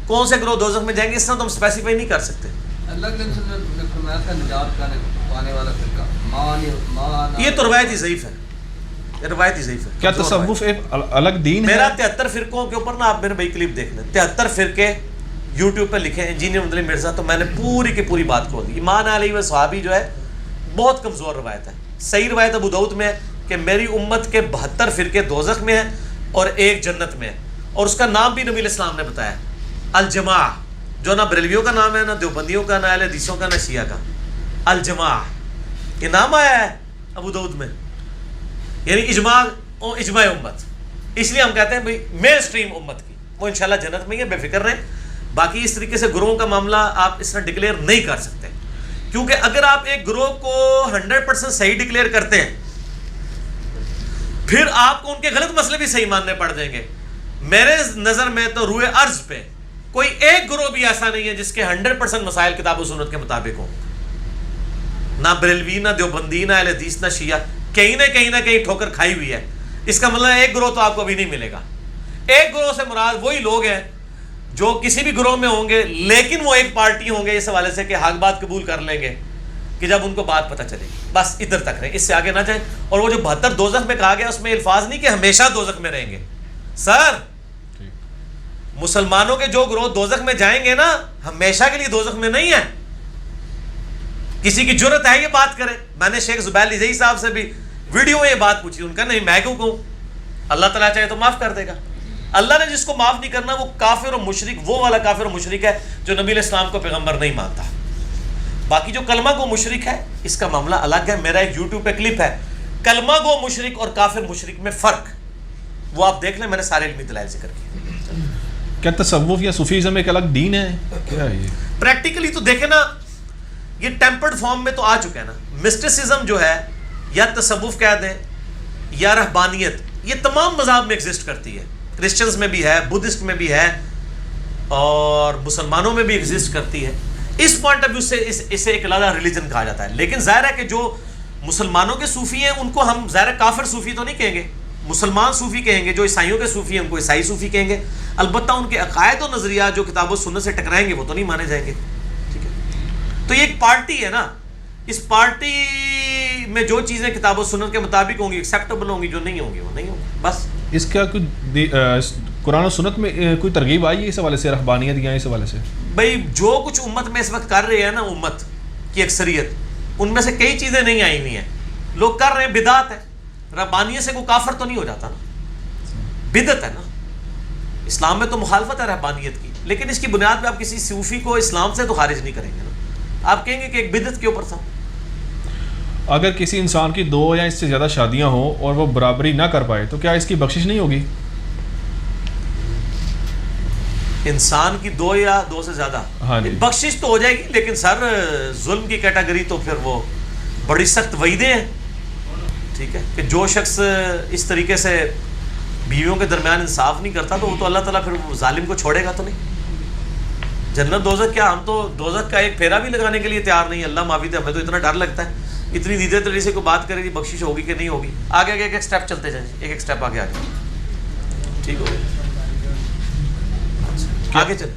کون سے گروہ دوزخ میں جائیں گے، اس طرح تو ہم اسپیسیفائی نہیں کر سکتے. یہ تو روایت ہی ضعیف ہے، روایت ہی ضعیف ہے. کیا تصوف ایک الگ دین ہے؟ میرا 73 فرقوں کے اوپر نا آپ میرے بھائی کلپ دیکھ لیں، 73 فرقے یوٹیوب پہ لکھے ہیں انجینئر مدنی مرزا، تو میں نے پوری کی پوری بات کھول دی. ایمان علیہ و صحابی جو ہے بہت کمزور روایت ہے. صحیح روایت ابو داؤد میں ہے کہ میری امت کے 72 فرقے دوزخ میں ہیں اور ایک جنت میں ہے، اور اس کا نام بھی نبی علیہ السلام نے بتایا الجماع، جو نہ بریلویوں کا نام ہے نہ دیوبندیوں کا نہ اہل حدیثوں کا نہ شیعہ کا. الجماع یہ نام آیا ہے ابو داؤد میں، یعنی اجماع اجماع امت. اس لیے ہم کہتے ہیں بھائی مین اسٹریم امت کی وہ انشاءاللہ جنت میں ہی ہے، بے فکر رہیں. باقی اس طریقے سے گروہوں کا معاملہ آپ اس طرح ڈکلیئر نہیں کر سکتے، کیونکہ اگر آپ ایک گروہ کو 100% صحیح ڈکلیئر کرتے ہیں پھر آپ کو ان کے غلط مسئلے بھی صحیح ماننے پڑ جائیں گے. میرے نظر میں تو روئے ارض پہ کوئی ایک گروہ بھی ایسا نہیں ہے جس کے 100% مسائل کتاب و سنت کے مطابق ہوں. نہ بریلوی نہ دیوبندی نہ اہل حدیث نہ شیعہ، کہیں نہ کہیں ٹھوکر کھائی ہوئی ہے. اس کا مطلب ایک گروہ تو آپ کو ابھی نہیں ملے گا. ایک گروہ سے مراد وہی لوگ ہیں جو کسی بھی گروہ میں ہوں گے لیکن وہ ایک پارٹی ہوں گے اس حوالے سے کہ حق بات قبول کر لیں گے کہ جب ان کو بات پتہ چلے گی. بس ادھر تک رہیں، اس سے آگے نہ جائیں. اور وہ جو 72 دوزخ میں کہا گیا اس میں الفاظ نہیں کہ ہمیشہ دوزخ میں رہیں گے. سر مسلمانوں کے جو گروہ دوزخ میں جائیں گے نا ہمیشہ کے لیے دوزخ میں نہیں ہے. کسی کی جرت ہے یہ بات کرے. میں نے شیخ زبیر علی صاحب سے بھی ویڈیو میں یہ بات پوچھی، ان کا نہیں میں کیوں کہوں، اللہ تعالیٰ چاہے تو معاف کر دے گا. اللہ نے جس کو معاف نہیں کرنا وہ کافر اور مشرک، وہ والا کافر اور مشرک ہے جو نبی علیہ السلام کو پیغمبر نہیں مانتا. باقی جو کلمہ گو مشرک ہے اس کا معاملہ الگ ہے. میرا ایک یوٹیوب پہ کلپ ہے کلمہ گو مشرک اور کافر مشرک میں فرق، وہ آپ دیکھ لیں، میں نے سارے علمی دلائل ذکر کیے. کیا تصوف یا صوفیزم ایک الگ دین ہے؟ کیا ہے یہ؟ پریکٹیکلی تو دیکھیں نا، یہ ٹیمپرڈ فارم میں تو آ چکا ہے نا. مسٹسزم جو ہے یا تصوف کہہ دیں یا رہبانیت، یہ تمام مذہب میں ایگزسٹ کرتی ہے. کرسچنز میں بھی ہے، بدھسٹ میں بھی ہے، اور مسلمانوں میں بھی ایگزسٹ کرتی ہے. اس پوائنٹ آف ویو سے اسے ایک علیحدہ ریلیجن کہا جاتا ہے. لیکن ظاہر ہے کہ جو مسلمانوں کے صوفی ہیں ان کو ہم ظاہر کافر صوفی تو نہیں کہیں گے، مسلمان صوفی کہیں گے. جو عیسائیوں کے صوفی ہیں ان کو عیسائی صوفی کہیں گے. البتہ ان کے عقائد و نظریات جو کتاب و سنت سے ٹکرائیں گے وہ تو نہیں مانے جائیں گے. ٹھیک ہے، تو یہ ایک پارٹی ہے نا، اس پارٹی میں جو چیزیں کتاب و سنت کے مطابق ہوں گی ایکسیپٹیبل ہوں گی، جو نہیں ہوں گی وہ نہیں ہوں گی. بس اس کا کوئی قرآن و سنت میں کوئی ترغیب آئی ہے اس حوالے سے، رہبانیت یا اس حوالے سے؟ بھائی جو کچھ امت میں اس وقت کر رہے ہیں نا، امت کی اکثریت، ان میں سے کئی چیزیں نہیں آئی ہوئی ہیں. لوگ کر رہے ہیں، بدعت ہے. رہبانیت سے کوئی کافر تو نہیں ہو جاتا نا، بدعت ہے نا. اسلام میں تو مخالفت ہے رہبانیت کی، لیکن اس کی بنیاد پہ آپ کسی صوفی کو اسلام سے تو خارج نہیں کریں گے نا. آپ کہیں گے کہ ایک بدعت کے اوپر تھا. اگر کسی انسان کی 2 یا اس سے زیادہ شادیاں ہوں اور وہ برابری نہ کر پائے تو کیا اس کی بخشش نہیں ہوگی؟ انسان کی 2 یا 2 سے زیادہ، ہاں جی، بخشش تو ہو جائے گی، لیکن سر ظلم کی کیٹیگری تو پھر وہ بڑی سخت وعیدیں ہیں. ٹھیک ہے، کہ جو شخص اس طریقے سے بیویوں کے درمیان انصاف نہیں کرتا تو وہ تو اللہ تعالیٰ پھر ظالم کو چھوڑے گا تو نہیں. جنت دوزخ کیا، ہم تو دوزخ کا ایک پھیرا بھی لگانے کے لیے تیار نہیں. اللہ معافی دے، ہمیں تو اتنا ڈر لگتا ہے. اتنی دیدے طریقے سے کوئی بات کرے گی بخشش ہوگی کہ نہیں ہوگی. آگے آگے ایک ایک اسٹیپ چلتے جائیں، ایک ایک اسٹیپ آگے آگے. ٹھیک ہو گیا، آگے چل.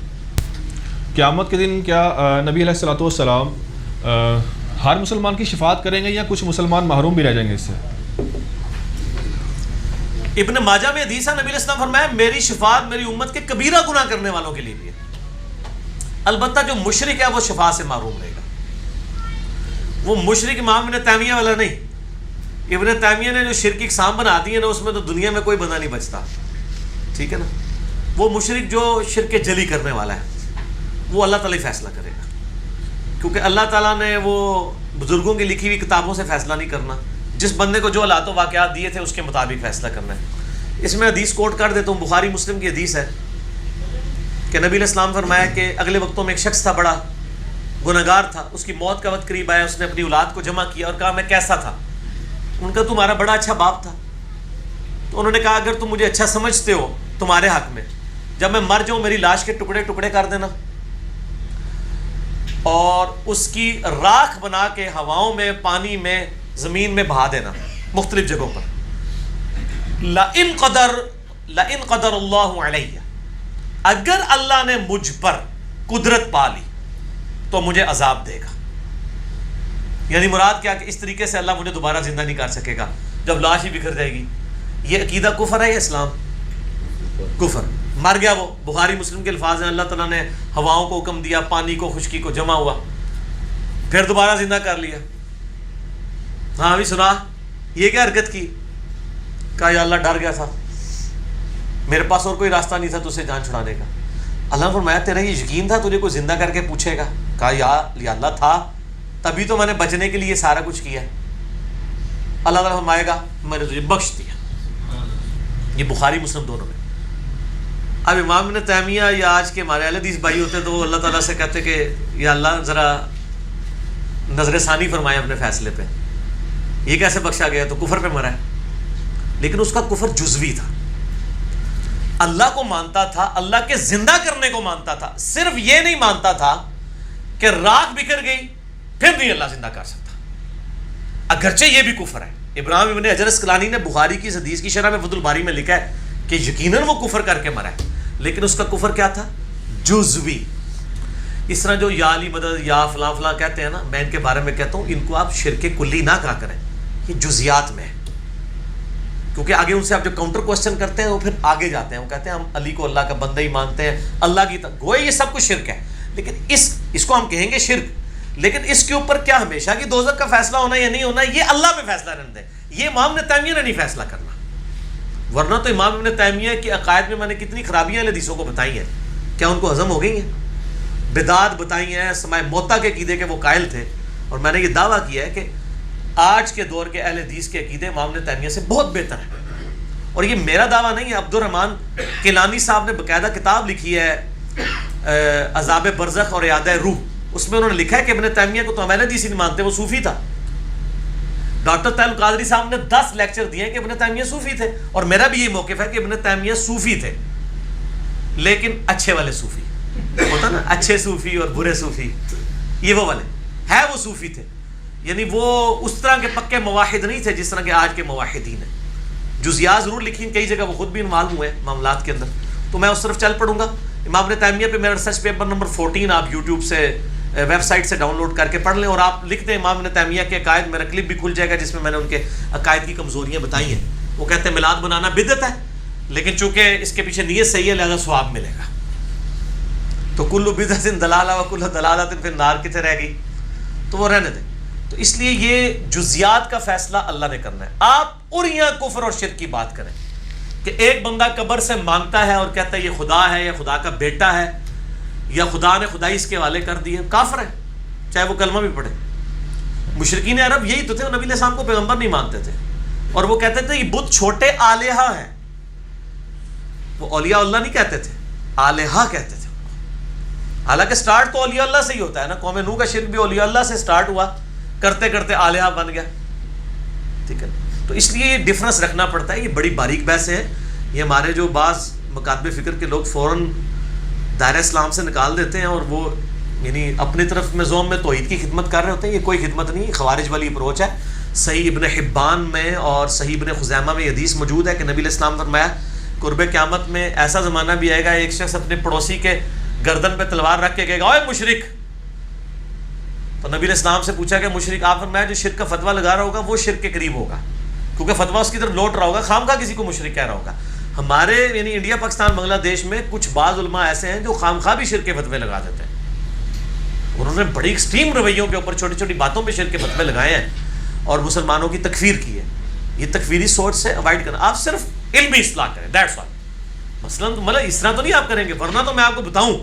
قیامت کے دن کیا نبی علیہ الصلوۃ والسلام ہر مسلمان کی شفاعت کریں گے یا کچھ مسلمان محروم بھی رہ جائیں گے اس سے؟ ابن ماجہ میں حدیث ہے، نبی علیہ السلام فرمایا میری شفاعت میری امت کے کبیرہ گناہ کرنے والوں کے لیے بھی ہے. البتہ جو مشرک ہے وہ شفاعت سے محروم رہے گا. وہ مشرک امام ابن تیمیہ والا نہیں. ابن تیمیہ نے جو شرک کی اقسام بنا دی ہے نا، اس میں تو دنیا میں کوئی بندہ نہیں بچتا. ٹھیک ہے نا. وہ مشرک جو شرک جلی کرنے والا ہے وہ اللہ تعالیٰ فیصلہ کرے گا، کیونکہ اللہ تعالیٰ نے وہ بزرگوں کی لکھی ہوئی کتابوں سے فیصلہ نہیں کرنا. جس بندے کو جو حالات و واقعات دیے تھے اس کے مطابق فیصلہ کرنا ہے. اس میں حدیث کوٹ کر دیتا ہوں، بخاری مسلم کی حدیث ہے کہ نبی علیہ السلام فرمایا کہ اگلے وقتوں میں ایک شخص تھا، بڑا گنہگار تھا. اس کی موت کا وقت قریب آیا، اس نے اپنی اولاد کو جمع کیا اور کہا میں کیسا تھا. ان کا تمہارا بڑا اچھا باپ تھا. تو انہوں نے کہا اگر تم مجھے اچھا سمجھتے ہو تمہارے حق میں، جب میں مر جاؤں میری لاش کے ٹکڑے ٹکڑے کر دینا اور اس کی راکھ بنا کے ہواؤں میں، پانی میں، زمین میں بہا دینا مختلف جگہوں پر. لَإِن قدر اللہ علیہ، اگر اللہ نے مجھ پر قدرت پا لی تو مجھے عذاب دے گا. یعنی مراد کیا کہ اس طریقے سے اللہ مجھے دوبارہ زندہ نہیں کر سکے گا جب لاش ہی بکھر جائے گی. یہ عقیدہ کفر ہے یا اسلام؟ کفر. مر گیا وہ، بخاری مسلم کے الفاظ ہیں، اللہ تعالیٰ نے ہواؤں کو حکم دیا، پانی کو، خشکی کو، جمع ہوا، پھر دوبارہ زندہ کر لیا. ہاں بھی سنا، یہ کیا حرکت کی؟ کہا یا اللہ ڈر گیا تھا، میرے پاس اور کوئی راستہ نہیں تھا تجھے جان چھڑانے کا. اللہ نے فرمایا تیرا یہ یقین تھا تجھے کوئی زندہ کر کے پوچھے گا؟ کہا یا اللہ تھا، تبھی تو میں نے بچنے کے لیے سارا کچھ کیا. اللہ تعالیٰ فرمائے گا میں نے تجھے بخش دیا. یہ بخاری مسلم دونوں میں. اب امام ابن تیمیہ یا آج کے ہمارے اہل حدیث بھائی ہوتے تو وہ اللہ تعالیٰ سے کہتے کہ یا اللہ ذرا نظر ثانی فرمائے اپنے فیصلے پہ، یہ کیسے بخشا گیا؟ تو کفر پہ مرا ہے. لیکن اس کا کفر جزوی تھا. اللہ کو مانتا تھا، اللہ کے زندہ کرنے کو مانتا تھا، صرف یہ نہیں مانتا تھا کہ راکھ بکھر گئی پھر نہیں اللہ زندہ کر سکتا، اگرچہ یہ بھی کفر ہے. ابراہیم ابن حجر اسقلانی نے بخاری کی اس حدیث کی شرح میں فتح الباری میں لکھا ہے کہ یقیناً وہ کفر کر کے مرا ہے، لیکن اس کا کفر کیا تھا؟ جزوی. اس طرح جو یا علی مدد یا فلاں فلاں کہتے ہیں نا، میں ان کے بارے میں کہتا ہوں ان کو آپ شرک کلی نہ کہا کریں، یہ جزیات میں ہے. کیونکہ آگے ان سے آپ جو کاؤنٹر کوسچن کرتے ہیں وہ پھر آگے جاتے ہیں، وہ کہتے ہیں ہم علی کو اللہ کا بندہ ہی مانتے ہیں، اللہ کی گوئے یہ سب کچھ شرک ہے. لیکن اس کو ہم کہیں گے شرک، لیکن اس کے اوپر کیا ہمیشہ کی دوزخ کا فیصلہ ہونا یا نہیں ہونا یہ اللہ پہ فیصلہ رہنے دیں. یہ امام ابن تیمیہ نے نہیں فیصلہ کرنا، ورنہ تو امام ابن تیمیہ کے عقائد میں نے کتنی خرابیاں حدیثوں کو بتائی ہیں، کیا ان کو ہضم ہو گئی ہیں؟ بدعات بتائی ہیں، سماع موتا کے عقیدے کے وہ قائل تھے، اور میں نے یہ دعویٰ کیا ہے کہ آج کے دور کے اہل حدیث کے عقیدے امام ابن تیمیہ سے بہت بہتر ہیں. اور یہ میرا دعویٰ نہیں ہے، عبد الرحمن کیلانی صاحب نے باقاعدہ کتاب لکھی ہے عذاب برزخ اور اعادہ روح، اس میں انہوں نے لکھا ہے کہ ابن تیمیہ کو تو ہم اہل حدیث نہیں مانتے، وہ صوفی تھا. ڈاکٹر طاہر القادری صاحب نے 10 لیکچر دیے کہ ابن تیمیہ صوفی تھے، اور میرا بھی یہ موقف ہے کہ ابن تیمیہ صوفی تھے، لیکن اچھے والے صوفی ہوتا نا، اچھے صوفی اور برے صوفی، یہ وہ والے ہے، وہ صوفی تھے. یعنی وہ اس طرح کے پکے موحد نہیں تھے جس طرح کے آج کے موحدین ہیں. جزیات ضرور لکھی کئی جگہ، وہ خود بھی انوالو ہوئے معاملات کے اندر، تو میں اس طرف چل پڑوں گا. امام ابن تیمیہ پہ میرا ریسرچ پیپر نمبر 14 آپ یوٹیوب سے ویب سائٹ سے ڈاؤن لوڈ کر کے پڑھ لیں، اور آپ لکھ دیں امام ابن تیمیہ کے عقائد، میرا کلپ بھی کھل جائے گا جس میں نے ان کے عقائد کی کمزوریاں بتائی ہیں. وہ کہتے ہیں میلاد بنانا بدعت ہے، لیکن چونکہ اس کے پیچھے نیت صحیح ہے لہذا ثواب ملے گا. تو کل بدعت دلالہ و کل دلالۃ فی النار کتنے رہ گئی، تو وہ رہنے دیں. تو اس لیے یہ جزیات کا فیصلہ اللہ نے کرنا ہے. آپ اور یہاں کفر اور شرک کی بات کریں کہ ایک بندہ قبر سے مانگتا ہے اور کہتا ہے یہ خدا ہے یا خدا کا بیٹا ہے یا خدا نے خدائی اس کے حوالے کر دی ہے، کافر ہے چاہے وہ کلمہ بھی پڑھے. مشرکین عرب یہی تو تھے، وہ نبی علیہ السلام کو پیغمبر نہیں مانتے تھے، اور وہ کہتے تھے یہ بت چھوٹے آلیہا ہیں. وہ اولیاء اللہ نہیں کہتے تھے، آلیہا کہتے تھے. حالانکہ سٹارٹ تو اولیاء اللہ سے ہی ہوتا ہے نا، قوم نوح کا شرک بھی اولیاء اللہ سے سٹارٹ ہوا، کرتے کرتے آلیہا بن گیا. ٹھیک ہے، تو اس لیے یہ ڈفرنس رکھنا پڑتا ہے. یہ بڑی باریک بحث ہے، یہ ہمارے جو بعض مکاتب فکر کے لوگ فوراً دائرہ اسلام سے نکال دیتے ہیں، اور وہ یعنی اپنی طرف میں زوم میں توحید کی خدمت کر رہے ہوتے ہیں. یہ کوئی خدمت نہیں، خوارج والی اپروچ ہے. صحیح ابن حبان میں اور صحیح ابن خزیمہ میں حدیث موجود ہے کہ نبی علیہ السلام فرمایا قرب قیامت میں ایسا زمانہ بھی آئے گا ایک شخص اپنے پڑوسی کے گردن پہ تلوار رکھ کے کہے گا اوے مشرک. تو نبی علیہ السلام سے پوچھا کہ مشرک، آپ فرمایا جو شرک کا فتویٰ لگا رہا ہوگا وہ شرک کے قریب ہوگا، کیونکہ فتویٰ اس کی طرف لوٹ رہا ہوگا، خامخواہ کسی کو مشرک کہہ رہا ہوگا. ہمارے یعنی انڈیا پاکستان بنگلہ دیش میں کچھ بعض علماء ایسے ہیں جو خامخواہ بھی شرک کے فتوے لگا دیتے ہیں. انہوں نے بڑی ایکسٹریم رویوں کے اوپر چھوٹی چھوٹی باتوں پہ شرک کے فتوے لگائے ہیں اور مسلمانوں کی تکفیر کی ہے. یہ تکفیری سوچ سے اوائڈ کرنا، آپ صرف علمی اصلاح کریں، دیٹس آل. مثلاً مطلب اس طرح تو نہیں آپ کریں گے، ورنہ تو میں آپ کو بتاؤں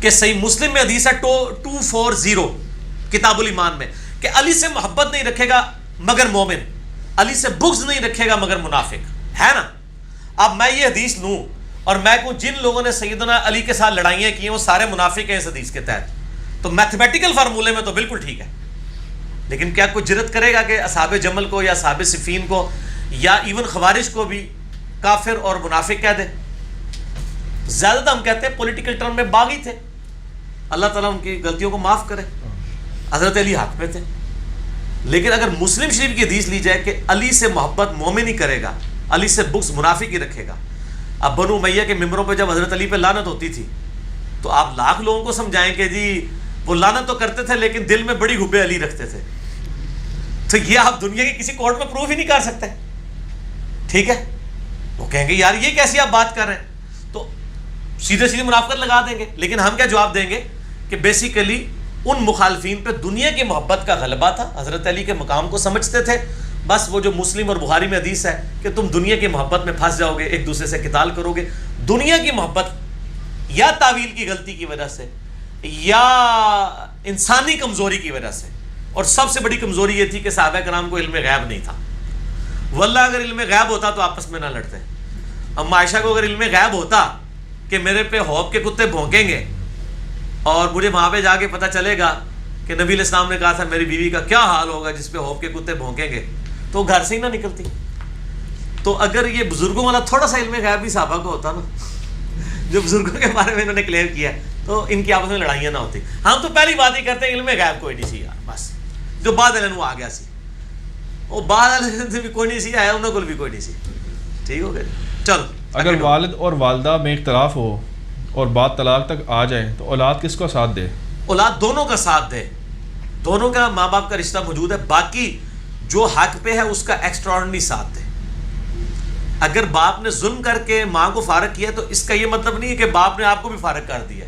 کہ صحیح مسلم میں حدیث ہے 240 کتاب الایمان میں کہ علی سے محبت نہیں رکھے گا مگر مومن، علی سے بغض نہیں رکھے گا مگر منافق، ہے نا. اب میں یہ حدیث لوں اور میں کہوں جن لوگوں نے سیدنا علی کے ساتھ لڑائیاں کی ہیں وہ سارے منافق ہیں اس حدیث کے تحت، تو میتھمیٹیکل فارمولے میں تو بالکل ٹھیک ہے. لیکن کیا کوئی جرت کرے گا کہ اصحاب جمل کو یا اصحاب صفین کو یا ایون خوارج کو بھی کافر اور منافق کہہ دے؟ زیادہ تر ہم کہتے ہیں پولیٹیکل ٹرم میں باغی تھے، اللہ تعالیٰ ان کی غلطیوں کو معاف کرے، حضرت علی حق پہ تھے. لیکن اگر مسلم شریف کی حدیث لی جائے کہ علی سے محبت مومن ہی کرے گا، علی سے بغض منافق ہی رکھے گا. اب بنو امیہ کے ممبروں پہ جب حضرت علی پہ لعنت ہوتی تھی تو آپ لاکھ لوگوں کو سمجھائیں کہ جی وہ لعنت تو کرتے تھے لیکن دل میں بڑی حب علی رکھتے تھے، تو یہ آپ دنیا کے کسی کورٹ میں پروف ہی نہیں کر سکتے. ٹھیک ہے، وہ کہیں گے یار یہ کیسی آپ بات کر رہے ہیں، تو سیدھے سیدھے منافقت لگا دیں گے. لیکن ہم کیا جواب دیں گے کہ بیسیکلی ان مخالفین پہ دنیا کی محبت کا غلبہ تھا، حضرت علی کے مقام کو سمجھتے تھے. بس وہ جو مسلم اور بخاری میں حدیث ہے کہ تم دنیا کی محبت میں پھنس جاؤ گے، ایک دوسرے سے قتال کرو گے. دنیا کی محبت یا تعویل کی غلطی کی وجہ سے یا انسانی کمزوری کی وجہ سے، اور سب سے بڑی کمزوری یہ تھی کہ صحابہ کرام کو علم غیب نہیں تھا. واللہ اگر علم غیب ہوتا تو آپس میں نہ لڑتے. اما عائشہ کو اگر علم غیب ہوتا کہ میرے پہ حوض کے کتے بھونکیں گے اور مجھے وہاں پہ جا کے پتہ چلے گا کہ نبی علیہ السلام نے کہا تھا میری بیوی کا کیا حال ہوگا جس پہ حوض کے کتے بھونکیں گے، تو گھر سے ہی نہ نکلتی. تو اگر یہ بزرگوں والا تھوڑا سا علم غیب بھی صحابہ کو ہوتا نا، جو بزرگوں کے بارے میں انہوں نے کلیئر کیا، تو ان کی آپس میں لڑائیاں نہ ہوتی. ہم تو پہلی بات ہی کرتے ہیں علم غیب کوئی نہیں سی یار، بس جو بعد علم وہ آ گیا سی، وہ بعد علم سے بھی کوئی نہیں سی آیا، انہوں کو بھی کوئی نہیں سی. ٹھیک ہو گیا، چلو. اگر والد اور والدہ میں اختلاف ہو اور بات طلاق تک آ جائے تو اولاد کس کو ساتھ دے؟ اولاد دونوں کا ساتھ دے، دونوں کا ماں باپ کا رشتہ موجود ہے. باقی جو حق پہ ہے اس کا ایکسٹراڈنری ساتھ دے. اگر باپ نے ظلم کر کے ماں کو فارغ کیا تو اس کا یہ مطلب نہیں ہے کہ باپ نے آپ کو بھی فارغ کر دیا.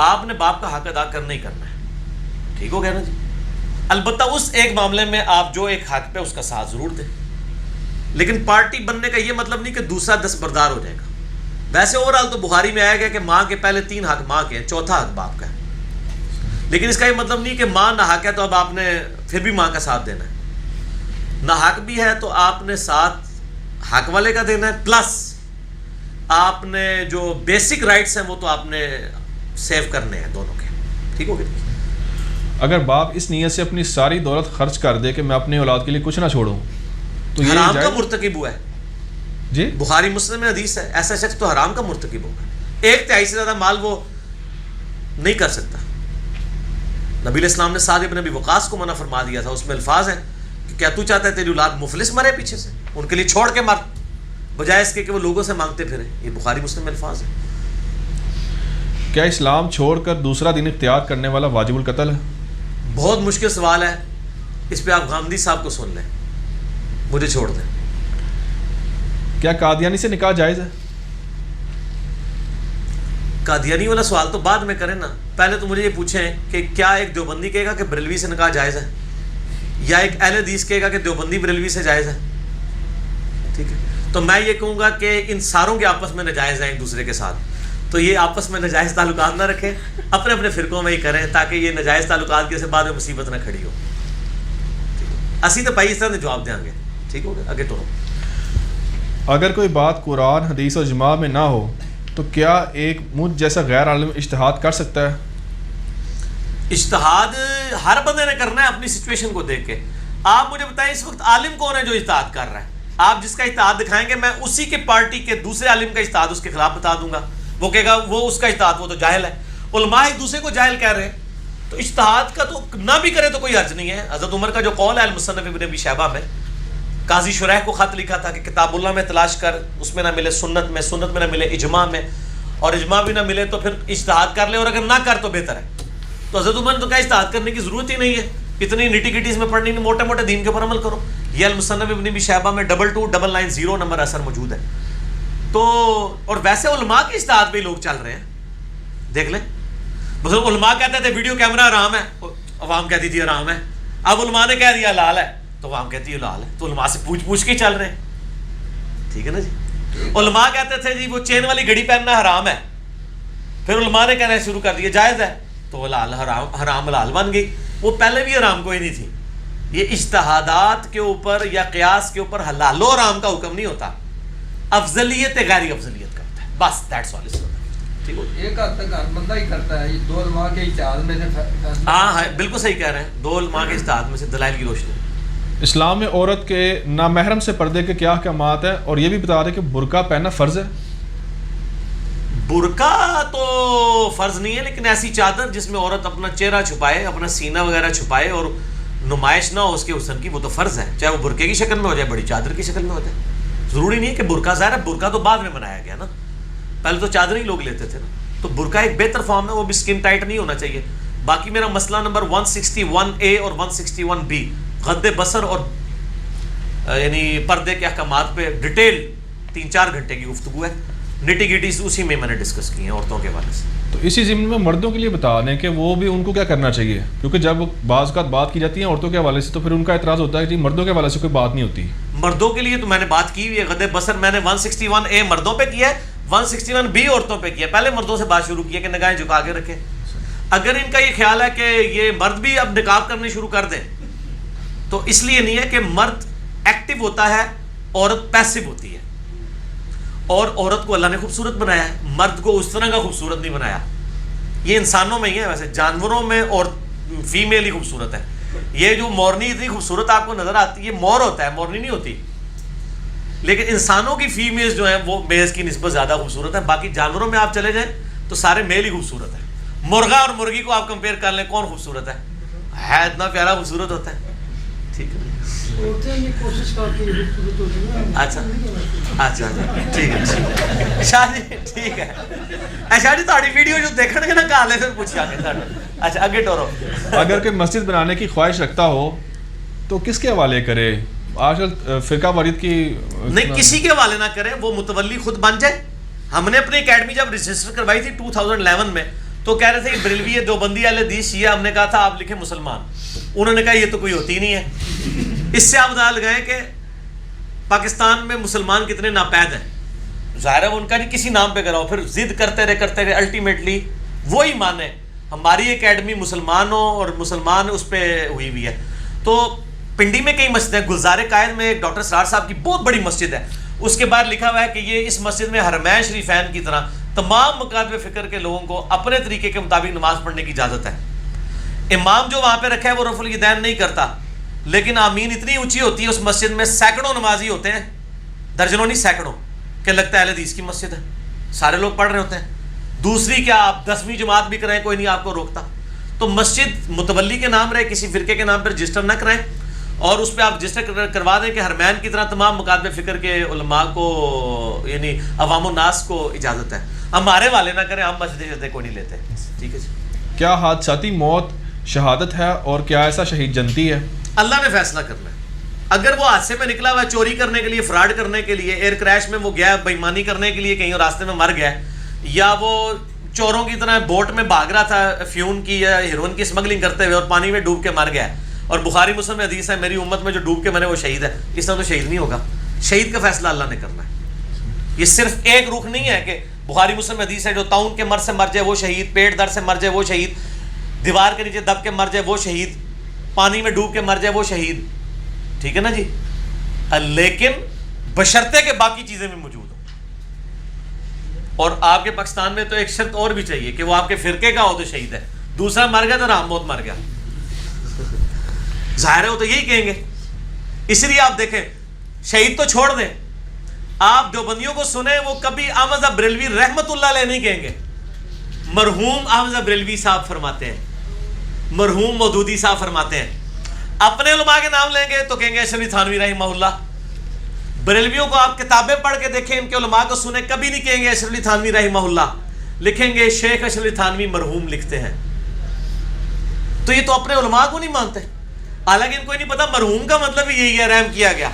آپ نے باپ کا حق ادا کرنا ہی کرنا ہے. ٹھیک ہو گیا نا جی. البتہ اس ایک معاملے میں آپ جو ایک حق پہ اس کا ساتھ ضرور دیں، لیکن پارٹی بننے کا یہ مطلب نہیں کہ دوسرا دستبردار ہو جائے گا. ویسے اوورآل تو بخاری میں آیا گیا کہ ماں کے پہلے 3 حق ماں کے ہیں، چوتھا حق باپ کا ہے. لیکن اس کا یہ مطلب نہیں کہ ماں نہ حق ہے تو اب آپ نے پھر بھی ماں کا ساتھ دینا ہے. نہ حق بھی ہے تو آپ نے ساتھ حق والے کا دینا ہے، پلس آپ نے جو بیسک رائٹس ہیں وہ تو آپ نے سیو کرنے ہیں دونوں کے. ٹھیک ہو گیا؟ اگر باپ اس نیت سے اپنی ساری دولت خرچ کر دے کہ میں اپنی اولاد کے لیے کچھ نہ چھوڑوں تو یہ حرام کا جائز؟ مرتکب ہوا ہے. جی بخاری مسلم میں حدیث ہے ایسا شخص تو حرام کا مرتکب ہوگا. 1/3 سے زیادہ مال وہ نہیں کر سکتا. نبی علیہ السلام نے سعد ابن ابی وقاص کو منع فرما دیا تھا. اس میں الفاظ ہیں کہ کیا تو چاہتا ہے تیری اولاد مفلس مرے پیچھے سے، ان کے لیے چھوڑ کے مر، بجائے اس کے کہ وہ لوگوں سے مانگتے پھرے. یہ بخاری مسلم میں الفاظ ہیں. کیا اسلام چھوڑ کر دوسرا دین اختیار کرنے والا واجب القتل ہے؟ بہت مشکل سوال ہے. اس پہ آپ غامدی صاحب کو سن لیں، مجھے چھوڑ دیں. کیا قادیانی سے نکاح جائز ہے؟ قادیانی والا سوال تو بعد میں کریں نا. پہلے تو مجھے یہ پوچھیں کہ کیا ایک دیوبندی کہے گا کہ بریلوی سے نکاح جائز ہے، یا ایک اہل حدیث کہے گا کہ دیوبندی بریلوی سے جائز ہے؟ ٹھیک ہے، تو میں یہ کہوں گا کہ ان ساروں کے آپس میں ناجائز ہیں ایک دوسرے کے ساتھ. تو یہ آپس میں ناجائز تعلقات نہ رکھیں، اپنے اپنے فرقوں میں ہی کریں تاکہ یہ ناجائز تعلقات کی سے بعد میں مصیبت نہ کھڑی ہو. اسی تو پائی اس طرح جواب دیں گے. ٹھیک ہوگا؟ آگے ٹورو. اگر کوئی بات قرآن حدیث اور اجماع میں نہ ہو تو کیا ایک مجھ جیسا غیر عالم اجتہاد کر سکتا ہے؟ اجتہاد ہر بندے نے کرنا ہے اپنی سچویشن کو دیکھ کے. آپ مجھے بتائیں اس وقت عالم کون ہے جو اجتہاد کر رہا ہے؟ آپ جس کا اجتہاد دکھائیں گے میں اسی کے پارٹی کے دوسرے عالم کا اجتہاد اس کے خلاف بتا دوں گا. وہ کہے گا وہ اس کا اجتہاد وہ تو جاہل ہے. علماء ایک دوسرے کو جاہل کہہ رہے ہیں. تو اجتہاد کا تو نہ بھی کرے تو کوئی حرج نہیں ہے. حضرت عمر کا جو قول ہے المصنف ابن ابی شیبہ میں، قاضی شریح کو خط لکھا تھا کہ کتاب اللہ میں تلاش کر، اس میں نہ ملے سنت میں، سنت میں نہ ملے اجماع میں، اور اجماع بھی نہ ملے تو پھر اجتہاد کر لے، اور اگر نہ کر تو بہتر ہے. تو حضرت عمر نے تو کہا اجتہاد کرنے کی ضرورت ہی نہیں ہے، اتنی نٹی گٹیز میں پڑھنی نہیں، موٹے موٹے دین کے اوپر عمل کرو. یہ المصنف ابن ابی شیبہ میں 22990 نمبر اثر موجود ہے. تو اور ویسے علماء کے اجتہاد پہ لوگ چل رہے ہیں، دیکھ لیں. مثلا علماء کہتے تھے ویڈیو کیمرہ حرام ہے، عوام کہتی تھی حرام ہے. اب علماء نے کہہ دیا حلال ہے تو عوام کہتی ہے حلال ہے. تو علماء سے پوچھ کے چل رہے ہیں. ٹھیک ہے نا جی. علماء کہتے تھے جی وہ چین والی گھڑی پہننا حرام ہے، پھر علماء نے کہنا شروع کر دیا جائز ہے، تو حلال حرام حلال بن گئی. وہ پہلے بھی حرام کوئی نہیں تھی. یہ اجتہادات کے اوپر یا قیاس کے اوپر حلال و حرام کا حکم نہیں ہوتا، افضلیت غیر افضلیت کا ہوتا ہے. بس دیٹس آل. ایک حد تک ہر بندہ ہی کرتا ہے. یہ 2 علماء کے اجتہاد میں سے ہاں بالکل صحیح کہہ رہے ہیں. 2 علماء کے اجتہاد میں سے دلائل کی روشنی. اسلام میں عورت کے نامحرم سے پردے کے کیا احکامات ہیں، اور یہ بھی بتا دیں کہ برقع پہننا فرض ہے؟ برقع تو فرض نہیں ہے، لیکن ایسی چادر جس میں عورت اپنا چہرہ چھپائے، اپنا سینہ وغیرہ چھپائے اور نمائش نہ ہو اس کے حسن کی، وہ تو فرض ہے، چاہے وہ برقعے کی شکل میں ہو جائے بڑی چادر کی شکل میں ہو جائے. ضروری نہیں ہے کہ برقع، ظاہر ہے برقع تو بعد میں بنایا گیا نا، پہلے تو چادر ہی لوگ لیتے تھے نا. تو برقع ایک بہتر فارم ہے، وہ بھی سکن ٹائٹ نہیں ہونا چاہیے. باقی میرا مسئلہ نمبر 161A اور 161B غض بصر اور یعنی پردے کے احکامات پہ ڈیٹیل 3-4 گھنٹے کی گفتگو ہے. نٹی گٹیز اسی میں نے ڈسکس کی ہیں عورتوں کے حوالے سے. تو اسی ضمن میں مردوں کے لیے بتا دیں کہ وہ بھی ان کو کیا کرنا چاہیے، کیونکہ جب بعض اوقات بات کی جاتی ہے عورتوں کے حوالے سے تو پھر ان کا اعتراض ہوتا ہے کہ مردوں کے حوالے سے کوئی بات نہیں ہوتی. مردوں کے لیے تو میں نے بات کی ہوئی ہے. غض بصر میں نے 161A مردوں پہ کیا ہے، 161B عورتوں پہ کیا ہے. پہلے مردوں سے بات شروع کی ہے کہ نگاہیں جھکا کے رکھیں. اگر ان کا یہ خیال ہے کہ یہ مرد بھی اب نقاب کرنے شروع کر دیں تو اس لیے نہیں ہے کہ مرد ایکٹیو ہوتا ہے، عورت پیسو ہوتی ہے. اور عورت کو اللہ نے خوبصورت بنایا ہے، مرد کو اس طرح کا خوبصورت نہیں بنایا. یہ انسانوں میں ہی ہے، ویسے جانوروں میں اور فیمیل ہی خوبصورت ہے. یہ جو مورنی اتنی خوبصورت آپ کو نظر آتی ہے، یہ مور ہوتا ہے، مورنی نہیں ہوتی. لیکن انسانوں کی فیمیلز جو ہیں وہ میلز کی نسبت زیادہ خوبصورت ہیں. باقی جانوروں میں آپ چلے جائیں تو سارے میل ہی خوبصورت ہیں. مرغا اور مرغی کو آپ کمپیئر کر لیں، کون خوبصورت ہے اتنا پیارا خوبصورت ہوتا ہے. ٹھیک ہے. اچھا اچھا ٹھیک ہے شاہ جی ٹھیک ہے. شاہ جی تاری ویڈیو جو دیکھنے کے نا کہا لے پھر پوچھا کے. اچھا آگے ٹورو. اگر کوئی مسجد بنانے کی خواہش رکھتا ہو تو کس کے حوالے کرے؟ آج کل فرقہ واریت کی نہیں، کسی کے حوالے نہ کرے، وہ متولی خود بن جائے. ہم نے اپنی اکیڈمی جب رجسٹر کروائی تھی 2011 میں تو کہہ رہے تھے کہ بریلوی ہے، دیوبندی اہل حدیث شیعہ. ہم نے کہا تھا آپ لکھیں مسلمان. انہوں نے کہا یہ تو کوئی ہوتی نہیں ہے. اس سے آپ اندازہ لگائیں کہ پاکستان میں مسلمان کتنے ناپید ہیں. ظاہر ہے ان کا نہیں کسی نام پہ کراؤ, پھر ضد کرتے رہے الٹیمیٹلی وہی مانے. ہماری اکیڈمی مسلمانوں اور مسلمان اس پہ ہوئی ہے. تو پنڈی میں کئی مسجد ہیں. گلزار قائد میں ایک ڈاکٹر سرار صاحب کی بہت بڑی مسجد ہے, اس کے بعد لکھا ہوا ہے کہ یہ اس مسجد میں حرمین شریفین کی طرح تمام مکاتب فکر کے لوگوں کو اپنے طریقے کے مطابق نماز پڑھنے کی اجازت ہے. امام جو وہاں پہ رکھا ہے وہ رفع الیدین نہیں کرتا, لیکن آمین اتنی اونچی ہوتی ہے اس مسجد میں, سینکڑوں نمازی ہوتے ہیں, درجنوں نہیں سینکڑوں, کہ لگتا ہے اہل حدیث کی مسجد ہے, سارے لوگ پڑھ رہے ہوتے ہیں. دوسری کیا آپ 10ویں جماعت بھی کرائیں کوئی نہیں آپ کو روکتا. تو مسجد متولی کے نام رہے, کسی فرقے کے نام پر رجسٹر نہ کرائیں, اور اس پہ آپ رجسٹر کروا دیں کہ حرمین کی طرح تمام مکاتب فکر کے علماء کو یعنی عوام الناس کو اجازت ہے. ہمارے والے نہ کریں, ہم مسجد کو نہیں لیتے. ٹھیک ہے جی. کیا حادثاتی موت شہادت ہے اور کیا ایسا شہید جنتی ہے؟ اللہ نے فیصلہ کرنا ہے. اگر وہ حادثے میں نکلا ہوا چوری کرنے کے لیے, فراڈ کرنے کے لیے, ایئر کریش میں وہ گیا بےایمانی کرنے کے لیے کہیں اور راستے میں مر گیا, یا وہ چوروں کی طرح بوٹ میں بھاگ رہا تھا فیون کی یا ہیروئن کی اسمگلنگ کرتے ہوئے اور پانی میں ڈوب کے مر گیا, اور بخاری مسلم میں حدیث ہے میری امت میں جو ڈوب کے مرے وہ شہید ہے, اس طرح تو شہید نہیں ہوگا. شہید کا فیصلہ اللہ نے کرنا ہے. یہ صرف ایک رخ نہیں ہے کہ بخاری مسلم میں حدیث ہے جو طاعون کے مرض سے مر جائے وہ شہید, پیٹ درد سے مر جائے وہ شہید, دیوار کے نیچے دب کے مر جائے وہ شہید, پانی میں ڈوب کے مر جائے وہ شہید. ٹھیک ہے نا جی. لیکن بشرطے کہ باقی چیزیں بھی موجود ہوں. اور آپ کے پاکستان میں تو ایک شرط اور بھی چاہیے کہ وہ آپ کے فرقے کا ہو تو شہید ہے, دوسرا مر گیا تو رام موت مر گیا. ظاہر ہے وہ تو یہی کہیں گے. اس لیے آپ دیکھیں شہید تو چھوڑ دیں, آپ دیوبندیوں کو سنیں وہ کبھی احمد بریلوی رحمت اللہ علیہ نہیں کہیں گے. مرحوم احمد بریلوی صاحب فرماتے ہیں, مرحوم مودودی صاحب فرماتے ہیں. اپنے علماء کے نام لیں گے تو کہیں گے اشرف علی تھانوی رحمہ اللہ. بریلویوں کو آپ کتابیں پڑھ کے دیکھیں, ان کے علماء کو سنیں, کبھی نہیں کہیں گے اشرف علی تھانوی رحمہ اللہ, لکھیں گے شیخ اشرف علی تھانوی مرحوم لکھتے ہیں. تو یہ تو اپنے علماء کو نہیں مانتے, حالانکہ ان کو نہیں پتا مرحوم کا مطلب ہی یہی ہے رحم کیا گیا.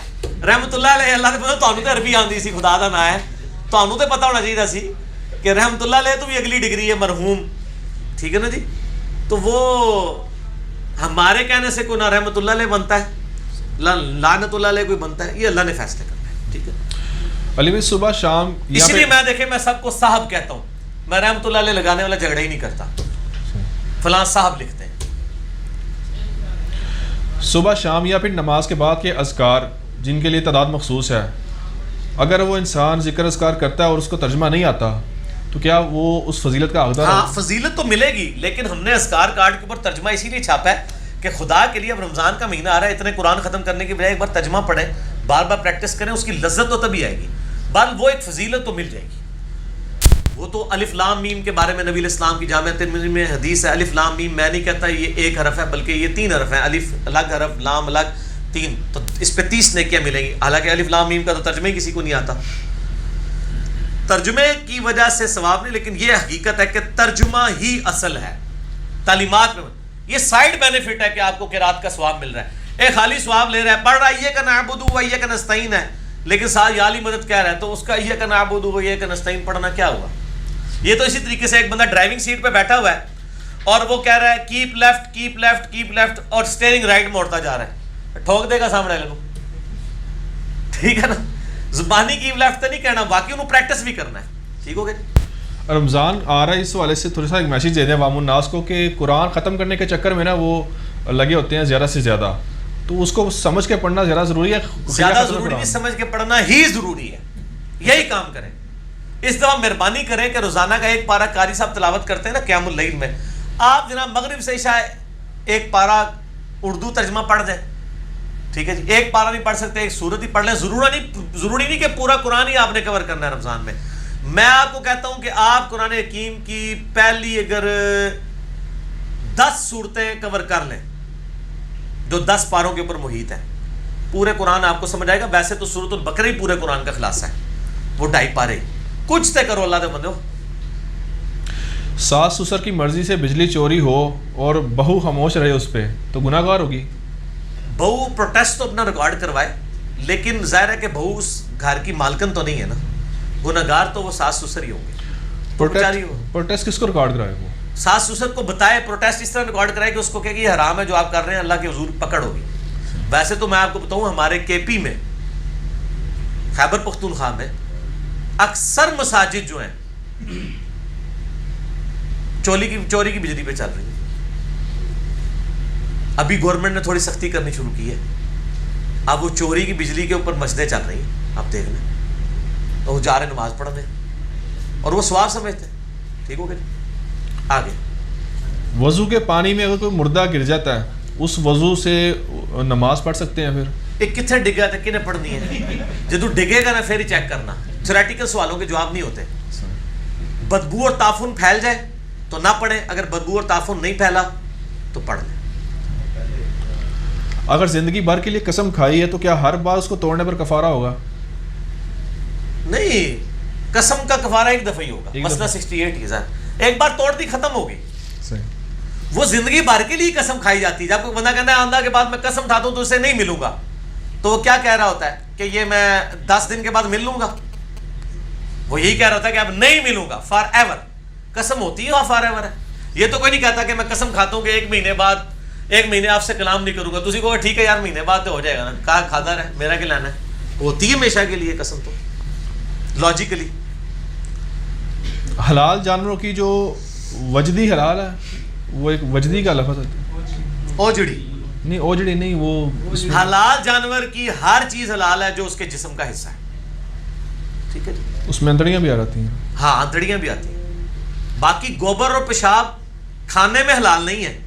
رحمت اللہ علیہ, اللہ نے پتا تانوں تے عربی آندی سی, خدا دا نا ہے, تانوں تے پتا ہونا چاہیے سی کہ رحمت اللہ علیہ تو بھی اگلی ڈگری ہے مرحوم. ٹھیک ہے نا جی. تو وہ ہمارے کہنے سے کوئی نہ رحمت اللہ علیہ بنتا ہے, لعنت اللہ علیہ کوئی بنتا ہے, یہ اللہ نے فیصلے کرنا ہے. ٹھیک ہے. علی بھائی صبح شام, اس لیے میں دیکھیں میں سب کو صاحب کہتا ہوں, میں رحمت اللہ علیہ لگانے والا جھگڑا ہی نہیں کرتا, فلاں صاحب لکھتے ہیں. صبح شام یا پھر نماز کے بعد کے اذکار جن کے لیے تعداد مخصوص ہے, اگر وہ انسان ذکر اذکار کرتا ہے اور اس کو ترجمہ نہیں آتا تو کیا وہ اس فضیلت کا حقدار ہے؟ ہاں فضیلت تو ملے گی, لیکن ہم نے اذکار کارڈ کے اوپر ترجمہ اسی لیے چھاپا ہے کہ خدا کے لیے اب رمضان کا مہینہ آ رہا ہے, اتنے قرآن ختم کرنے کی بجائے ایک بار ترجمہ پڑھیں, بار بار پریکٹس کریں, اس کی لذت تو تبھی آئے گی. بل وہ ایک فضیلت تو مل جائے گی. وہ تو الف لام میم کے بارے میں نبی علیہ السلام کی جامع ترمذی میں حدیث ہے, الف لام میم میں نہیں کہتا یہ ایک حرف ہے بلکہ یہ 3 حرف ہیں, الف الگ حرف, لام الگ, 3, تو اس پہ 30 نیکیاں ملیں گی. حالانکہ الف لام میم کا تو ترجمہ ہی کسی کو نہیں آتا. ترجمے کی وجہ سے ثواب نہیں, لیکن یہ حقیقت ہے کہ ترجمہ ہی اصل ہے. تعلیمات میں یہ سائیڈ بینیفٹ ہے کہ آپ کو قرات کا ثواب مل رہا ہے. ایک خالی ثواب لے رہا ہے, پڑھ رہا ہے ایک نعبد و ایک نستعین ہے, لیکن ساتھ یا علی مدد کہہ رہا ہے, تو اس کا ایک نعبد و ایک نستعین پڑھنا کیا ہوا؟ یہ تو اسی طریقے سے ایک بندہ ڈرائیونگ سیٹ پہ بیٹھا ہوا ہے اور وہ کہہ رہا ہے keep left keep left keep left, اور اسٹیئرنگ رائٹ موڑتا جا رہا ہے, ٹھوک دے گا سامنے والے کو. ٹھیک ہے نا. زبانی کیپ لیفٹ تو نہیں کہنا, باقی انہوں پریکٹس بھی کرنا ہے. ٹھیک ہو گیا. رمضان آ رہا ہے, اس حوالے سے تھوڑا سا ایک میسیج دے دیں عوام الناس کو کہ قرآن ختم کرنے کے چکر میں نا وہ لگے ہوتے ہیں زیادہ سے زیادہ, تو اس کو سمجھ کے پڑھنا زیادہ ضروری ہے. زیادہ ضروری نہیں, سمجھ کے پڑھنا ہی ضروری ہے. یہی کام کریں. اس دفعہ مہربانی کریں کہ روزانہ کا ایک پارہ قاری صاحب تلاوت کرتے ہیں نا قیام اللیل میں, آپ جناب مغرب سے عشاء ایک پارہ اردو ترجمہ پڑھ دیں. ٹھیک ہے جی. ایک پارہ نہیں پڑھ سکتے, ایک سورت ہی پڑھ لیں. ضروری نہیں کہ پورا قرآن ہی آپ نے کور کرنا ہے رمضان میں. میں آپ کو کہتا ہوں کہ آپ قرآن حکیم کی پہلی اگر 10 صورتیں کور کر لیں جو 10 پاروں کے اوپر محیط ہیں, پورے قرآن آپ کو سمجھ آئے گا. ویسے تو سورۃ البقرہ ہی پورے قرآن کا خلاصہ ہے, وہ 2.5 پارے. کچھ تے کرو اللہ دے بندو. ساس سسر کی مرضی سے بجلی چوری ہو اور بہو خاموش رہے اس پہ تو گناہ گار ہوگی؟ بہو پروٹیسٹ تو اپنا ریکارڈ کروائے, لیکن ظاہر ہے کہ بہو اس گھر کی مالکن تو نہیں ہے نا. گناہ گار تو وہ ساس سسر ہی ہوں گے. پروٹیسٹ کس کو ریکارڈ کرائے؟ وہ ساس سسر کو بتائے، پروٹیسٹ اس طرح ریکارڈ کرائے کہ اس کو کہے کہ یہ حرام ہے جو آپ کر رہے ہیں، اللہ کے حضور پکڑ ہوگی. ویسے تو میں آپ کو بتاؤں ہمارے کے پی میں، خیبر پختونخوا میں اکثر مساجد جو ہیں چوری کی بجلی پہ چل رہی ہیں. ابھی گورنمنٹ نے تھوڑی سختی کرنی شروع کی ہے، اب وہ چوری کی بجلی کے اوپر مسجدیں چل رہی ہیں، آپ دیکھ لیں. تو وہ جا رہے نماز پڑھنے اور وہ ثواب سمجھتے ہیں. ٹھیک ہو گیا. آگے وضو کے پانی میں اگر کوئی مردہ گر جاتا ہے اس وضو سے نماز پڑھ سکتے ہیں پھر؟ ایک کتنے ڈگا تھا کنے پڑھنی ہے، جب تو ڈگے گا نا پھر ہی چیک کرنا. تھیوریٹیکل سوالوں کے جواب نہیں ہوتے. بدبو اور تعفن پھیل جائے تو نہ پڑھیں، اگر بدبو اور تعفن نہیں پھیلا تو پڑھ لیں. اگر زندگی بھر کے لیے قسم کھائی ہے تو کیا ہر بار اس کو توڑنے پر کفارہ ہوگا؟ نہیں، قسم کا کفارہ ایک دفعہ ہی ہوگا. مسئلہ 68 ایک بار توڑ دی ختم ہوگی. وہ زندگی بھر کے لیے قسم کھائی جاتی ہے. جب کوئی بندہ کہتا ہے آندھا کے بعد میں قسم کھاتا ہوں تو اسے نہیں ملوں گا، تو وہ کیا کہہ رہا ہوتا ہے کہ یہ میں 10 دن کے بعد مل لوں گا. وہ یہی کہہ رہا تھا کہ اب نہیں ملوں گا فار ایور. قسم ہوتی ہے وہ فار ایور ہے. یہ تو کوئی نہیں کہتا کہ میں قسم کھاتا ہوں کہ ایک مہینے آپ سے کلام نہیں کروں گا. تسی کو ٹھیک ہے یار مہینے بعد تو ہو جائے گا نا، کہا کھاتا رہے، میرا کیا لینا ہے. ہوتی ہے ہمیشہ کے لیے قسم تو لاجیکلی. حلال جانوروں کی جو وجدی حلال ہے، وہ ایک وجدی کا لفظ ہے. اوجڑی نہیں، اوجڑی نہیں، وہ حلال جانور کی ہر چیز حلال ہے جو اس کے جسم کا حصہ ہے. ٹھیک ہے جی. اس میں انتڑیاں بھی آ جاتی ہیں. ہاں انتڑیاں بھی آتی ہیں. باقی گوبر اور پیشاب کھانے میں حلال نہیں ہے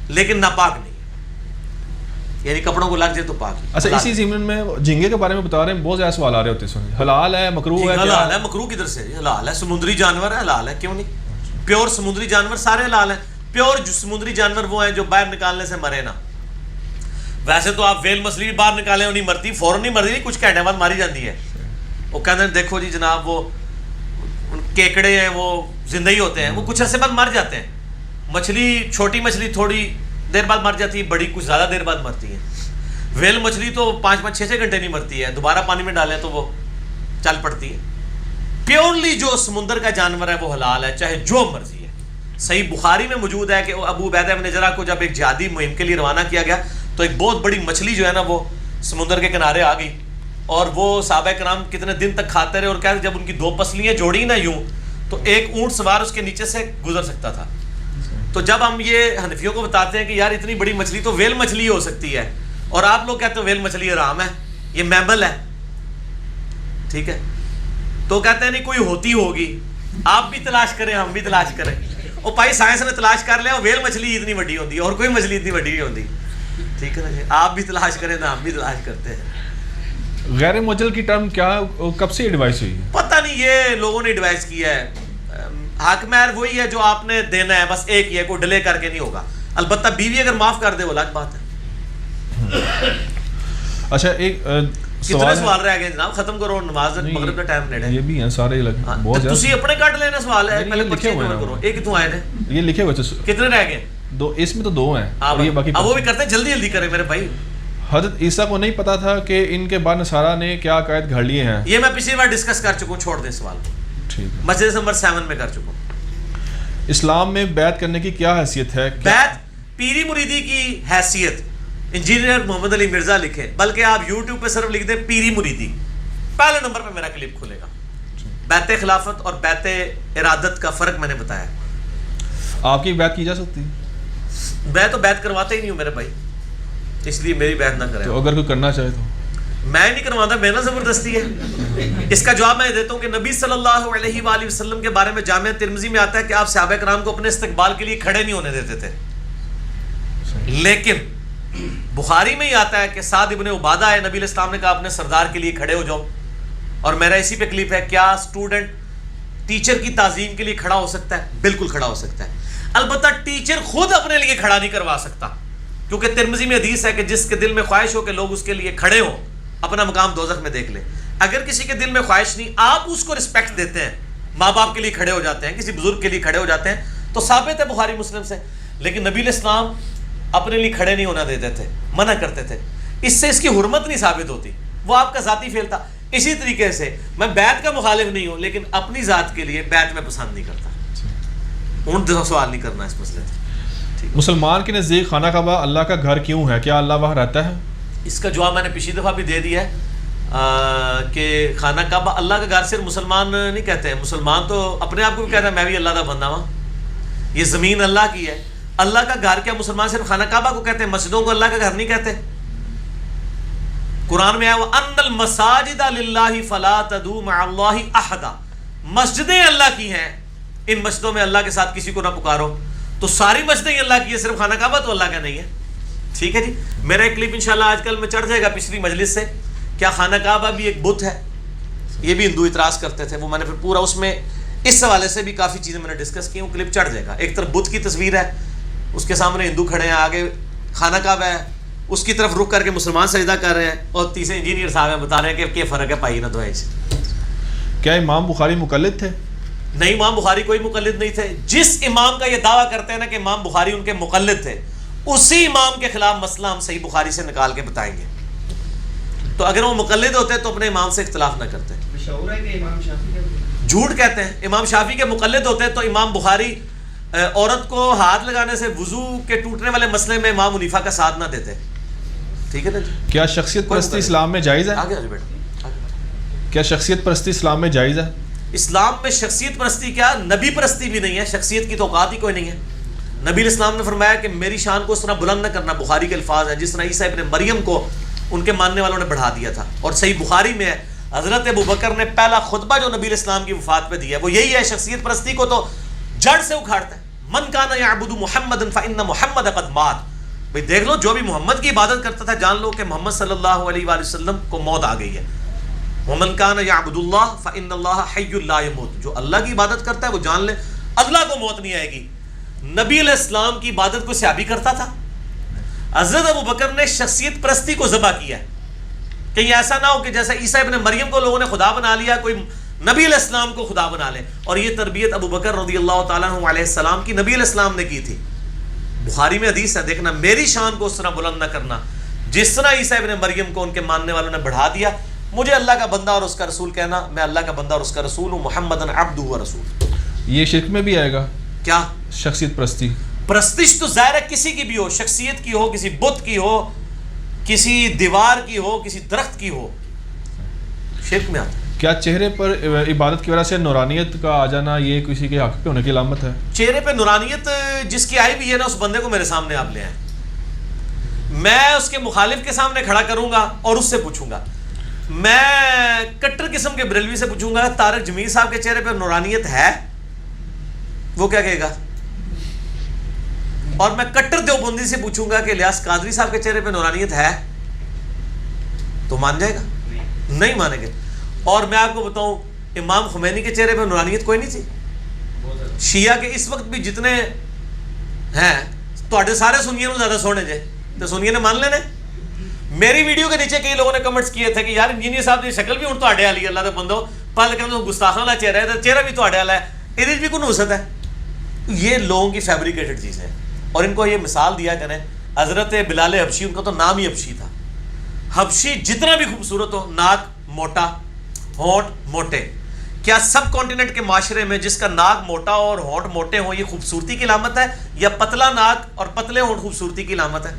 لیکن ناپاک نہیں ہے، یعنی کپڑوں کو لگ جائے تو پاک ہے. اچھا، اسی ضمن میں جھینگے کے بارے میں بتا رہے ہیں، بہت زیادہ سوال آ رہے ہوتے ہیں. حلال ہے، مکروہ ہے؟ حلال ہے. مکروہ کدھر سے؟ حلال ہے. سمندری جانور ہے، حلال ہے. کیوں نہیں؟ پیور سمندری جانور سارے حلال ہیں. پیور سمندری جانور وہ ہیں جو باہر نکالنے سے مرے نا. ویسے تو آپ ویل مچھلی بھی باہر نکالیں نہیں مرتی، فوراً نہیں مرتی، کچھ گھنٹے بعد ماری جاتی ہے. وہ کہتے ہیں دیکھو جی جناب وہ کیکڑے ہیں وہ زندہ ہی ہوتے ہیں، وہ کچھ عرصے بعد مر جاتے ہیں. مچھلی، چھوٹی مچھلی تھوڑی دیر بعد مر جاتی ہے، بڑی کچھ زیادہ دیر بعد مرتی ہے. ویل مچھلی تو 5-6 گھنٹے نہیں مرتی ہے، دوبارہ پانی میں ڈالیں تو وہ چل پڑتی ہے. پیورلی جو سمندر کا جانور ہے وہ حلال ہے، چاہے جو مرضی ہے. صحیح بخاری میں موجود ہے کہ ابو عبیدہ بن جرح کو جب ایک جہادی مہم کے لیے روانہ کیا گیا تو ایک بہت بڑی مچھلی جو ہے نا وہ سمندر کے کنارے آ گئی، اور وہ صحابہ کرام کتنے دن تک کھاتے رہے، اور کہتے جب ان کی 2 پسلیاں جوڑی نا یوں تو ایک اونٹ سوار اس کے نیچے سے گزر سکتا تھا. تو جب ہم یہ حنفیوں کو بتاتے ہیں کہ یار اتنی بڑی مچھلی تو ویل مچھلی ہو سکتی ہے، اور آپ لوگ کہتے ہیں ویل مچھلی حرام ہے، یہ میمل ہے، ٹھیک ہے، تو کہتے ہیں نہیں کوئی ہوتی ہوگی، آپ بھی تلاش کریں ہم بھی تلاش کریں. اور بھائی سائنس نے تلاش کر لیا ویل مچھلی اتنی بڑی ہوتی ہے اور کوئی مچھلی اتنی بڑی نہیں ہوتی. ٹھیک ہے نا جی، آپ بھی تلاش کریں تو ہم بھی تلاش کرتے ہیں. غیر مجل کی ٹرم کیا کب سے ایڈوائس ہوئی ہے؟ پتہ نہیں، یہ لوگوں نے ایڈوائس کیا ہے. حق مہر وہی ہے جو آپ نے دینا ہے، بس ایک ہی ہے، کوئی ڈیلے کر کے نہیں ہوگا. البتہ بیوی اگر معاف کر دے وہ الگ بات ہے. اچھا، ایک کتنے سوال رہ گئے جناب؟ ختم کرو، نماز مغرب کا ٹائم نیڑے. یہ بھی ہیں سارے بہت زیادہ. تسی اپنے کٹ لینا سوال ہے، پہلے لکھے ہوئے ہیں کرو. ایک کتوں آئے نے؟ یہ لکھے ہوئے تھے. کتنے رہ گئے؟ 2. اس میں تو 2 ہیں اور یہ باقی. اب وہ بھی کرتے ہیں، جلدی جلدی کریں میرے بھائی. حضرت عیسیٰ کو نہیں پتا تھا کہ ان کے بعد نصارہ نے کیا عقائد گھڑ لیے ہیں؟ یہ میں پچھلی بار ڈسکس کر چکا ہوں، چھوڑ دیں سوال. ٹھیک ہے. مسجد نمبر 7 میں کر چکا ہوں. اسلام میں بیعت کرنے کی کیا حیثیت ہے؟ بیعت پیری مریدی کی حیثیت انجینئر محمد علی مرزا لکھے، بلکہ آپ یوٹیوب پہ صرف لکھ دیں پیری مریدی، پہلے نمبر پہ میرا کلپ کھلے گا. بیعت خلافت اور بیعت ارادت کا فرق میں نے بتایا. آپ کی بیعت کی جا سکتی؟ میں تو بیعت کرواتا ہی نہیں ہوں میرے بھائی، اس لیے میری بیعت نہ کریں. تو اگر کوئی کرنا چاہے تو؟ میں نہیں کرواتا، میرا زبردستی ہے. اس کا جواب میں دیتا ہوں کہ نبی صلی اللہ علیہ وآلہ وسلم کے بارے میں جامعہ ترمذی میں آتا ہے کہ آپ صحابہ کرام کو اپنے استقبال کے لیے کھڑے نہیں ہونے دیتے تھے. لیکن بخاری میں ہی آتا ہے کہ سعد ابن عبادہ ہے، نبی علیہ السلام نے کہا اپنے سردار کے لیے کھڑے ہو جاؤ. اور میرا اسی پہ کلپ ہے، کیا اسٹوڈنٹ ٹیچر کی تعظیم کے لیے کھڑا ہو سکتا ہے؟ بالکل کھڑا ہو سکتا ہے. البتہ ٹیچر خود اپنے لیے کھڑا نہیں کروا سکتا، کیونکہ ترمذی میں حدیث ہے کہ جس کے دل میں خواہش ہو کہ لوگ اس کے لیے کھڑے ہوں اپنا مقام دوزخ میں دیکھ لے. اگر کسی کے دل میں خواہش نہیں، آپ اس کو رسپیکٹ دیتے ہیں، ماں باپ کے لیے کھڑے ہو جاتے ہیں، کسی بزرگ کے لیے کھڑے ہو جاتے ہیں، تو ثابت ہے بخاری مسلم سے. لیکن نبی علیہ السلام اپنے لیے کھڑے نہیں ہونا دیتے تھے، منع کرتے تھے. اس سے اس کی حرمت نہیں ثابت ہوتی، وہ آپ کا ذاتی فعل تھا. اسی طریقے سے میں بیعت کا مخالف نہیں ہوں، لیکن اپنی ذات کے لیے بیعت میں پسند نہیں کرتا. ہوں سوال نہیں کرنا اس مسئلے سے. مسلمان کے نزدیک خانہ کعبہ اللہ کا گھر کیوں ہے؟ کیا اللہ وہاں رہتا ہے؟ اس کا جواب میں نے پچھلی دفعہ بھی دے دیا ہے کہ خانہ کعبہ اللہ کا گھر صرف مسلمان نہیں کہتے ہیں. مسلمان تو اپنے آپ کو بھی کہتا ہے میں بھی اللہ کا بندہ ہوں. یہ زمین اللہ کی ہے. اللہ کا گھر کیا مسلمان صرف خانہ کعبہ کو کہتے ہیں؟ مسجدوں کو اللہ کا گھر نہیں کہتے؟ قرآن میں ہے وَأَنَّ الْمَسَاجِدَ لِلَّهِ فَلَا تَدْعُوا مَعَ اللَّهِ أَحَدًا. مسجدیں اللہ کی ہیں, ان مسجدوں میں اللہ کے ساتھ کسی کو نہ پکارو. تو ساری مسجدیں اللہ کی ہے, صرف خانہ کعبہ تو اللہ کا نہیں ہے. ٹھیک ہے جی. میرا ایک کلپ انشاءاللہ آج کل میں چڑھ جائے گا پچھلی مجلس سے, کیا خانہ کعبہ بھی ایک بت ہے؟ یہ بھی ہندو اعتراض کرتے تھے. وہ میں نے پھر پورا اس میں اس حوالے سے بھی کافی چیزیں میں نے ڈسکس کی. وہ کلپ چڑھ جائے گا. ایک طرف بت کی تصویر ہے, اس کے سامنے ہندو کھڑے ہیں, آگے خانہ کعبہ ہے, اس کی طرف رخ کر کے مسلمان سجدہ کر رہے ہیں, اور تیسرے انجینئر صاحب ہیں بتا رہے ہیں کہ کیا فرق ہے پائی نہ دعائیں. کیا امام بخاری مقلد تھے؟ نہیں, امام بخاری کوئی مقلد نہیں تھے. جس امام کا یہ دعویٰ کرتے ہیں نا کہ امام بخاری ان کے مقلد تھے, اسی امام کے خلاف مسئلہ ہم صحیح بخاری سے نکال کے بتائیں گے. تو اگر وہ مقلد ہوتے تو اپنے امام سے اختلاف نہ کرتے. مشہور ہے کہ امام شافعی کا جھوٹ کہتے ہیں. امام شافعی کے مقلد ہوتے تو امام بخاری عورت کو ہاتھ لگانے سے وضو کے ٹوٹنے والے مسئلے میں امام حنیفہ کا ساتھ نہ دیتے. ٹھیک ہے نا جی. کیا شخصیت پرستی اسلام میں جائز ہے؟ آگے بیٹا. کیا شخصیت پرستی اسلام میں جائز ہے؟ اسلام میں شخصیت پرستی کیا, نبی پرستی بھی نہیں ہے. شخصیت کی تو اوقات ہی کوئی نہیں ہے. نبی علیہ السلام نے فرمایا کہ میری شان کو اس طرح بلند نہ کرنا. بخاری کے الفاظ ہیں, جس طرح عیسیٰ ابن مریم کو ان کے ماننے والوں نے بڑھا دیا تھا. اور صحیح بخاری میں ہے حضرت ابوبکر نے پہلا خطبہ جو نبی علیہ السلام کی وفات پہ دیا وہ یہی ہے. شخصیت پرستی کو تو جڑ سے اکھاڑتا ہے. من کان یعبد محمدا فإن محمد قد مات. بھئی دیکھ لو, جو بھی محمد کی عبادت کرتا تھا جان لو کہ محمد صلی اللہ علیہ وآلہ وسلم کو موت آ گئی ہے. ومن کان یعبد اللہ فإن اللہ حی لا یموت. جو اللہ کی عبادت کرتا ہے وہ جان لے اللہ کو موت نہیں آئے گی. نبی علیہ السلام کی عبادت کو صحابی کرتا تھا. حضرت ابوبکر نے شخصیت پرستی کو ذبح کیا ہے. کہیں ایسا نہ ہو کہ جیسے عیسیٰ ابن مریم کو لوگوں نے خدا بنا لیا, کوئی نبی علیہ السلام کو خدا بنا لے. اور یہ تربیت ابوبکر رضی اللہ تعالیٰ عنہ علیہ السلام کی نبی علیہ السلام نے کی تھی. بخاری میں حدیث ہے, دیکھنا, میری شان کو اس طرح بلند نہ کرنا جس طرح عیسیٰ ابن مریم کو ان کے ماننے والوں نے بڑھا دیا. مجھے اللہ کا بندہ اور اس کا رسول کہنا, میں اللہ کا بندہ اور اس کا رسول ہوں. محمدن عبدہ و رسول. یہ شرک میں بھی آئے گا کیا شخصیت پرستی؟ پرستش تو ظاہر ہے کسی کی بھی ہو, شخصیت کی ہو, کسی بت کی ہو, کسی دیوار کی ہو, کسی درخت کی ہو, شرک میں آتا ہے. کیا چہرے پر عبادت کی وجہ سے نورانیت کا آ جانا یہ کسی کے حق پہ ہونے کی علامت ہے؟ چہرے پہ نورانیت جس کی آئی بھی ہے نا, اس بندے کو میرے سامنے آپ لے آئیں. میں اس کے مخالف کے سامنے کھڑا کروں گا اور اس سے پوچھوں گا. میں کٹر قسم کے بریلوی سے پوچھوں گا طارق جمیل صاحب کے چہرے پہ نورانیت ہے, وہ کیا کہے گا. اور میں کٹر دیوبندی سے پوچھوں گا کہ الیاس قادری صاحب کے چہرے پہ نورانیت ہے, تو مان جائے گا؟ نہیں مانیں گے. اور میں آپ کو بتاؤں, امام خمینی کے چہرے پہ نورانیت کوئی نہیں تھی. شیعہ کے اس وقت بھی جتنے ہیں تو سارے سنیے نو زیادہ سونے جے تو سنیے نے مان لینے. میری ویڈیو کے نیچے کئی لوگوں نے کمنٹس کیے تھے کہ یار انجینئر صاحب کی شکل بھی ہوں تو والی اللہ دے بندو پل کے گستاخاں والا چہرہ ہے, چہرہ بھی تو والا ہے, یہ بھی کوئی نوست ہے. یہ لوگوں کی فیبریکیٹڈ چیز ہے. اور ان کو یہ مثال دیا کریں, حضرت بلال حبشی, ان کا تو نام ہی حبشی تھا. حبشی جتنا بھی خوبصورت ہو, ناک موٹا, ہونٹ موٹے. کیا سب کانٹیننٹ کے معاشرے میں جس کا ناک موٹا اور ہونٹ موٹے ہوں یہ خوبصورتی کی علامت ہے, یا پتلا ناک اور پتلے ہونٹ خوبصورتی کی علامت ہے,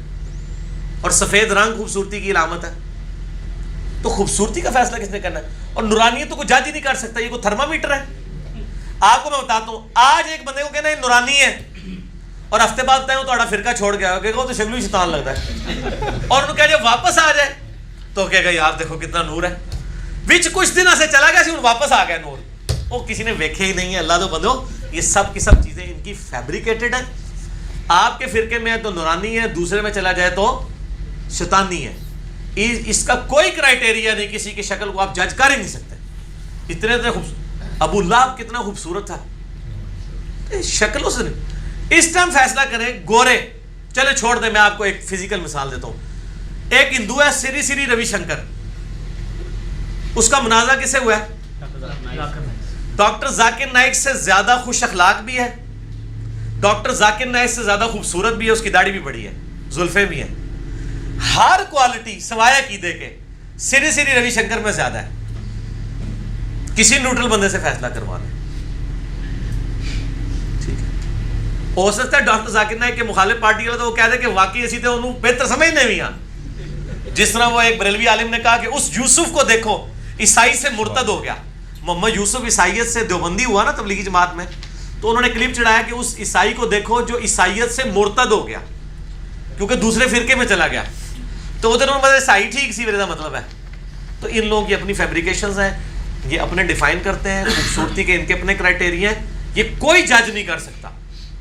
اور سفید رنگ خوبصورتی کی علامت ہے؟ تو خوبصورتی کا فیصلہ کس نے کرنا ہے؟ اور نورانیت تو کوئی جج ہی نہیں کر سکتا, یہ کوئی تھرمامیٹر ہے. آپ کو میں بتاتا ہوں, آج ایک بندے کو کہنا ہے نورانی ہے, اور ہفتے بعد بتائیں وہ تھوڑا فرقہ چھوڑ گیا, کہ وہ تو شکل شیطان لگتا ہے. اور انہوں کہا جب واپس آ جائے تو کہے گا یار دیکھو کتنا نور ہے. وچ کچھ دن سے چلا گیا سی, واپس آ گیا نور, وہ کسی نے ویکھے ہی نہیں ہے. اللہ تو بندو, یہ سب کی سب چیزیں ان کی فیبریکیٹڈ ہیں. آپ کے فرقے میں ہے تو نورانی ہے, دوسرے میں چلا جائے تو شیطانی ہے. اس کا کوئی کرائٹیریا نہیں, کسی کی شکل کو آپ جج کر ہی نہیں سکتے. اتنے خوبصورت ابو لہب کتنا خوبصورت تھا, شکلوں سے نہیں. اس ٹائم فیصلہ کریں گورے, چلے چھوڑ دیں, میں آپ کو ایک فزیکل مثال دیتا ہوں. ایک ہندو ہے سری سری روی شنکر, اس کا منازعہ کس سے ہوا ہے؟ ڈاکٹر ذاکر نائک سے زیادہ خوش اخلاق بھی ہے, ڈاکٹر ذاکر نائک سے زیادہ خوبصورت بھی ہے, اس کی داڑھی بھی بڑی ہے, زلفیں بھی ہیں, ہر کوالٹی سوائے عقیدے کے سری سری روی شنکر میں زیادہ ہے. کسی نیوٹرل بندے سے فیصلہ کروا لیں. ٹھیک ہے, ہو سکتا ہے ڈاکٹر ذاکر نائک کے مخالف پارٹی والا تو وہ کہہ دے کہ واقعی ایسی تھے انہوں بہتر سمجھنے بھی جس طرح وہ ایک بریلوی عالم نے کہا کہ اس یوسف کو دیکھو عیسائی سے مرتد ہو گیا. محمد یوسف عیسائیت سے دیوبندی ہوا نا تبلیغی جماعت میں, تو انہوں نے کلپ چڑھایا کہ اس عیسائی کو دیکھو جو عیسائیت سے مرتد ہو گیا کیونکہ دوسرے فرقے میں چلا گیا. تو ادھر انہوں نے عیسائی ٹھیک سی میرا مطلب ہے. تو ان لوگوں کی اپنی فیبریکیشنز ہیں, یہ اپنے ڈیفائن کرتے ہیں خوبصورتی کے, ان کے اپنے کرائٹیریا ہیں. یہ کوئی جج نہیں کر سکتا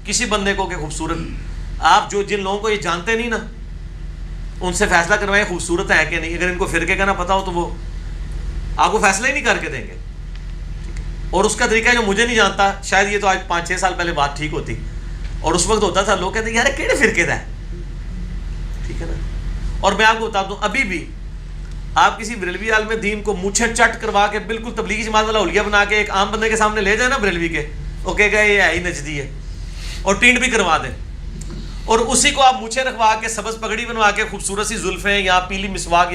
کسی بندے کو کہ خوبصورت. آپ جو جن لوگوں کو یہ جانتے نہیں نا ان سے فیصلہ کروائیں خوبصورت ہے کہ نہیں. اگر ان کو فرقے کا نہ پتا ہو تو وہ آپ کو فیصلہ ہی نہیں کر کے دیں گے. اور اس کا طریقہ ہے جو مجھے نہیں جانتا, شاید یہ تو آج 5-6 سال پہلے بات ٹھیک ہوتی, اور اس وقت ہوتا تھا لوگ کہتے ہیں یار کیڑے فرقے دا ہے, ٹھیک ہے نا. اور میں آپ کو بتا دوں ابھی بھی آپ کسی بریلوی عالم دین کو مونچھیں چٹ کروا کے بالکل تبلیغی جماعت والا حلیہ بنا کے ایک عام بندے کے سامنے لے جائے نا بریلوی کے, وہ کہے گا یہ ہے ہی نجدی ہے, اور ٹینٹ بھی کروا دیں, اور اسی کو آپ مونچھیں رکھوا کے سبز پگڑی بنوا کے خوبصورت سی زلفیں یا پیلی مسواک,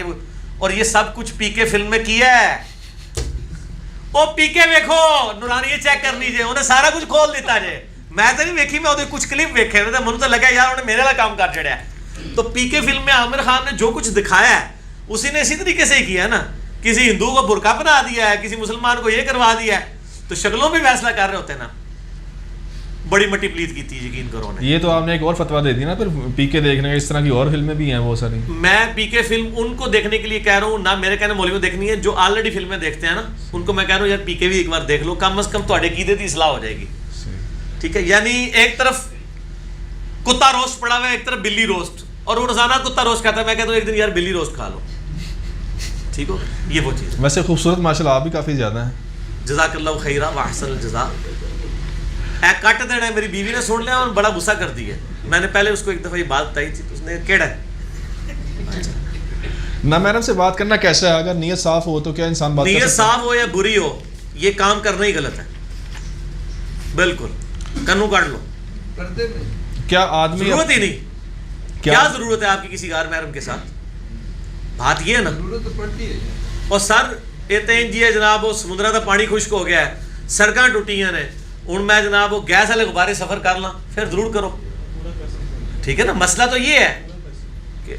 اور یہ سب کچھ پی کے فلم میں کیا ہے. وہ پی کے ویکھو نورانی چیک کر لیجیے, انہیں سارا کچھ کھول دیتا جائے. میں تو نہیں ویکھی, میں کچھ کلپ ویکھے مجھے تو لگا یار انہیں میرے والا کام کر چڑھیا. تو پی کے فلم میں عامر خان نے جو کچھ دکھایا ہے اسی نے اسی طریقے سے ہی کیا ہے نا. کسی ہندو کو برقع بنا دیا ہے, کسی مسلمان کو یہ کروا دیا ہے, تو شکلوں بھی فیصلہ کر رہے ہوتے ہیں نا. بڑی مٹی پلیت کی تھی, یقین کرو نے. یہ تو آپ نے ایک اور فتویٰ دے دی نا پھر پی کے دیکھنے کا. اس طرح کی اور فلمیں بھی ہیں بہت ساری. میں پی کے فلم ان کو دیکھنے کے لیے کہہ رہا ہوں, نہ میرے کہنے مولوی دیکھنی ہے, جو آلریڈی فلمیں دیکھتے ہیں نا ان کو میں کہہ رہا ہوں یار پی کے بھی ایک بار دیکھ لو, کم از کم تھوڑے عقیدے کی اصلاح ہو جائے گی. ٹھیک ہے, یعنی ایک طرف کتا روسٹ پڑا ہوا ہے, ایک طرف بلی روسٹ, اور وہ روزانہ کتا روسٹ کھاتا ہے. میں کہتا ہوں ایک دن یار بلی روسٹ کھا لو, ٹھیک ہو. یہ وہ چیز. ویسے خوبصورت ماشاء اللہ آپ بھی کافی زیادہ ہیں. جزاک اللہ خیرہ واحسن الجزاء. اے کٹ دینا ہے, میری بیوی نے سن لیا اور بڑا غصہ کر دیا. میں نے پہلے اس کو ایک دفعہ یہ بات بتائی تھی, اس نے کیڑا ہے. نامحرم سے بات کرنا کیسا ہے؟ اگر نیت صاف ہو تو کیا انسان بات کر سکتا ہے؟ نیت صاف ہو یا بری ہو, یہ کام کرنا ہی غلط ہے. بالکل کنو کاٹ لو, کرتے نہیں. کیا آدمی ضرورت ہی نہیں. کیا ضرورت ہے آپ کی کسی غیر محرم کے ساتھ؟ بات یہ ہے نا. ضرورت تو پڑتی ہے. اور سر اتنے جی ہے جناب, وہ سمندر کا پانی خشک ہو گیا ہے, سڑکاں ٹوٹیاں نے, ہوں میں جناب وہ گیس والے غبارے سفر کر لاں, پھر ضرور کرو. ٹھیک ہے نا, مسئلہ تو یہ ہے کہ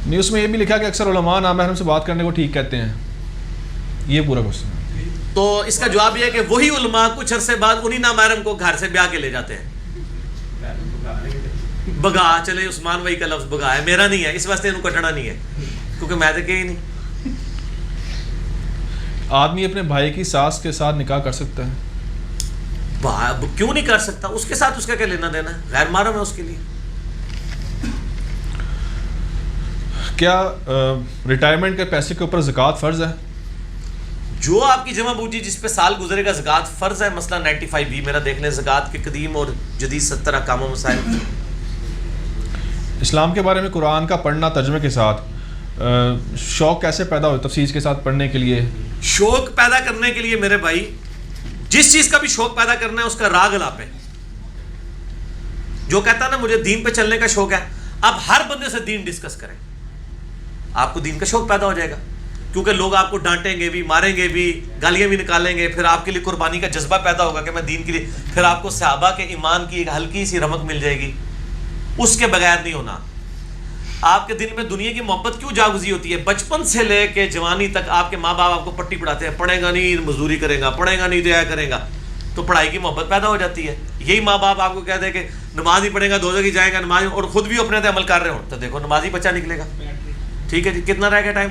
نیوز میں یہ بھی لکھا کہ اکثر علماء نامحرم سے بات کرنے کو ٹھیک کہتے ہیں. یہ پورا کوشچن ہے. تو اس کا جواب یہ ہے کہ وہی علماء کچھ عرصے بعد انہی نامحرم کو گھر سے بیاہ کے لے جاتے ہیں. بگا چلے عثمان بھائی کا لفظ بگا ہے, میرا نہیں ہے, اس واسطے انہوں کٹنا نہیں ہے کیونکہ میں تو کہی نہیں. آدمی اپنے بھائی کی ساس کے ساتھ نکاح کر سکتا ہے؟ کیوں نہیں کر سکتا؟ اس کے ساتھ اس کا کیا لینا دینا ہے؟ غیر محرم ہے اس کے لیے. کیا ریٹائرمنٹ کے پیسے کے اوپر زکوٰۃ فرض ہے؟ جو آپ کی جمع بوجھی جس پہ سال گزرے گا زکوٰۃ فرض ہے. مسئلہ 95B میرا دیکھ لیں, زکوٰۃ کے قدیم اور جدید 70 احکام و مسائل. اسلام کے بارے میں قرآن کا پڑھنا ترجمے کے ساتھ شوق کیسے پیدا ہو تفصیل کے ساتھ پڑھنے کے لیے؟ شوق پیدا کرنے کے لیے میرے بھائی جس چیز کا بھی شوق پیدا کرنا ہے اس کا راگ لاپے. جو کہتا ہے نا مجھے دین پہ چلنے کا شوق ہے, اب ہر بندے سے دین ڈسکس کریں, آپ کو دین کا شوق پیدا ہو جائے گا. کیونکہ لوگ آپ کو ڈانٹیں گے بھی, ماریں گے بھی, گالیاں بھی نکالیں گے, پھر آپ کے لیے قربانی کا جذبہ پیدا ہوگا کہ میں دین کے لیے. پھر آپ کو صحابہ کے ایمان کی ایک ہلکی سی رمق مل جائے گی, اس کے بغیر نہیں ہونا. آپ کے دل میں دنیا کی محبت کیوں جاگزی ہوتی ہے؟ بچپن سے لے کے جوانی تک آپ کے ماں باپ آپ کو پٹی پڑھاتے ہیں, پڑھے گا نہیں مزدوری کرے گا, پڑھے گا نہیں دیا کرے گا, تو پڑھائی کی محبت پیدا ہو جاتی ہے. یہی ماں باپ آپ کو کہتے ہیں کہ نماز ہی پڑھے گا دوزخ ہی جائے گا, نماز, اور خود بھی اپنے عمل کر رہے ہوں تو دیکھو نمازی بچہ نکلے گا. ٹھیک ہے جی, کتنا رہ گیا ٹائم؟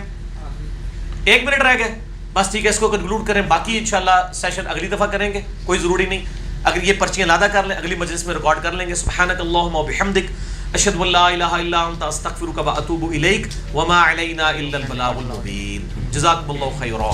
1 منٹ رہ گیا بس. ٹھیک ہے, اس کو کنکلوڈ کریں, باقی انشاءاللہ سیشن اگلی دفعہ کریں گے, کوئی ضروری نہیں. اگر یہ پرچیاں لادا کر لیں, اگلی مجلس میں ریکارڈ کر لیں گے. سبحانک اللہم و بحمدک اشہد ان لا الہ الا انت استغفرک و اتوب الیک وما علینا الا البلاغ المبین. جزاکم اللہ خیرا.